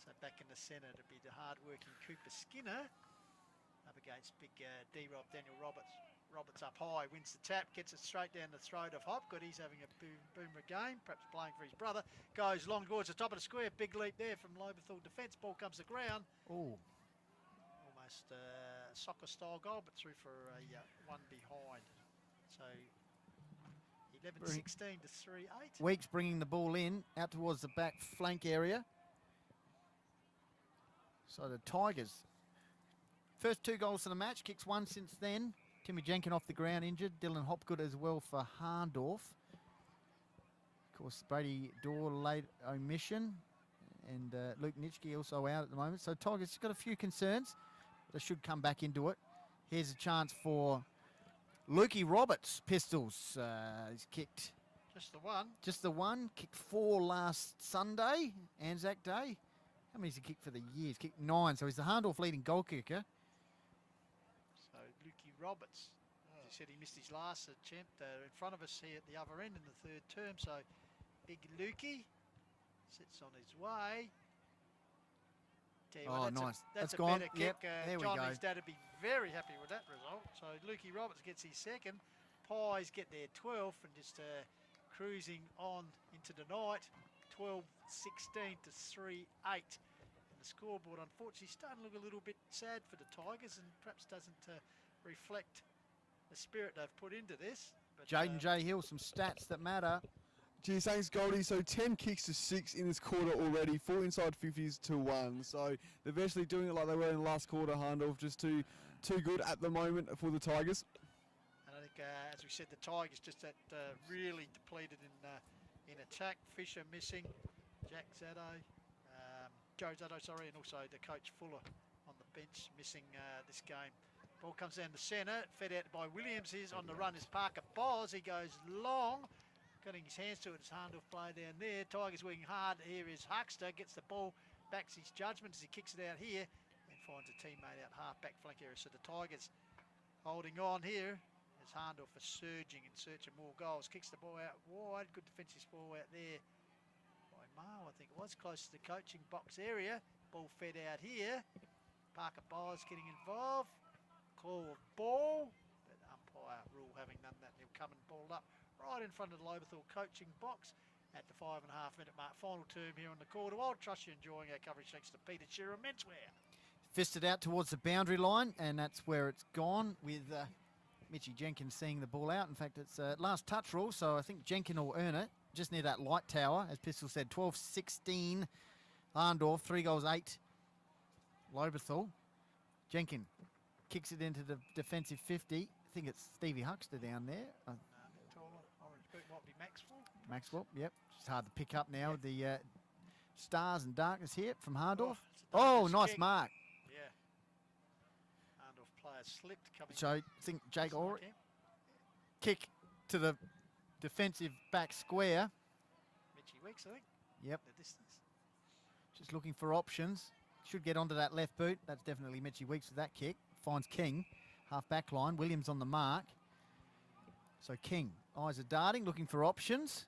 Speaker 2: So back in the centre to be the hard-working Cooper Skinner up against big D-Rob Daniel Roberts. Roberts up high, wins the tap, gets it straight down the throat of Hopgood. He's having a boomer game, perhaps playing for his brother. Goes long towards the top of the square. Big leap there from Lobethal defence. Ball comes to ground.
Speaker 3: Oh.
Speaker 2: Almost soccer-style goal, but through for a 1 behind. So 11-16 to 3-8.
Speaker 3: Weeks bringing the ball in, out towards the back flank area. So the Tigers, first 2 goals for the match, kicks 1 since then. Timmy Jenkin off the ground injured. Dylan Hopgood as well for Hahndorf. Of course, Brady Dorr late omission. And Luke Nitschke also out at the moment. So Tigers got a few concerns. They should come back into it. Here's a chance for Lukey Roberts, Pistols. He's kicked
Speaker 2: Just the one.
Speaker 3: just the one. Kicked 4 last Sunday, Anzac Day. How many has he kicked for the year? He's kicked 9, so he's the Hahndorf leading goal kicker.
Speaker 2: So Lukey Roberts, as he said, he missed his last attempt in front of us here at the other end in the 3rd term. So big Lukey sits on his way. Tell you what,
Speaker 3: Nice.
Speaker 2: That's a
Speaker 3: gone.
Speaker 2: better kick.
Speaker 3: Yep, there we
Speaker 2: John,
Speaker 3: go.
Speaker 2: his dad would be very happy with that result. So Lukey Roberts gets his 2nd. Pies get their 12th and just cruising on into the night. 12-16 to 3-8. And the scoreboard, unfortunately, starting to look a little bit sad for the Tigers and perhaps doesn't reflect the spirit they've put into this. But,
Speaker 3: Jaden J. Hill, some stats that matter.
Speaker 5: Geez, thanks, Goldie. So 10 kicks to 6 in this quarter already, 4 inside 50s to 1. So they're virtually doing it like they were in the last quarter, Hahndorf, just too good at the moment for the Tigers.
Speaker 2: And I think, as we said, the Tigers just that really depleted in attack. Fisher missing, Jack Zaddo, Joe Zaddo, sorry, and also the coach Fuller on the bench missing this game. Ball comes down the centre, fed out by Williams. Here's on the run is Parker Boz. He goes long, getting his hands to it. It's Hahndorf play down there. Tigers working hard. Here is Huckster, gets the ball, backs his judgment as he kicks it out here and finds a teammate out half back flank area. So the Tigers holding on here as Hahndorf are surging in search of more goals. Kicks the ball out wide. Good defensive ball out there by Mile, I think it was, close to the coaching box area. Ball fed out here. Parker Byers getting involved. Call of ball, but umpire rule having none of that. He'll come and ball up right in front of the Lobethal coaching box at the 5.5 minute mark. Final term here on the quarter. Well, trust you enjoying our coverage thanks to Peter Shearer Menswear.
Speaker 3: Fisted out towards the boundary line, and that's where it's gone with Mitchy Jenkins seeing the ball out. In fact, it's last touch rule, so I think Jenkins will earn it just near that light tower. As Pistol said, 12-16. Hahndorf, 3 goals, 8. Lobethal. Jenkins kicks it into the defensive 50. I think it's Stevie Huckster down there.
Speaker 2: Taller, orange boot might be Maxwell.
Speaker 3: Maxwell, yep. It's hard to pick up now with the stars and darkness here from Hahndorf.
Speaker 2: it's a
Speaker 3: Oh,
Speaker 2: dangerous
Speaker 3: nice
Speaker 2: kick.
Speaker 3: mark.
Speaker 2: Yeah. Hahndorf player slipped coming.
Speaker 3: So I think Jake
Speaker 2: Sorry,
Speaker 3: Ulrich
Speaker 2: Cam.
Speaker 3: kick to the defensive back square.
Speaker 2: Mitchy Weeks, I think.
Speaker 3: Yep.
Speaker 2: The distance.
Speaker 3: Just looking for options. Should get onto that left boot. That's definitely Mitchy Weeks with that kick. Finds King. Half back line. Williams on the mark. So King. Eyes are darting. Looking for options.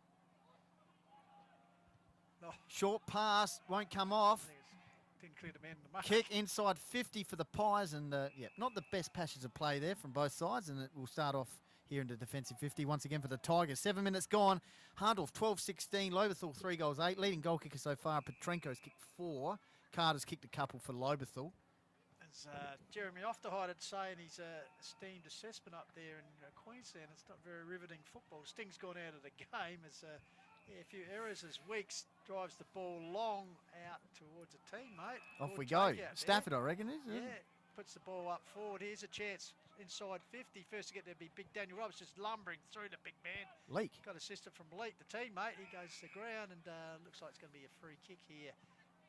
Speaker 2: No.
Speaker 3: Short pass. Won't come off.
Speaker 2: I think it's didn't clear the man in the mark.
Speaker 3: Kick inside 50 for the Pies. And not the best passes of play there from both sides. And it will start off here into defensive 50 once again for the Tigers. 7 minutes gone. Hahndorf 12-16. Lobethal 3 goals, 8. Leading goal kicker so far. Petrenko's kicked 4. Carter's kicked a couple for Lobethal.
Speaker 2: As Jeremy Ofterhide had say in his esteemed assessment up there in Queensland, it's not very riveting football. Sting's gone out of the game as a few errors as Weeks drives the ball long out towards a teammate.
Speaker 3: Off
Speaker 2: Good
Speaker 3: we go.
Speaker 2: take out there.
Speaker 3: Stafford, I reckon, is it?
Speaker 2: Yeah, puts the ball up forward. Here's a chance. inside 50. First to get there be big Daniel Roberts, just lumbering through the big man.
Speaker 3: Leak.
Speaker 2: Got assisted from Leak, the teammate. He goes to the ground and looks like it's going to be a free kick here,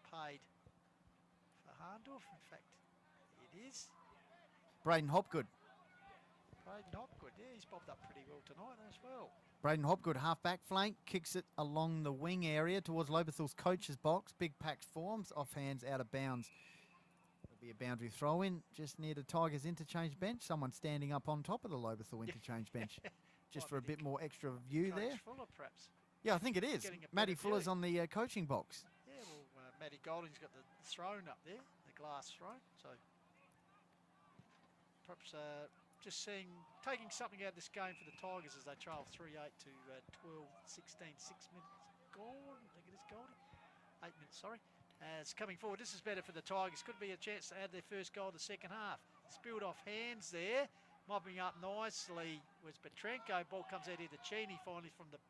Speaker 2: paid for Hahndorf. In fact, it is.
Speaker 3: Braden Hopgood.
Speaker 2: Braden Hopgood, yeah, he's bobbed up pretty well tonight as well.
Speaker 3: Braden Hopgood, half-back flank, kicks it along the wing area towards Lobethal's coach's box. Big Pax forms, off hands, out of bounds. It'll be a boundary throw-in just near the Tigers interchange bench. Someone standing up on top of the Lobethal interchange bench, just for a bit more extra view there.
Speaker 2: Fuller, perhaps.
Speaker 3: Yeah, I think it is. Matty Fuller's on the coaching box.
Speaker 2: Yeah, well, Matty Golding's got the throne up there, the glass throne. So perhaps just taking something out of this game for the Tigers as they trail 3-8 to 12-16, 6 minutes gone. I think it is Golding. 8 minutes, sorry. It's coming forward. This is better for the Tigers. Could be a chance to add their first goal the second half. Spilled off hands there. Mopping up nicely was Petrenko. Ball comes out here to Cheney finally from the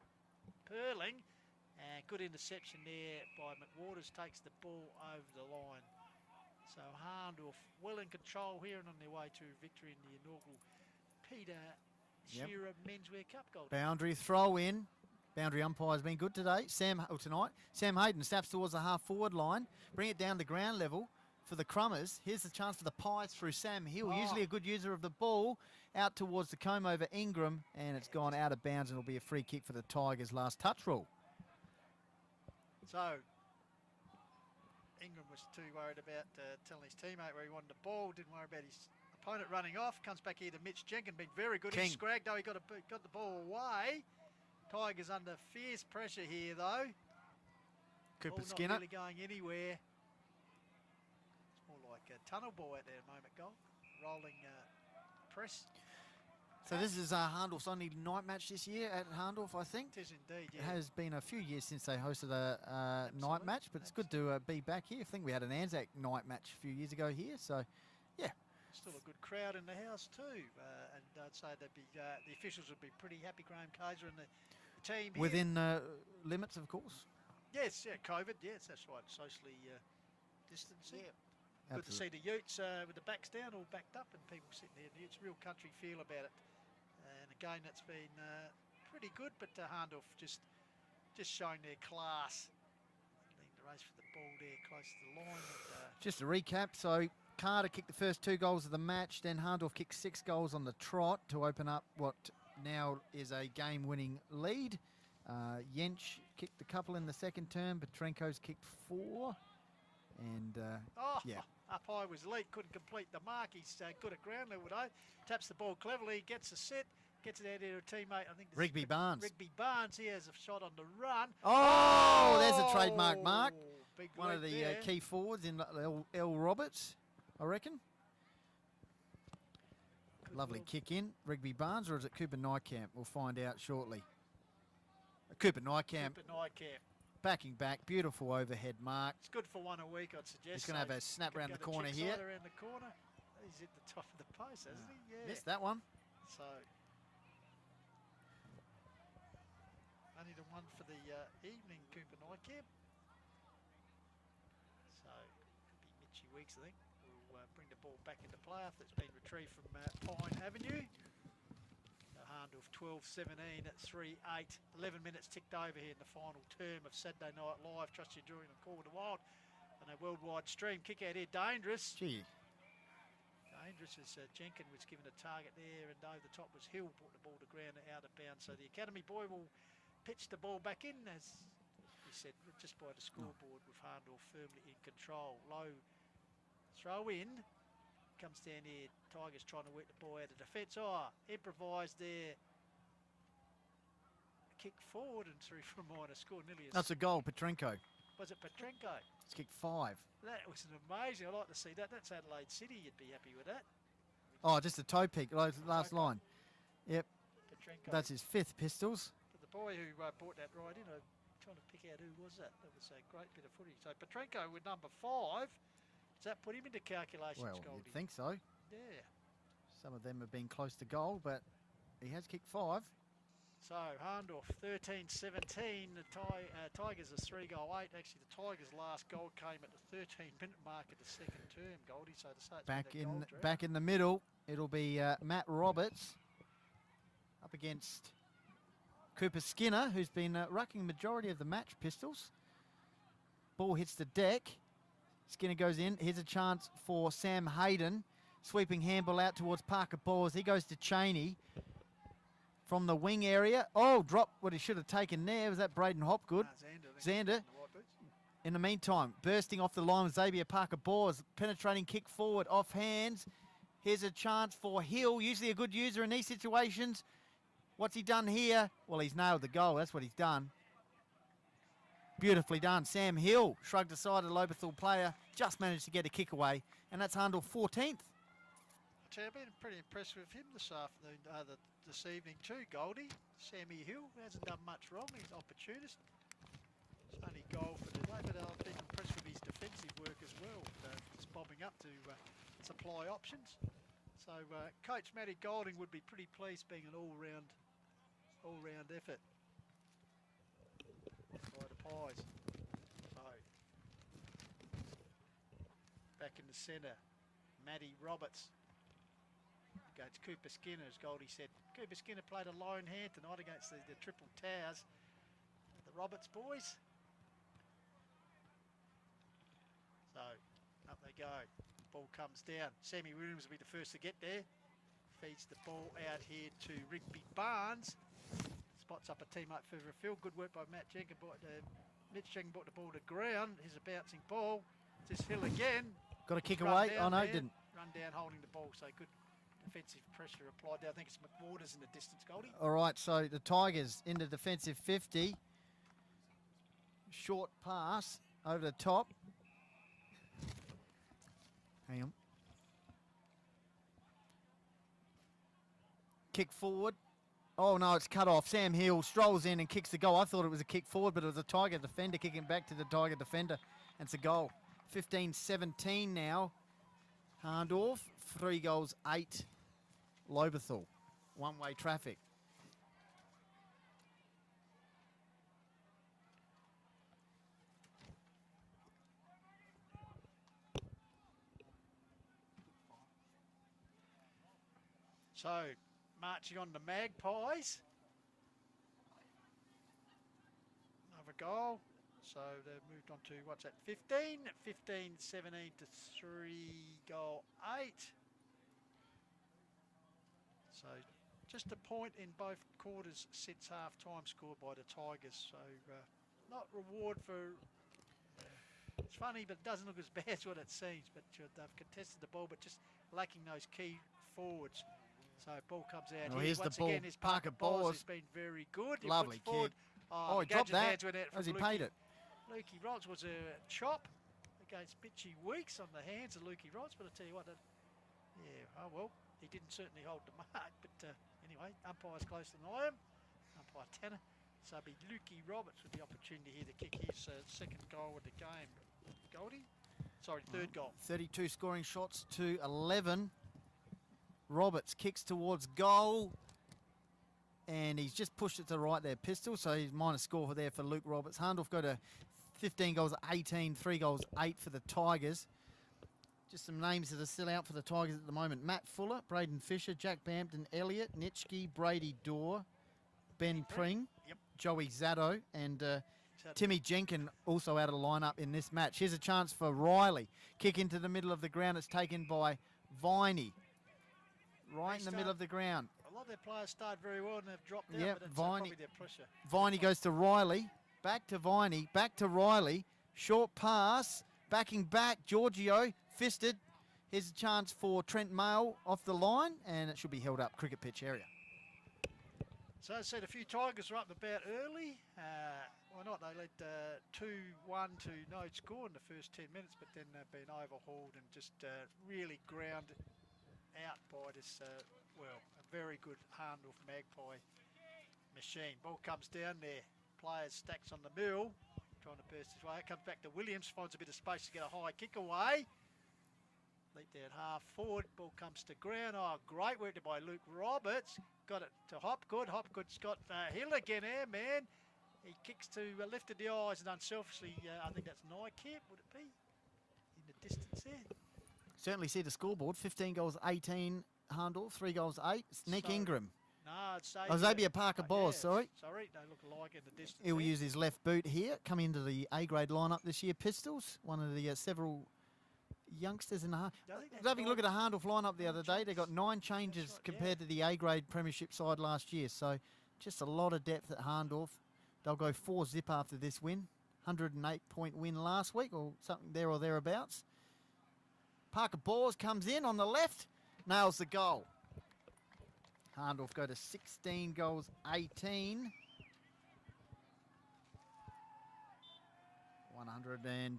Speaker 2: Perling. And good interception there by McWaters. Takes the ball over the line. So Hahndorf well in control here and on their way to victory in the inaugural Peter Shearer Menswear Cup goal.
Speaker 3: Boundary throw in. Boundary umpire's been good today. Tonight. Sam Hayden snaps towards the half-forward line. Bring it down to ground level for the Crummers. Here's the chance for the Pies through Sam Hill. Usually a good user of the ball. Out towards the comb over Ingram. And it's gone out of bounds and it'll be a free kick for the Tigers' last touch rule.
Speaker 2: So Ingram was too worried about telling his teammate where he wanted the ball. Didn't worry about his opponent running off. Comes back here to Mitch Jenkins, been very good. He scragged, though he got the ball away. Tigers under fierce pressure here, though.
Speaker 3: Cooper
Speaker 2: ball
Speaker 3: Skinner.
Speaker 2: Not really going anywhere. It's more like a tunnel ball out there at the moment, goal. Rolling press.
Speaker 3: So this is Hahndorf's only night match this year at Hahndorf, I think.
Speaker 2: It is indeed, yeah.
Speaker 3: It has been a few years since they hosted a night match, but it's good to be back here. I think we had an Anzac night match a few years ago here, so yeah.
Speaker 2: Still a good crowd in the house too, and I'd say they'd be the officials would be pretty happy. Graham Kaiser and the team here.
Speaker 3: Within limits, of course.
Speaker 2: Yes, yeah, COVID, yes, that's right, socially distancing.
Speaker 3: Yeah.
Speaker 2: Good to see the Utes with the backs down, all backed up, and people sitting there. It's real country feel about it. And again, that's been pretty good, but Hahndorf just showing their class. Leading the race for the ball there, close to the line. And,
Speaker 3: just a recap, so Carter kicked the first 2 goals of the match, then Hahndorf kicked 6 goals on the trot to open up what now is a game-winning lead. Jensch kicked a couple in the second term, Petrenko's kicked 4. And, yeah.
Speaker 2: Up high was Leak, couldn't complete the mark. He's good at ground level though. Taps the ball cleverly, gets a set, gets it out there to a teammate. I think this
Speaker 3: Rigby Barnes.
Speaker 2: Rigby Barnes, he has a shot on the run.
Speaker 3: Oh, there's a trademark mark.
Speaker 2: Big
Speaker 3: One of the
Speaker 2: there.
Speaker 3: key forwards in L. Roberts, I reckon.
Speaker 2: Good
Speaker 3: Lovely
Speaker 2: ball.
Speaker 3: kick in. Rigby Barnes, or is it Cooper Nykamp? We'll find out shortly. Cooper Nykamp.
Speaker 2: Cooper Nykamp.
Speaker 3: Backing back, beautiful overhead mark.
Speaker 2: It's good for one a week, I'd suggest.
Speaker 3: He's going to have a snap round the corner here.
Speaker 2: Around the corner. He's hit the top of the post, hasn't he? Yeah.
Speaker 3: Missed that one.
Speaker 2: So only the one for the evening, Cooper Nykamp. So could be Mitchy Weeks, I think. We'll bring the ball back into play after it's been retrieved from Pine Avenue. Hahndorf 12-17 at 3-8. 11 minutes ticked over here in the final term of Saturday Night Live. Trust you during the call to wild on a worldwide stream. Kick out here, dangerous.
Speaker 3: Gee.
Speaker 2: Dangerous as Jenkins was given a target there, and over the top was Hill, brought the ball to ground and out of bounds. So the Academy boy will pitch the ball back in, as he said, just by the scoreboard with Hahndorf firmly in control. Low throw in. Comes down here, Tigers trying to work the ball out of defence. Improvised there. Kick forward and through for a minor score. Nearly
Speaker 3: That's a goal, Petrenko.
Speaker 2: Was it Petrenko?
Speaker 3: It's kicked 5.
Speaker 2: That was amazing. I'd like to see that. That's Adelaide City. You'd be happy with that.
Speaker 3: Oh, just a toe pick, last line. Yep,
Speaker 2: Petrenko.
Speaker 3: that's his 5th pistols.
Speaker 2: But the boy who brought that right in, I'm trying to pick out who was that. That was a great bit of footy. So Petrenko with number 5. Does that put him into calculations,
Speaker 3: Well,
Speaker 2: Goldie?
Speaker 3: you'd think so.
Speaker 2: Yeah.
Speaker 3: Some of them have been close to goal, but he has kicked 5.
Speaker 2: So Hahndorf 13-17. The Tigers are 3-goal 8. Actually, the Tigers' last goal came at the 13-minute mark of the second term, Goldie. So to say it's
Speaker 3: Back in the middle, it'll be Matt Roberts up against Cooper Skinner, who's been rucking majority of the match, Pistols. Ball hits the deck. Skinner goes in. Here's a chance for Sam Hayden. Sweeping handball out towards Parker Bowles. He goes to Cheney from the wing area. Oh, dropped what he should have taken there. Was that Braden Hopgood? Xander. In the meantime, bursting off the line with Xavier Parker Bowles. Penetrating kick forward off hands. Here's a chance for Hill. Usually a good user in these situations. What's he done here? Well, he's nailed the goal. That's what he's done. Beautifully done. Sam Hill shrugged aside a Lobethal player. Just managed to get a kick away. And that's Hahndorf 14th.
Speaker 2: I've been pretty impressed with him this afternoon, this evening too, Goldie. Sammy Hill hasn't done much wrong. He's an opportunist. It's only goal for today, but I've been impressed with his defensive work as well. Just bobbing up to supply options. So Coach Matty Golding would be pretty pleased being an all-round effort by the Pies. So back in the centre, Matty Roberts against Cooper Skinner, as Goldie said. Cooper Skinner played a lone hand tonight against the Triple Towers. The Roberts boys. So, up they go. Ball comes down. Sammy Williams will be the first to get there. Feeds the ball out here to Rigby Barnes. Spots up a teammate further afield. Good work by Mitch Jenkins brought the ball to ground. Here's a bouncing ball. Just Hill again.
Speaker 3: Got a kick away. Oh, no, it didn't.
Speaker 2: Run down holding the ball. So good defensive pressure applied there. I think it's McWaters in the distance, Goldie.
Speaker 3: All right, so the Tigers into defensive 50. Short pass over the top. Hang on. Kick forward. Oh, no, it's cut off. Sam Hill strolls in and kicks the goal. I thought it was a kick forward, but it was a Tiger defender kicking back to the Tiger defender. And it's a goal. 15-17 now. Hahndorf, 3 goals, 8. Lobethal, one-way traffic.
Speaker 2: So, marching on the Magpies. Another goal. So they've moved on to, what's that, 15? 15-17 to 3-goal 8. So just a point in both quarters since half-time scored by the Tigers. So not reward for... It's funny, but it doesn't look as bad as what it seems. But they've contested the ball, but just lacking those key forwards. So ball comes out here.
Speaker 3: Here's
Speaker 2: Once
Speaker 3: the ball.
Speaker 2: again, his
Speaker 3: Parker
Speaker 2: Bowles
Speaker 3: Bowles
Speaker 2: has been very good.
Speaker 3: Lovely kick. Oh, he dropped that as he paid it.
Speaker 2: Lukey Rods was a chop against Bitchy Weeks on the hands of Lukey Rods, but I tell you what, yeah, oh well, he didn't certainly hold the mark, but anyway, umpire's closer than I am, umpire Tanner, so it'll be Lukey Roberts with the opportunity here to kick his second goal of the game. Goldie? Sorry, third goal.
Speaker 3: 32 scoring shots to 11. Roberts kicks towards goal. And he's just pushed it to the right there, Pistol. So he's minus score for there for Luke Roberts. Hahndorf go to 15 goals, 18, 3 goals, 8 for the Tigers. Just some names that are still out for the Tigers at the moment. Matt Fuller, Braden Fisher, Jack Bampton, Elliott, Nitschke, Brady Dorr, Ben Pring, Joey Zatto, and Timmy Jenkin also out of the lineup in this match. Here's a chance for Riley. Kick into the middle of the ground. It's taken by Viney. Right in the middle of the ground.
Speaker 2: A lot of their players started very well and they've dropped out,
Speaker 3: yep,
Speaker 2: but it's
Speaker 3: Viney,
Speaker 2: probably their pressure.
Speaker 3: Viney goes to Riley. Back to Viney. Back to Riley. Short pass. Backing back. Giorgio. Fisted. Here's a chance for Trent Mail off the line, and it should be held up. Cricket pitch area.
Speaker 2: So as I said, a few Tigers were up about early. Why not? They led 2-1 to no score in the first 10 minutes, but then they've been overhauled and just really ground out by this, well, a very good Hahndorf Magpie machine. Ball comes down there. Players stacks on the mill, trying to burst his way. It comes back to Williams, finds a bit of space to get a high kick away. Leap there at half forward. Ball comes to ground. Oh, great work by Luke Roberts. Got it to Hopgood. Hopgood's got Hill again there, man. He kicks to lifted the eyes and unselfishly, I think that's Nike, would it be? In the distance there.
Speaker 3: Certainly see the scoreboard. 15 goals, 18 Hahndorf, 3 goals, 8. It's Nick Ingram.
Speaker 2: No, it's
Speaker 3: Xavier Parker-Bowes, sorry.
Speaker 2: Sorry, they look alike in the distance.
Speaker 3: He'll use his left boot here. Come into the A-grade lineup this year. Pistols, one of the several youngsters in the half. Having a look at the Hahndorf lineup the other day, they got 9 changes compared to the A-grade premiership side last year. So just a lot of depth at Hahndorf. They'll go 4-0 after this win. 108-point win last week or something there or thereabouts. Parker-Bowes comes in on the left, nails the goal. Hahndorf go to 16 goals, 18. 114.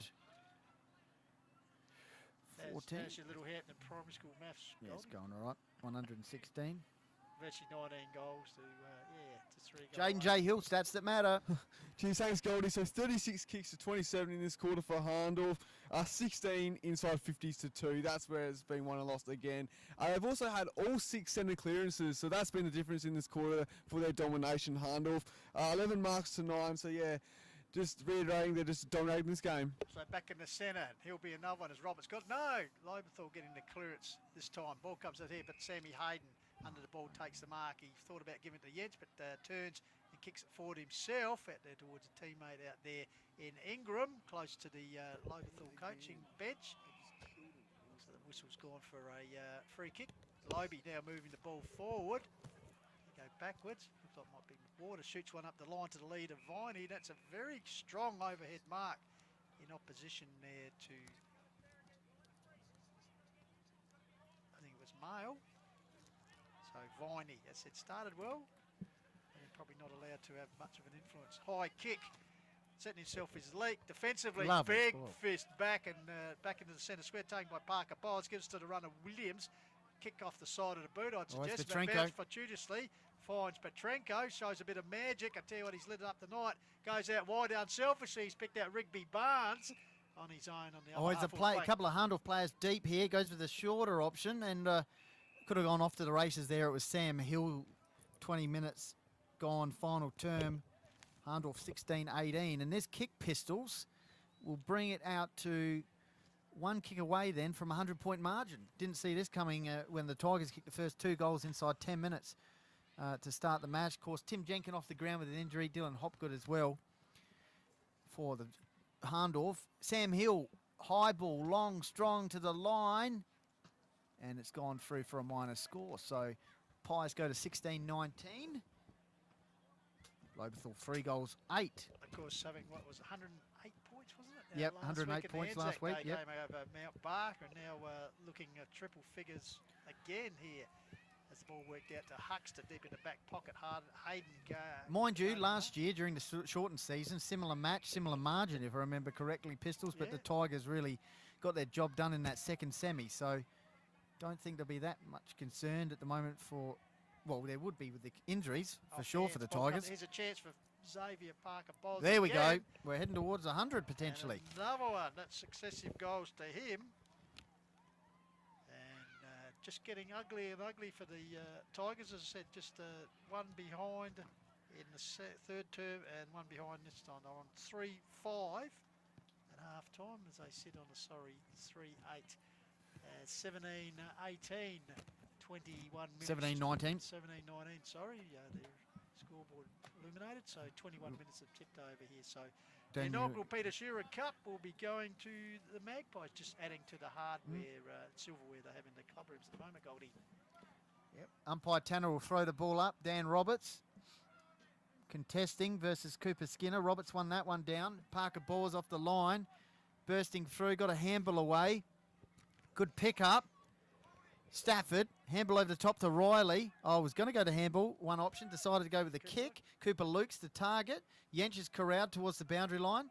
Speaker 2: That's your little hat in the primary school maths.
Speaker 3: Yeah, it's going all right. 116.
Speaker 2: Virtually 19 goals to, to 3 goals.
Speaker 3: Jaden J. Hill, stats that matter.
Speaker 5: Geez, thanks, Goldie. So 36 kicks to 27 in this quarter for Hahndorf. 16 inside 50s to 2. That's where it's been won and lost again. They've also had all 6 centre clearances, so that's been the difference in this quarter for their domination, Hahndorf. 11 marks to 9, so yeah, just reiterating they're just dominating this game.
Speaker 2: So back in the centre, he'll be another one as Roberts got. No, Lobethal getting the clearance this time. Ball comes out here, but Sammy Hayden under the ball takes the mark. He thought about giving it to Jens, but turns and kicks it forward himself out there towards a teammate out there in Ingram, close to the Lobethal coaching bench. So the whistle's gone for a free kick. Lobie now moving the ball forward. They go backwards. Looks like it might be Water. Shoots one up the line to the lead of Viney. That's a very strong overhead mark in opposition there to, I think it was Mail. So Viney, as it started well, and probably not allowed to have much of an influence. High kick, setting himself his leak defensively. Big fist back and back into the centre square, taken by Parker-Bowes. Gives to the runner Williams. Kick off the side of the boot, I'd suggest. But bounced fortuitously. Finds Petrenko, shows a bit of magic. I tell you what, he's lit it up tonight. Goes out wide unselfishly. He's picked out Rigby Barnes on his own on the other half.
Speaker 3: A couple of Hahndorf players deep here. Goes with the shorter option and could have gone off to the races there. It was Sam Hill, 20 minutes gone, final term. Hahndorf 16-18. And this kick, Pistols, will bring it out to 1 kick away then from a 100-point margin. Didn't see this coming when the Tigers kicked the first 2 goals inside 10 minutes to start the match. Of course, Tim Jenkin off the ground with an injury. Dylan Hopgood as well for the Hahndorf. Sam Hill, high ball, long, strong to the line. And it's gone through for a minor score. So Pies go to 16-19. Lobethal 3 goals, 8.
Speaker 2: Of course, having what was 108 points, wasn't it?
Speaker 3: Yep, 108 points last week.
Speaker 2: Yep. Came over Mount Barker, and now looking at triple figures again here. As the ball worked out to Huxter deep in the back pocket. Hayden.
Speaker 3: Mind you, last year during the shortened season, similar match, similar margin, if I remember correctly, Pistols. But the Tigers really got their job done in that second semi. So don't think there'll be that much concerned at the moment for, well, there would be with the injuries for sure for the Tigers.
Speaker 2: Here's a chance for Xavier Parker-Bowes.
Speaker 3: There we go. We're heading towards 100 potentially.
Speaker 2: And another one. That's successive goals to him. And just getting uglier and ugly for the Tigers. As I said, just one behind in the third term and one behind this time. They're on 3-5 at half time as they sit on a 3-8. 17-18, 21 minutes.
Speaker 3: 17-19.
Speaker 2: 17-19, sorry. The scoreboard illuminated, so 21 minutes have tipped over here. So the inaugural Peter Shearer Cup will be going to the Magpies, just adding to the hardware, silverware they have in the club rooms at the moment, Goldie.
Speaker 3: Yep. Umpire Tanner will throw the ball up. Dan Roberts contesting versus Cooper Skinner. Roberts won that one down. Parker-Bowes off the line, bursting through, got a handball away. Good pick up. Stafford, handball over the top to Riley. Oh, was going to go to handball. One option, decided to go with the kick. Cooper Luke's the target. Yench is corralled towards the boundary line.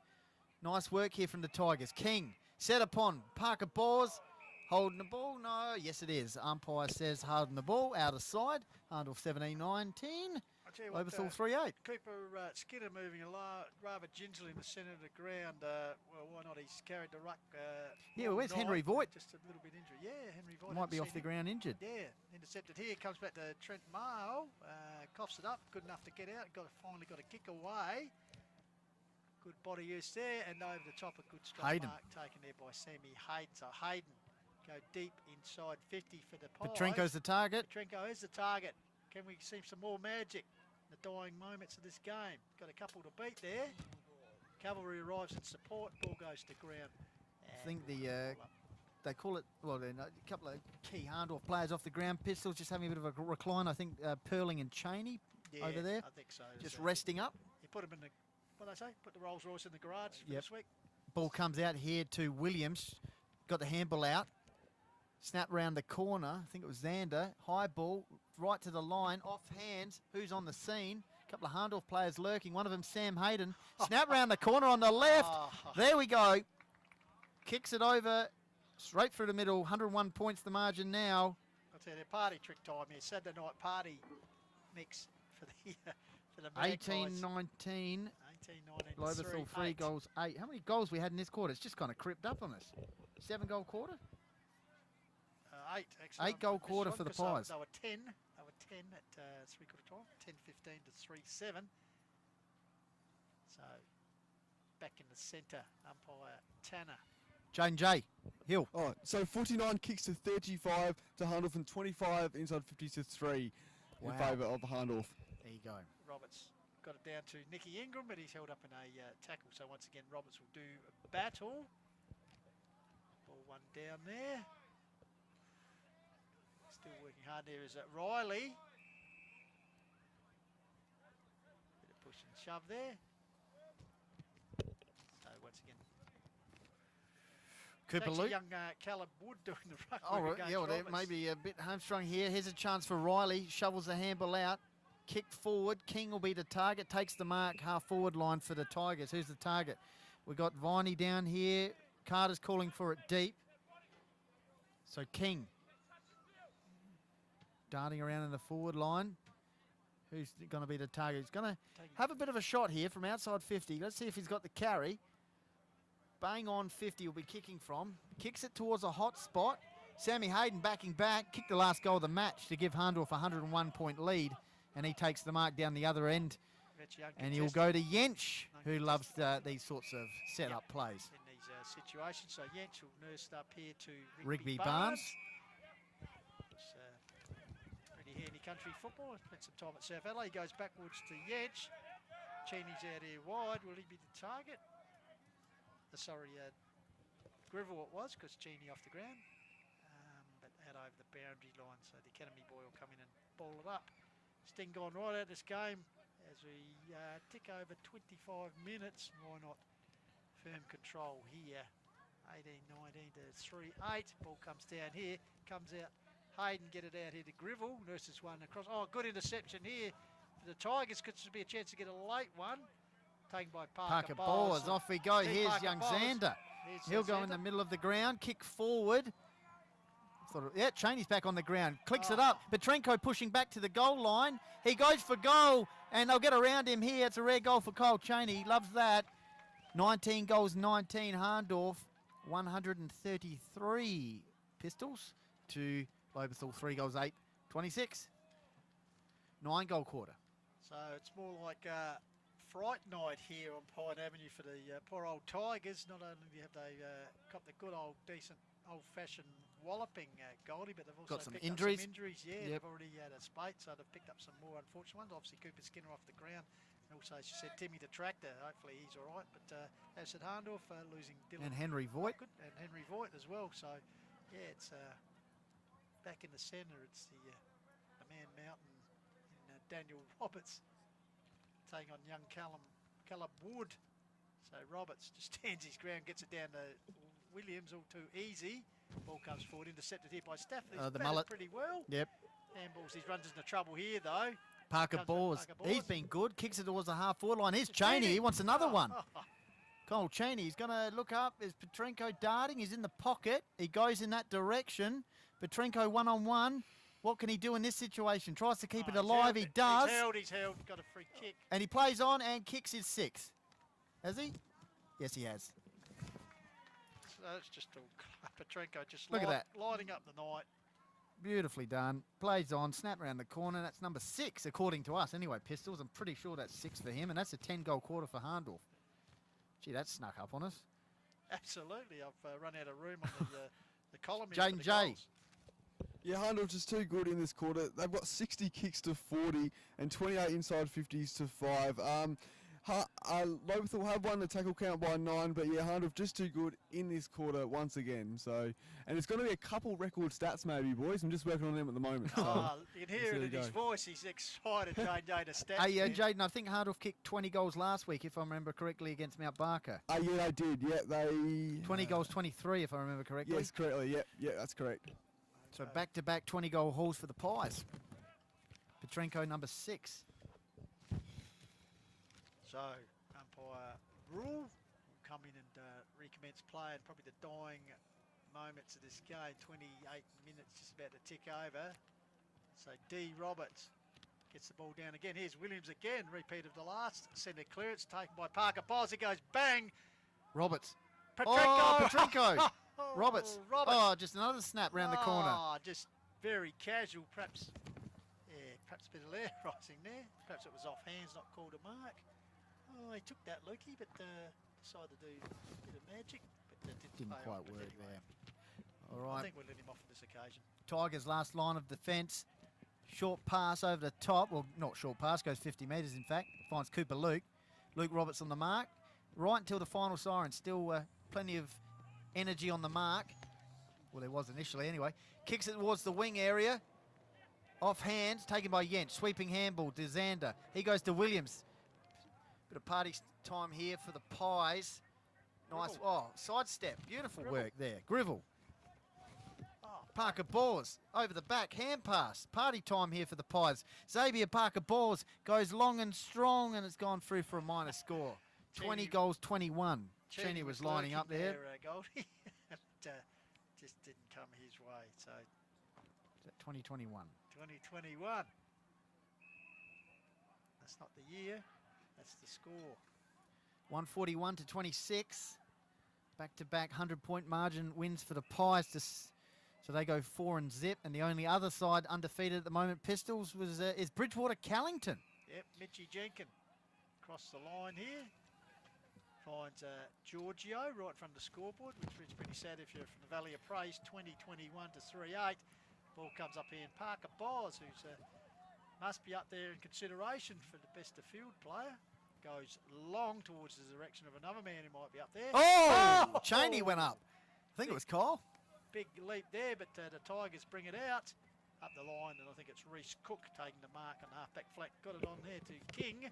Speaker 3: Nice work here from the Tigers. King, set upon Parker-Bowes. Holding the ball? No, yes it is. Umpire says holding the ball, out of side. Hahndorf 17-19.
Speaker 2: I tell you what,
Speaker 3: Lobethal 3-8.
Speaker 2: Cooper Skinner moving rather gingerly in the centre of the ground. Well, why not? He's carried the ruck.
Speaker 3: Yeah, well, where's
Speaker 2: all
Speaker 3: Henry
Speaker 2: night.
Speaker 3: Voigt?
Speaker 2: Just a little bit injured. Yeah, Henry Voigt.
Speaker 3: Might be
Speaker 2: haven't
Speaker 3: off
Speaker 2: seen
Speaker 3: the
Speaker 2: him.
Speaker 3: ground injured.
Speaker 2: Yeah, intercepted here. Comes back to Trent Maho. Coughs it up. Good enough to get out. Finally got a kick away. Good body use there, and over the top, a good strong
Speaker 3: Hayden.
Speaker 2: mark taken there by Sammy Hayden. So Hayden go deep inside 50 for the Pies.
Speaker 3: Petrenko's the target.
Speaker 2: Petrenko is the target. Can we see some more magic in the dying moments of this game? Got a couple to beat there. Cavalry arrives in support. Ball goes to ground.
Speaker 3: I think they call it, well, a couple of key Hahndorf players off the ground. Pistols just having a bit of a recline. I think Perling and Cheney over there.
Speaker 2: I think so.
Speaker 3: Just resting up.
Speaker 2: You put them in the, what did I say? Put the Rolls Royce in the garage for
Speaker 3: Yep.
Speaker 2: this week.
Speaker 3: Ball comes out here to Williams. Got the handball out. Snap round the corner. I think it was Xander. High ball, right to the line, off hands. Who's on the scene? A couple of Hahndorf players lurking. One of them, Sam Hayden. Snap round the corner on the left. There we go. Kicks it over, straight through the middle. 101 points the margin now.
Speaker 2: I'll tell you, party trick time here. Saturday night party mix for the Magpies.
Speaker 3: 18-19.
Speaker 2: 18-19.
Speaker 3: Lobethal 3 goals, 8. How many goals we had in this quarter? It's just kind of crept up on us. 7-goal quarter?
Speaker 2: 8, actually.
Speaker 3: 8-goal quarter for the Pies.
Speaker 2: They were 10. They were 10 at three-quarter time. 10-15 to 3-7. So, back in the centre, umpire Tanner.
Speaker 3: J&J, Hill.
Speaker 5: All right, so 49 kicks to 35 to Hahndorf and 25 inside 50 to 3 in
Speaker 3: Wow.
Speaker 5: favour of Hahndorf.
Speaker 3: There you go.
Speaker 2: Roberts got it down to Nicky Ingram, but he's held up in a tackle. So once again, Roberts will do a battle. Ball one down there. Still working hard there is Riley. Bit of push and shove there. So once again,
Speaker 3: Cooper
Speaker 2: it's actually
Speaker 3: Luke.
Speaker 2: young Caleb Wood doing the ruck.
Speaker 3: Oh,
Speaker 2: work
Speaker 3: right.
Speaker 2: against
Speaker 3: Yeah, well, they're
Speaker 2: Roberts.
Speaker 3: maybe a bit hamstrung here. Here's a chance for Riley. Shovels the handball out. Kick forward. King will be the target. Takes the mark. Half forward line for the Tigers. Who's the target? We've got Viney down here. Carter's calling for it deep. So King darting around in the forward line. Who's going to be the target? He's going to have a bit of a shot here from outside 50. Let's see if he's got the carry. Bang on 50 will be kicking from. Kicks it towards a hot spot. Sammy Hayden backing back. Kicked the last goal of the match to give Hahndorf a 101-point lead. And he takes the mark down the other end.
Speaker 2: That's young
Speaker 3: And he'll
Speaker 2: contestant.
Speaker 3: go to Yench, who loves these sorts of set-up plays.
Speaker 2: In these situations. So Yench will nurse it up here to
Speaker 3: Rigby Barnes.
Speaker 2: It's pretty handy country football. Spent some time at South Adelaide. He goes backwards to Yench. Cheney's out here wide. Will he be the target? Grivell it was, because Cheney off the ground. But out over the boundary line. So the academy boy will come in and ball it up. Sting gone right out of this game as we tick over 25 minutes. Why not firm control here? 18-19 to 3-8. Ball comes down here. Comes out. Hayden get it out here to Grivell. Nurses one across. Oh, good interception here for the Tigers. Could just be a chance to get a late one. Taken by Parker
Speaker 3: Bowers. Off we go.
Speaker 2: See
Speaker 3: Here's
Speaker 2: Parker
Speaker 3: young
Speaker 2: Bowers.
Speaker 3: Xander.
Speaker 2: Here's
Speaker 3: He'll go in the
Speaker 2: Xander.
Speaker 3: middle of the ground. Kick forward. Yeah, Cheney's back on the ground. Clicks it up. Petrenko pushing back to the goal line. He goes for goal, and they'll get around him here. It's a rare goal for Cole Cheney. He loves that. 19 goals, 19 Hahndorf. 133 Pistols to Lobethal. 3 goals, 8. 26. 9-goal quarter.
Speaker 2: So it's more like fright night here on Pine Avenue for the poor old Tigers. Not only have they got the good old decent old-fashioned walloping Goldie, but they've also
Speaker 3: Got some
Speaker 2: picked
Speaker 3: injuries.
Speaker 2: up some injuries. Yeah,
Speaker 3: Yep.
Speaker 2: they've already had a spate, so they've picked up some more unfortunate ones. Obviously, Cooper Skinner off the ground. And also, as you said, Timmy the Tractor. Hopefully he's all right. But as said, Hahndorf losing Dylan.
Speaker 3: And Henry Voigt.
Speaker 2: And Henry Voigt as well. So, yeah, it's back in the centre. It's the man Mountain and Daniel Roberts taking on young Caleb Wood. So Roberts just stands his ground, gets it down to Williams, all too easy. Ball comes forward, intercepted here by Stafford. He's
Speaker 3: The
Speaker 2: batted
Speaker 3: mullet.
Speaker 2: pretty well.
Speaker 3: Yep.
Speaker 2: Handballs, he runs into trouble here though.
Speaker 3: Parker
Speaker 2: Comes back,
Speaker 3: Bowers.
Speaker 2: Parker
Speaker 3: He's
Speaker 2: Bowers.
Speaker 3: been good. Kicks it towards the half-forward line. Here's Cheney. He wants another one. Cole Cheney, he's going to look up. Is Petrenko darting? He's in the pocket. He goes in that direction. Petrenko one-on-one. What can he do in this situation? Tries to keep it
Speaker 2: he's
Speaker 3: alive.
Speaker 2: held
Speaker 3: He
Speaker 2: it.
Speaker 3: does.
Speaker 2: He's held. Got a free kick.
Speaker 3: And he plays on and kicks his 6th. Has he? Yes, he has.
Speaker 2: So it's just all Petrenko just
Speaker 3: Look at that.
Speaker 2: lighting up the night.
Speaker 3: Beautifully done. Plays on, snap around the corner. That's number 6, according to us. Anyway, Pistols, I'm pretty sure that's 6 for him, and that's a 10-goal quarter for Hahndorf. Gee, that snuck up on us.
Speaker 2: Absolutely. I've run out of room on the column here.
Speaker 3: Jane
Speaker 2: for the
Speaker 3: J.
Speaker 2: goals.
Speaker 5: Yeah, Hahndorf just too good in this quarter. They've got 60 kicks to 40 and 28 inside 50s to 5. Lobethal have won the tackle count by 9, but yeah, Hahndorf just too good in this quarter once again. So, and it's going to be a couple record stats maybe, boys. I'm just working on them at the moment. So
Speaker 2: You can hear it in his voice. He's excited, Jane J, to stats.
Speaker 3: Hey,
Speaker 2: there.
Speaker 3: Jaden, I think Hahndorf kicked 20 goals last week, if I remember correctly, against Mount Barker.
Speaker 5: yeah, they did. Yeah, they
Speaker 3: 20 goals, 23, if I remember correctly.
Speaker 5: Yes, correctly. Yeah, that's correct.
Speaker 3: So back-to-back 20-goal hauls for the Pies. Petrenko, number 6.
Speaker 2: So, umpire Rule will come in and recommence play, and probably the dying moments of this game. 28 minutes just about to tick over. So D. Roberts gets the ball down again. Here's Williams again, repeat of the last. Centre clearance taken by Parker Bowles. It goes bang.
Speaker 3: Roberts.
Speaker 2: Petrenko.
Speaker 3: Oh, Petrenko.
Speaker 2: Oh,
Speaker 3: Roberts. Oh, just another snap round the corner.
Speaker 2: Oh, just very casual, perhaps. Yeah, perhaps a bit of lair rising there. Perhaps it was off hands, not called a mark. Oh, he took that, Lukey, but decided to do a bit of magic. But
Speaker 3: Didn't
Speaker 2: pay
Speaker 3: quite
Speaker 2: off, but
Speaker 3: work
Speaker 2: anyway.
Speaker 3: there. All
Speaker 2: I
Speaker 3: right.
Speaker 2: think we'll let him off on this occasion.
Speaker 3: Tigers' last line of defence. Short pass over the top. Well, not short pass, goes 50 metres, in fact. Finds Cooper Luke. Luke Roberts on the mark. Right until the final siren. Still plenty of energy on the mark. Well, there was initially anyway. Kicks it towards the wing area. Off hands, taken by Yent. Sweeping handball to Xander. He goes to Williams. Bit of party time here for the Pies. Nice. Oh, sidestep. Beautiful work there. Grivell. Parker Bores over the back, hand pass. Party time here for the Pies. Xavier Parker Bores goes long and strong, and it's gone through for a minor score. 20 goals, 21. Cheney was lining up there.
Speaker 2: Goldie. Just didn't come his way. So
Speaker 3: 2021.
Speaker 2: 2021. That's not the year. That's the score.
Speaker 3: 141 to 26. Back-to-back 100-point margin wins for the Pies. So they go 4 and zip, and the only other side undefeated at the moment, Pistols, is Bridgewater Callington.
Speaker 2: Yep, Mitchie Jenkin across the line here. Finds Giorgio right in front of the scoreboard, which is pretty sad if you're from the Valley of Praise. 20-21 to 3-8. Ball comes up here, and Parker Bowes, who's must be up there in consideration for the best of field player, goes long towards the direction of another man who might be up there.
Speaker 3: Oh! Cheney went up. I think it was Kyle.
Speaker 2: Big leap there, but the Tigers bring it out up the line, and I think it's Reece Cook taking the mark on half-back flank. Got it on there to King.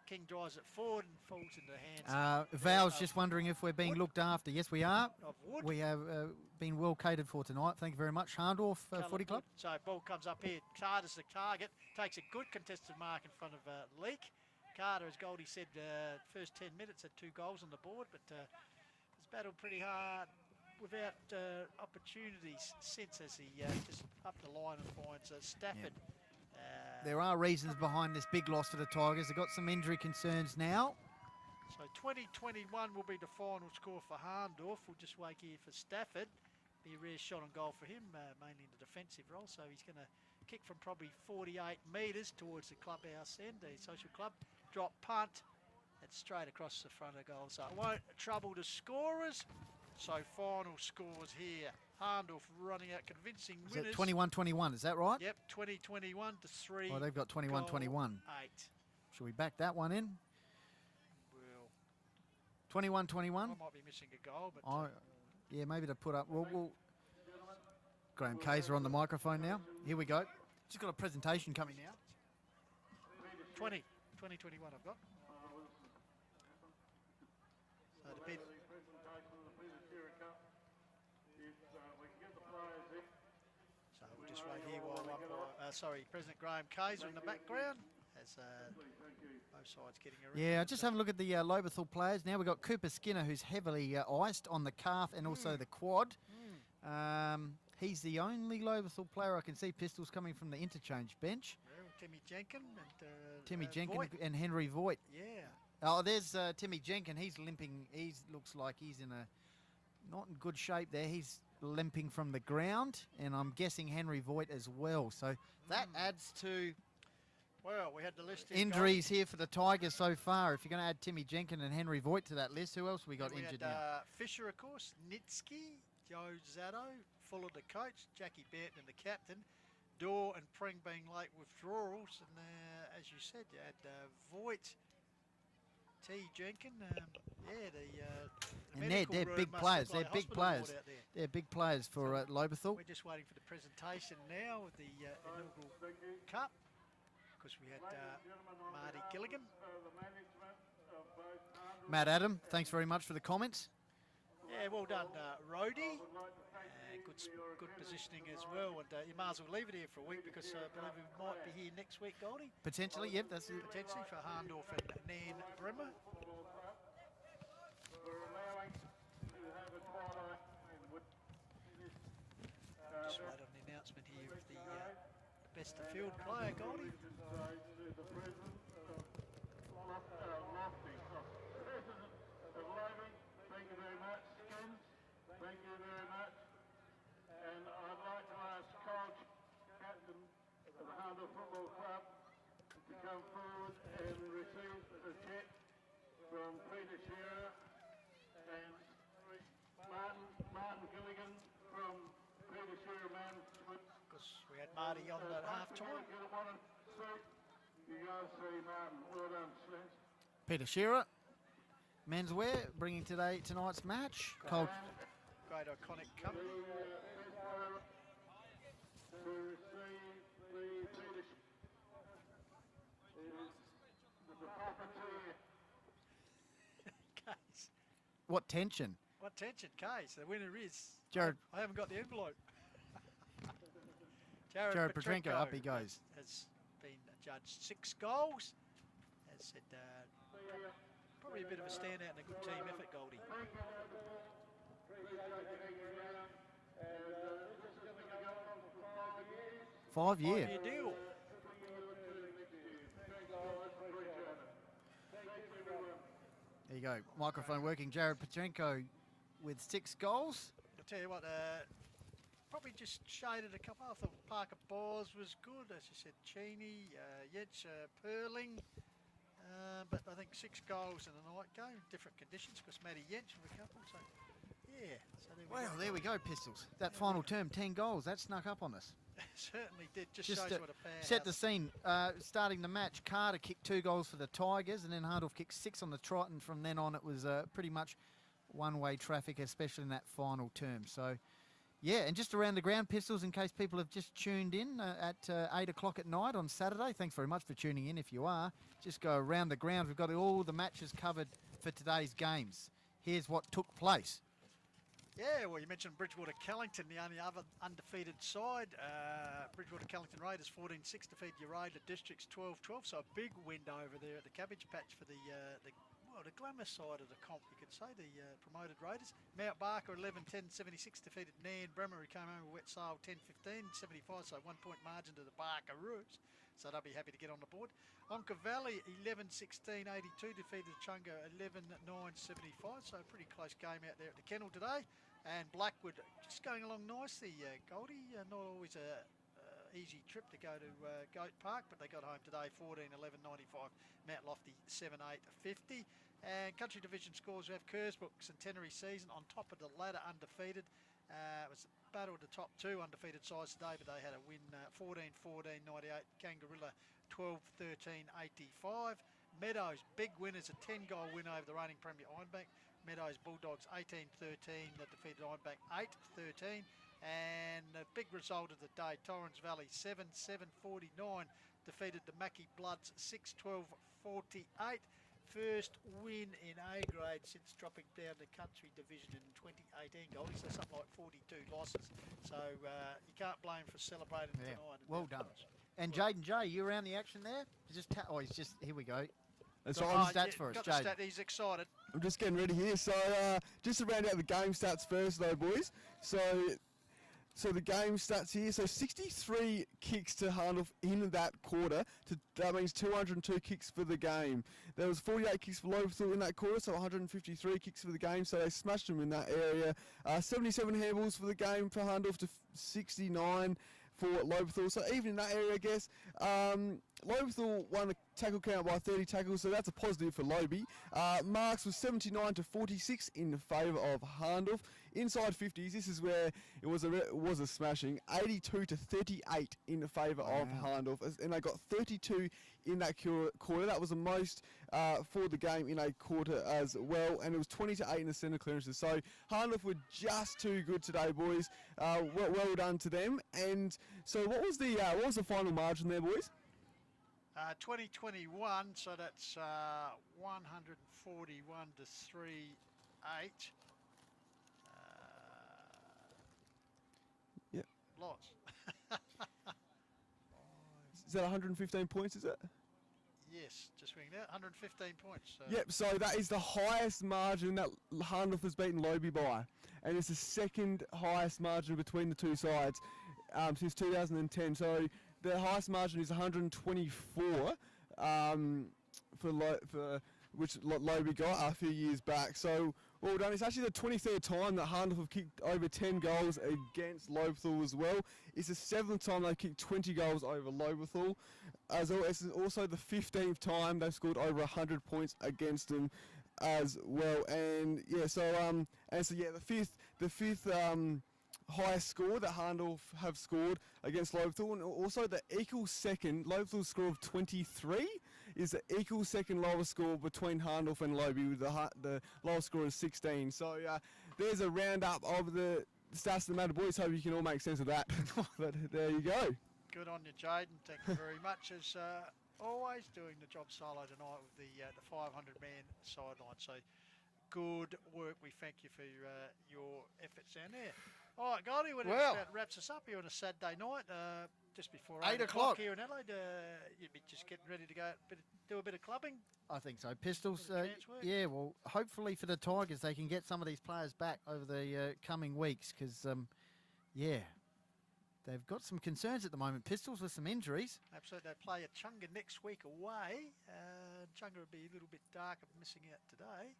Speaker 2: King drives it forward and falls into the hands.
Speaker 3: Val's just wondering if we're being looked after. Yes, we are.
Speaker 2: Of Wood.
Speaker 3: We have been well catered for tonight. Thank you very much, Hahndorf Footy Club.
Speaker 2: So ball comes up here. Carter's the target. Takes a good contested mark in front of Leak. Carter, as Goldie said, first 10 minutes had 2 goals on the board, but has battled pretty hard without opportunities since, as he just up the line and finds Stafford.
Speaker 3: There are reasons behind this big loss for the Tigers. They've got some injury concerns now.
Speaker 2: So 20-21 will be the final score for Hahndorf. We'll just wait here for Stafford. Be a rare shot on goal for him, mainly in the defensive role. So he's going to kick from probably 48 metres towards the clubhouse end, the social club. Drop punt. It's straight across the front of goal. So it won't trouble the scorers. So final scores here. Hahndorf running out convincing winners.
Speaker 3: Is it 21-21, is that right?
Speaker 2: Yep, 20-21 to 3.
Speaker 3: Oh, they've got 21-21.
Speaker 2: 8.
Speaker 3: Should we back that one in?
Speaker 2: Well,
Speaker 3: 21-21?
Speaker 2: I might be missing a goal, but...
Speaker 3: yeah, maybe to put up... We'll Graham Kayser on the microphone now. Here we go. Just got a presentation coming now.
Speaker 2: 20-21 I've got. So depend. So we'll just wait here while President Graham Kayser in the background as both sides getting around.
Speaker 3: Yeah, just have a look at the Lobethal players. Now we've got Cooper Skinner, who's heavily iced on the calf and also the quad. He's the only Lobethal player I can see pistols coming from the interchange bench.
Speaker 2: Well, Timmy Jenkin and
Speaker 3: Timmy Jenkin
Speaker 2: Voigt.
Speaker 3: and Henry Voigt.
Speaker 2: Yeah.
Speaker 3: Oh, there's Timmy Jenkin. He's limping. He looks like he's in a not in good shape there. He's limping from the ground, and I'm guessing Henry Voigt as well. So that adds to
Speaker 2: Well, we had the list here.
Speaker 3: injuries here for the Tigers so far. If you're going to add Timmy Jenkin and Henry Voigt to that list, who else we got
Speaker 2: We
Speaker 3: injured
Speaker 2: had
Speaker 3: now?
Speaker 2: Fisher, of course, Nitsky, Joe Zatto, Fuller the coach, Jackie Burton and the captain, Dorr and Pring being late withdrawals, and as you said, you had Voigt, T. Jenkin,
Speaker 3: And
Speaker 2: medical
Speaker 3: they're
Speaker 2: room
Speaker 3: big
Speaker 2: must
Speaker 3: players.
Speaker 2: look like
Speaker 3: They're
Speaker 2: a
Speaker 3: big
Speaker 2: hospital ward
Speaker 3: players.
Speaker 2: out there.
Speaker 3: They're big players for Lobethal.
Speaker 2: We're just waiting for the presentation now of the inaugural cup. Of course, we had Marty Gilligan.
Speaker 3: Matt Adam, thanks very much for the comments.
Speaker 2: Yeah, well done, Rhodey. Good positioning as well, and you might as well leave it here for a week because I believe we might be here next week, Goldie.
Speaker 3: Potentially, yep, that's it.
Speaker 2: Potentially for Hahndorf and Nan Bremer. Just wait on the announcement here of the best of field player, Goldie.
Speaker 8: Thank you very much, Skins. Thank you very much. And I'd like to ask Coach, Captain of the Hahndorf Football Club, to come forward and receive a cheque from Peter Shearer and Martin Gilligan from Peter Shearer Management.
Speaker 2: Because we had Marty on at half time.
Speaker 8: You guys see Martin. Well done, Skins.
Speaker 3: Peter Shearer, menswear, bringing tonight's match. Cold.
Speaker 2: Great iconic company.
Speaker 8: To receive the Peter the puppeteer.
Speaker 2: Case.
Speaker 3: What tension.
Speaker 2: What tension, Case? The winner is.
Speaker 3: Jared.
Speaker 2: I haven't got the envelope.
Speaker 3: Jared Petrenko, up he goes.
Speaker 2: Has been judged 6 goals. Has said probably a bit of a standout and a good team effort, Goldie.
Speaker 3: Five year.
Speaker 2: 5-year deal.
Speaker 3: There you go. Microphone working. Jared Petrenko with 6 goals.
Speaker 2: I'll tell you what, probably just shaded a couple. I thought Parker Bors was good. As you said, Cheney, Yetch, Perling. But I think 6 goals in a night game. Different conditions because Matty Yetch with a couple. So, yeah. So
Speaker 3: There we go, Pistols. That final term, 10 goals. That snuck up on us.
Speaker 2: Certainly did. Just
Speaker 3: Just
Speaker 2: shows
Speaker 3: to
Speaker 2: what a powerhouse.
Speaker 3: set the scene. Starting the match, Carter kicked 2 goals for the Tigers, and then Hahndorf kicked 6 on the trot, and from then on it was pretty much one-way traffic, especially in that final term. So, yeah, and just around the ground, Pistols, in case people have just tuned in at 8 o'clock at night on Saturday. Thanks very much for tuning in if you are. Just go around the ground. We've got all the matches covered for today's games. Here's what took place.
Speaker 2: Yeah, well, you mentioned Bridgewater-Callington, the only other undefeated side. Bridgewater-Callington Raiders 14-6 defeated Uraida Districts 12-12, so a big win over there at the Cabbage Patch for the glamour side of the comp, you could say, the promoted Raiders. Mount Barker 11-10, 76 defeated Nan Bremer, who came home with Wet Sail 10-15, 75, so 1 point margin to the Barkeroos. So they'll be happy to get on the board. Onka Valley 11-16, 82 defeated Chunga 11-9, 75, so a pretty close game out there at the Kennel today. And Blackwood just going along nicely, Goldie. Not always a easy trip to go to Goat Park, but they got home today 14-11, 95. Mount Lofty 7-8, 50. And country division scores, we have Kersbrook centenary season on top of the ladder, undefeated. It was a battle of the top 2 undefeated sides today, but they had a win 14-14, 98. Kangarilla 12-13, 85. Meadows, big winners, a 10-goal win over the reigning Premier Ironbank. Meadows Bulldogs 18-13, that defeated Ironbank 8-13. And a big result of the day, Torrens Valley 7-7-49, defeated the Mackie Bloods 6-12-48. First win in A grade since dropping down to country division in 2018, Goldie, so something like 42 losses. So you can't blame for celebrating tonight.
Speaker 3: Well done. And Jaden J, you around the action there? He's just, here we go.
Speaker 5: That's
Speaker 3: Got
Speaker 5: right.
Speaker 3: the stats for us,
Speaker 2: got the
Speaker 3: Jaden.
Speaker 2: stat, he's excited.
Speaker 5: I'm just getting ready here. So just to round out the game stats first, though, boys. So So the game stats here. So 63 kicks to Hahndorf in that quarter. That means 202 kicks for the game. There was 48 kicks for Lobethal in that quarter, so 153 kicks for the game. So they smashed them in that area. 77 handballs for the game for Hahndorf to 69 for Lobethal. So even in that area, I guess, Lobethal won the tackle count by 30 tackles, so that's a positive for Lobie. Marks was 79 to 46 in favour of Hahndorf. Inside 50s, this is where it was a smashing. 82 to 38 in favour of Hahndorf, and they got 32 in that quarter. That was the most for the game in a quarter as well, and it was 20 to 8 in the centre clearances. So Hahndorf were just too good today, boys. Well done to them. And so, what was the final margin there, boys?
Speaker 2: 2021, so that's 141 to 38.
Speaker 5: Yep.
Speaker 2: Lots.
Speaker 5: Is that 115 points, is it?
Speaker 2: Yes, just ringing out, 115 points. So.
Speaker 5: Yep, so that is the highest margin that Hahndorf has beaten Lobie by. And it's the second highest margin between the two sides since 2010. So the highest margin is 124 for which Lobie got a few years back. So well done. It's actually the 23rd time that Hahndorf have kicked over 10 goals against Lobethal as well. It's the 7th time they've kicked 20 goals over Lobethal. As well, it's also the 15th time they've scored over 100 points against them as well. And yeah, so the fifth highest score that Hahndorf have scored against Lobethal, and also the equal second. Lobethal's score of 23 is the equal second lowest score between Hahndorf and Lobie, with the lowest score is 16. So there's a roundup of the stats of the matter, boys. Hope you can all make sense of that. But there you go.
Speaker 2: Good on you, Jaden. Thank you very much. As always, doing the job solo tonight with the 500-man sideline. So good work. We thank you for your efforts down there. All right, Goldie, well, that wraps us up here on a Saturday night. Just before 8 o'clock here in Adelaide. You'd be just getting ready to go do a bit of clubbing.
Speaker 3: I think so. Pistols, yeah, well, hopefully for the Tigers they can get some of these players back over the coming weeks because, they've got some concerns at the moment. Pistols with some injuries.
Speaker 2: Absolutely. They play a Chunga next week away. Chunga will be a little bit darker, missing out today.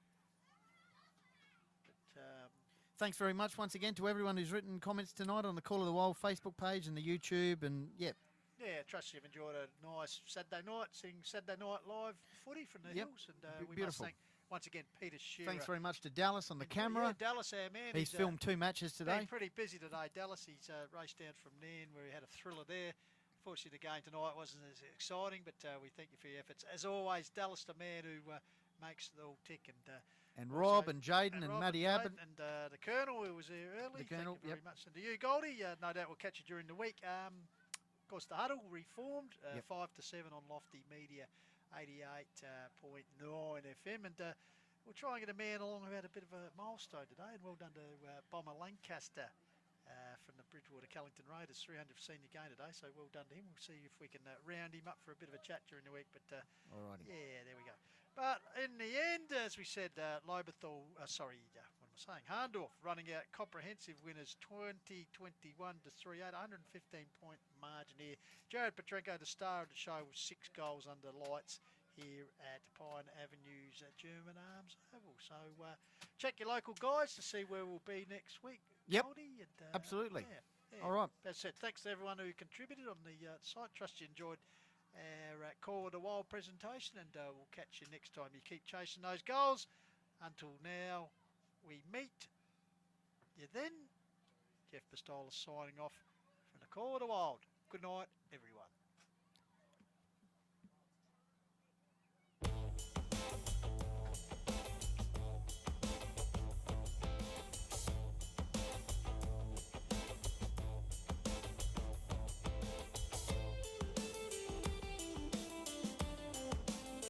Speaker 2: But
Speaker 3: thanks very much once again to everyone who's written comments tonight on the Call of the Wild Facebook page and the YouTube, and
Speaker 2: yeah, I trust you've enjoyed a nice Saturday night, seeing Saturday Night Live footy from the hills, and we must thank once again Peter Shearer.
Speaker 3: Thanks very much to Dallas on the camera.
Speaker 2: Yeah, Dallas, our man.
Speaker 3: He's filmed 2 matches today.
Speaker 2: Been pretty busy today, Dallas. He's raced down from Nairn where he had a thriller there. Fortunately, the game tonight wasn't as exciting, but we thank you for your efforts. As always, Dallas, the man who makes it all tick,
Speaker 3: and Rob and Jaden and Matty Abbott.
Speaker 2: And the Colonel, who was here early.
Speaker 3: The Colonel,
Speaker 2: thank you very much. And to you, Goldie, no doubt we'll catch you during the week. Of course, the Huddle reformed, 5 to 7 on Lofty Media, 88.9 FM. And we'll try and get a man along who had a bit of a milestone today. And well done to Bomber Lancaster from the Bridgewater Callington Raiders, 300th senior game today. So well done to him. We'll see if we can round him up for a bit of a chat during the week. But
Speaker 3: alrighty.
Speaker 2: Yeah, there we go. But in the end, as we said, Lobethal, Hahndorf running out comprehensive winners 2021 to 38, 115-point margin here. Jared Petrenko, the star of the show, with 6 goals under lights here at Pine Avenue's German Arms Oval. So check your local guides to see where we'll be next week.
Speaker 3: Yep,
Speaker 2: Goldie, and,
Speaker 3: absolutely.
Speaker 2: Yeah.
Speaker 3: All right.
Speaker 2: That's it. Thanks to everyone who contributed on the site. Trust you enjoyed our Call of the Wild presentation, and we'll catch you next time. You keep chasing those goals. Until now, we meet you then. Jeff Pistola signing off from the Call of the Wild. Good night, everyone.